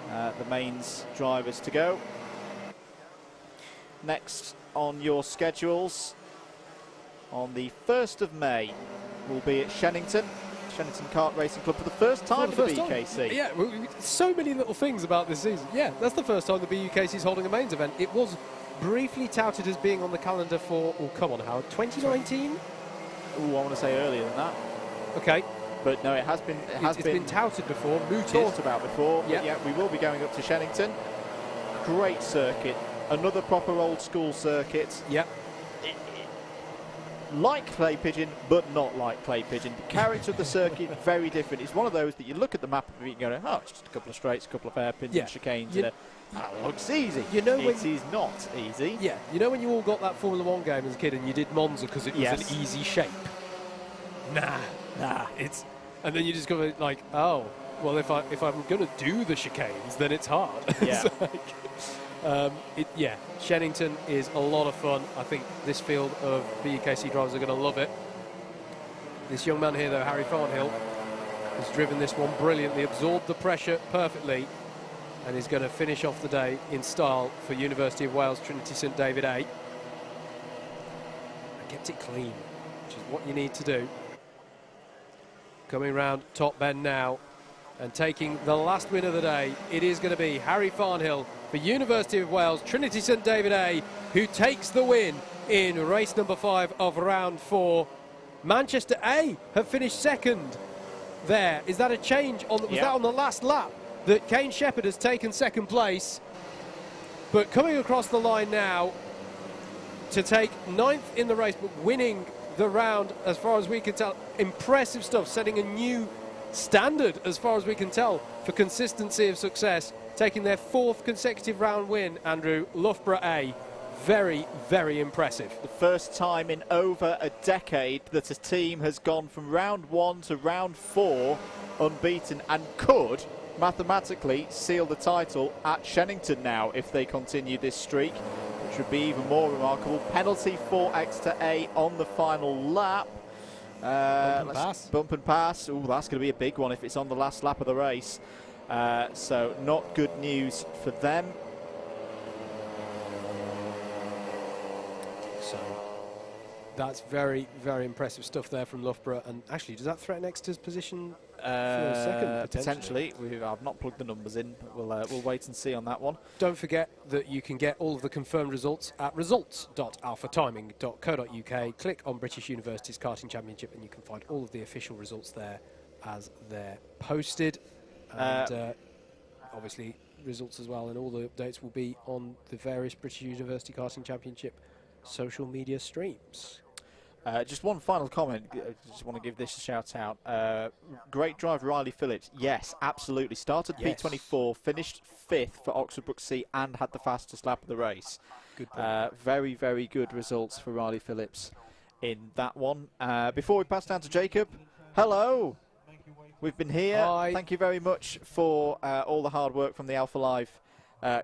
the mains drivers to go. Next on your schedules, on the 1st of May, we'll be at Shennington Kart Racing Club for the first time for the BUKC. Yeah, so many little things about this season. Yeah, that's the first time the BUKC is holding a mains event. It was briefly touted as being on the calendar for, oh, come on, Howard, 2019? Oh, I want to say earlier than that. Okay. But no, it has been... It's been touted before, mooted. Talked about before. Yeah. Yeah, we will be going up to Shennington. Great circuit. Another proper old school circuit. Yep. Like Clay Pigeon, but not like Clay Pigeon. The character of the circuit, very different. It's one of those that you look at the map and you go, oh, it's just a couple of straights, a couple of hairpins and chicanes. That looks easy. You know, it is not easy. Yeah, you know when you all got that Formula 1 game as a kid and you did Monza because it was an easy shape? Nah, it's... And then you discover, like, oh, well, if I'm going to do the chicanes, then it's hard. Yeah. Shennington is a lot of fun. I think this field of BUKC drivers are going to love it. This young man here, though, Harry Farnhill, has driven this one brilliantly, absorbed the pressure perfectly, and is going to finish off the day in style for University of Wales Trinity St David A. And kept it clean, which is what you need to do. Coming round top bend now and taking the last win of the day, it is going to be Harry Farnhill for University of Wales Trinity St David A, who takes the win in race number 5 of round 4. Manchester A have finished second there. Is that a change? Was that on the last lap that Kane Shepherd has taken second place? But coming across the line now to take 9th in the race, but winning the round as far as we can tell. Impressive stuff, setting a new standard as far as we can tell for consistency of success, taking their 4th consecutive round win. Andrew, Loughborough A, very, very impressive. The first time in over a decade that a team has gone from round 1 to round 4 unbeaten and could mathematically seal the title at Shennington now if they continue this streak, which would be even more remarkable. Penalty for Exeter A on the final lap. Bump and pass. Ooh, that's going to be a big one if it's on the last lap of the race. So not good news for them. So that's very, very impressive stuff there from Loughborough. And actually, does that threaten Exeter's position for a second, potentially? I've not plugged the numbers in, but we'll wait and see on that one. Don't forget that you can get all of the confirmed results at results.alphatiming.co.uk. Click on British University's Karting Championship and you can find all of the official results there as they're posted. And obviously results as well, and all the updates will be on the various British University Karting Championship social media streams. Just one final comment. I just want to give this a shout out. Great driver Riley Phillips. Yes, absolutely. Started P24, finished 5th for Oxford BUKC and had the fastest lap of the race. Good point. Very, very good results for Riley Phillips in that one. Before we pass down to Jacob, hello. We've been here. Hi. Thank you very much for all the hard work from the Alpha Live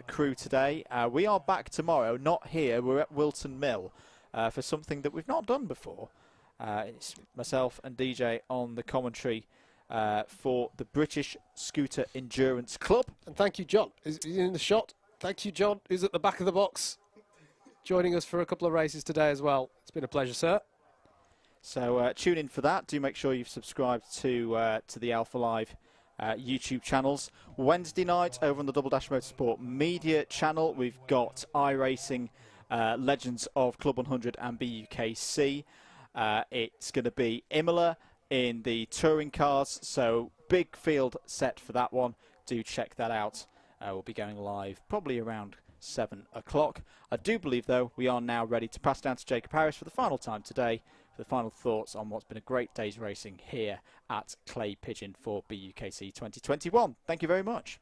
crew today. We are back tomorrow, not here. We're at Wilton Mill. For something that we've not done before. It's myself and DJ on the commentary for the British Scooter Endurance Club. And thank you, John. He's in the shot. Thank you, John, who's at the back of the box, joining us for a couple of races today as well. It's been a pleasure, sir. So tune in for that. Do make sure you've subscribed to the Alpha Live YouTube channels. Wednesday night over on the Double Dash Motorsport Media channel, we've got iRacing, Legends of Club 100 and BUKC. It's going to be Imola in the touring cars, so big field set for that one. Do check that out. We'll be going live probably around 7 o'clock. I do believe, though, we are now ready to pass down to Jacob Harris for the final time today, for the final thoughts on what's been a great day's racing here at Clay Pigeon for BUKC 2021. Thank you very much.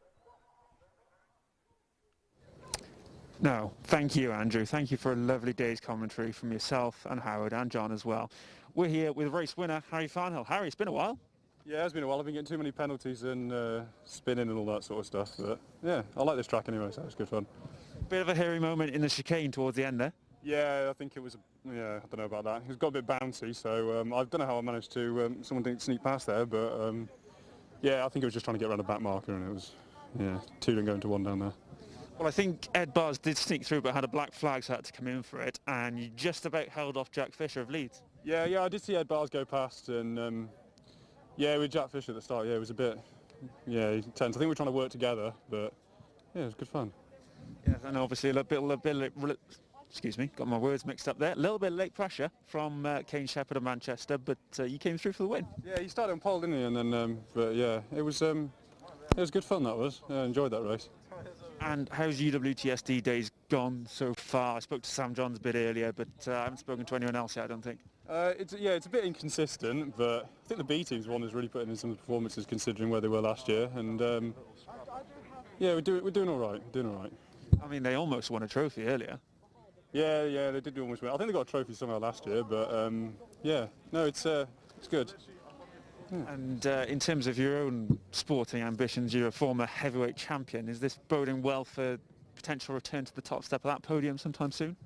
No, thank you, Andrew. Thank you for a lovely day's commentary from yourself and Howard and John as well. We're here with race winner Harry Farnhill. Harry, it's been a while. Yeah, it's been a while. I've been getting too many penalties and spinning and all that sort of stuff. But yeah, I like this track anyway, so it's good fun. Bit of a hairy moment in the chicane towards the end there. Yeah, I think it was, yeah, I don't know about that. It's got a bit bouncy, so I don't know how I managed to, someone didn't sneak past there, but yeah, I think it was just trying to get around a back marker, and it was, yeah, 2 didn't go into 1 down there. Well, I think Ed Bars did sneak through, but had a black flag, so had to come in for it, and you just about held off Jack Fisher of Leeds. Yeah, I did see Ed Bars go past, and yeah, with Jack Fisher at the start, yeah, it was a bit, yeah, tense. I think we were trying to work together, but yeah, it was good fun. Yeah, and obviously a bit excuse me, got my words mixed up there. A little bit of late pressure from Kane Shepherd of Manchester, but you came through for the win. Yeah, he started on pole, didn't he? And then, but yeah, it was good fun. That was. I enjoyed that race. And how's UWTSD days gone so far? I spoke to Sam Johns a bit earlier, but I haven't spoken to anyone else yet, I don't think. It's a bit inconsistent, but I think the B team's one is really putting in some performances considering where they were last year, and yeah, we're doing all right. I mean, they almost won a trophy earlier. Yeah, they did almost win. I think they got a trophy somehow last year, but yeah, no, it's good. Yeah. And in terms of your own sporting ambitions, you're a former heavyweight champion. Is this boding well for potential return to the top step of that podium sometime soon?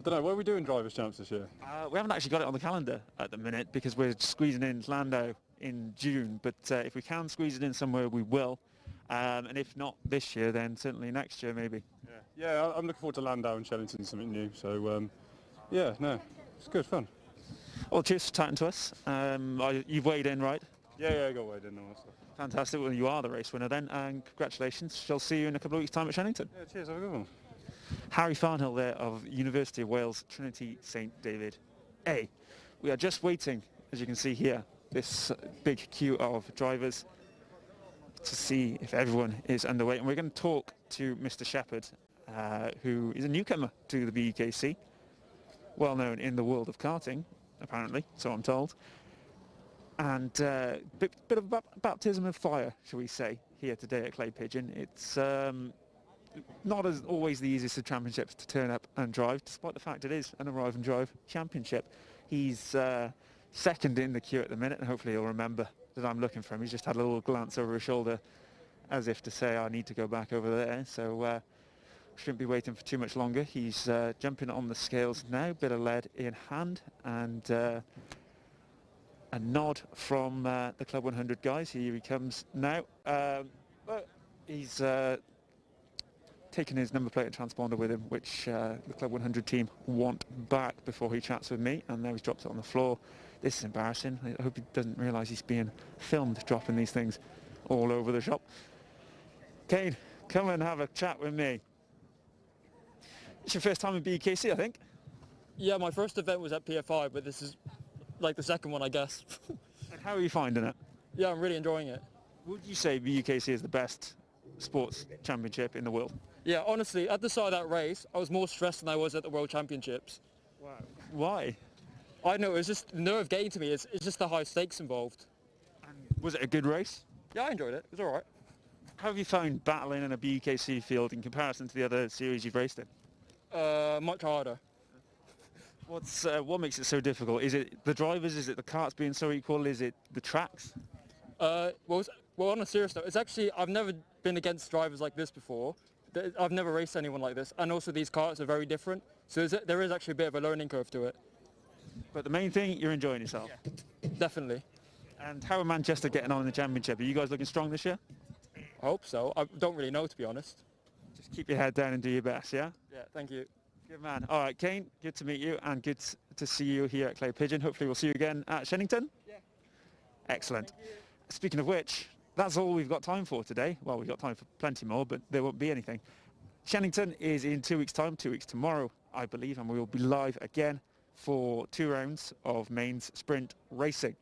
I don't know. What are we doing, Drivers' Champs this year? We haven't actually got it on the calendar at the minute because we're squeezing in Landau in June. But if we can squeeze it in somewhere, we will. And if not this year, then certainly next year, maybe. Yeah, I'm looking forward to Landau and Shellington, something new. So, yeah, no, it's good fun. Well, cheers for chatting to us. You've weighed in, right? Yeah, I got weighed in. Fantastic. Well, you are the race winner then, and congratulations. Shall see you in a couple of weeks' time at Shellington. Yeah, cheers. Have a good one. Harry Farnhill there of University of Wales, Trinity St David A. We are just waiting, as you can see here, this big queue of drivers to see if everyone is underway. And we're going to talk to Mr. Shepherd, who is a newcomer to the BUKC, well known in the world of karting, apparently, so I'm told. And bit of baptism of fire, shall we say, here today at Clay Pigeon. It's not as always the easiest of championships to turn up and drive, despite the fact it is an arrive and drive championship. He's second in the queue at the minute, and hopefully he'll remember that I'm looking for him. He's just had a little glance over his shoulder as if to say, I need to go back over there. So shouldn't be waiting for too much longer. He's jumping on the scales now, bit of lead in hand, and a nod from the Club 100 guys. Here he comes now. He's taken his number plate and transponder with him, which the Club 100 team want back before he chats with me, and now he's dropped it on the floor. This is embarrassing. I hope he doesn't realise he's being filmed dropping these things all over the shop. Kane, come and have a chat with me. It's your first time in BUKC, I think? Yeah, my first event was at PFI, but this is like the second one, I guess. And how are you finding it? Yeah, I'm really enjoying it. Would you say BUKC is the best sports championship in the world? Yeah, honestly, at the start of that race, I was more stressed than I was at the World Championships. Wow. Why? I know, it's just nerve getting to me. It's just the high stakes involved. And was it a good race? Yeah, I enjoyed it. It was all right. How have you found battling in a BUKC field in comparison to the other series you've raced in? Much harder. What makes it so difficult? Is it the drivers? Is it the karts being so equal? Is it the tracks? Well, on a serious note, it's actually, I've never been against drivers like this before. I've never raced anyone like this. And also these karts are very different. So there is actually a bit of a learning curve to it. But the main thing, you're enjoying yourself. Yeah, definitely. And how are Manchester getting on in the championship? Are you guys looking strong this year? I hope so. I don't really know, to be honest. Just keep your head down and do your best, yeah? Yeah, thank you. Good man. All right, Kane, good to meet you and good to see you here at Clay Pigeon. Hopefully we'll see you again at Shennington. Yeah. Excellent. Speaking of which, that's all we've got time for today. Well, we've got time for plenty more, but there won't be anything. Shennington is in 2 weeks' time, 2 weeks tomorrow, I believe, and we will be live again for 2 rounds of mains sprint racing.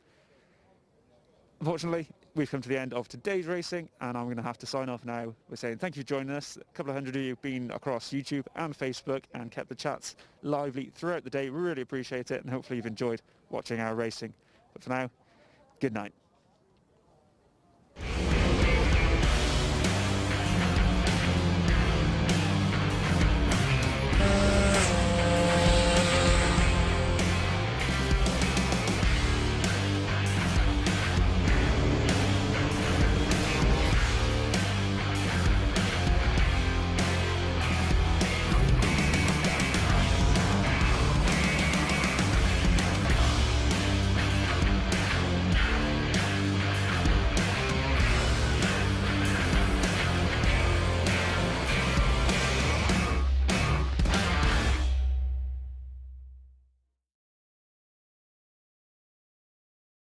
Unfortunately, we've come to the end of today's racing, and I'm going to have to sign off now. We're saying thank you for joining us. A couple of hundred of you have been across YouTube and Facebook and kept the chats lively throughout the day. We really appreciate it, and hopefully you've enjoyed watching our racing. But for now, good night.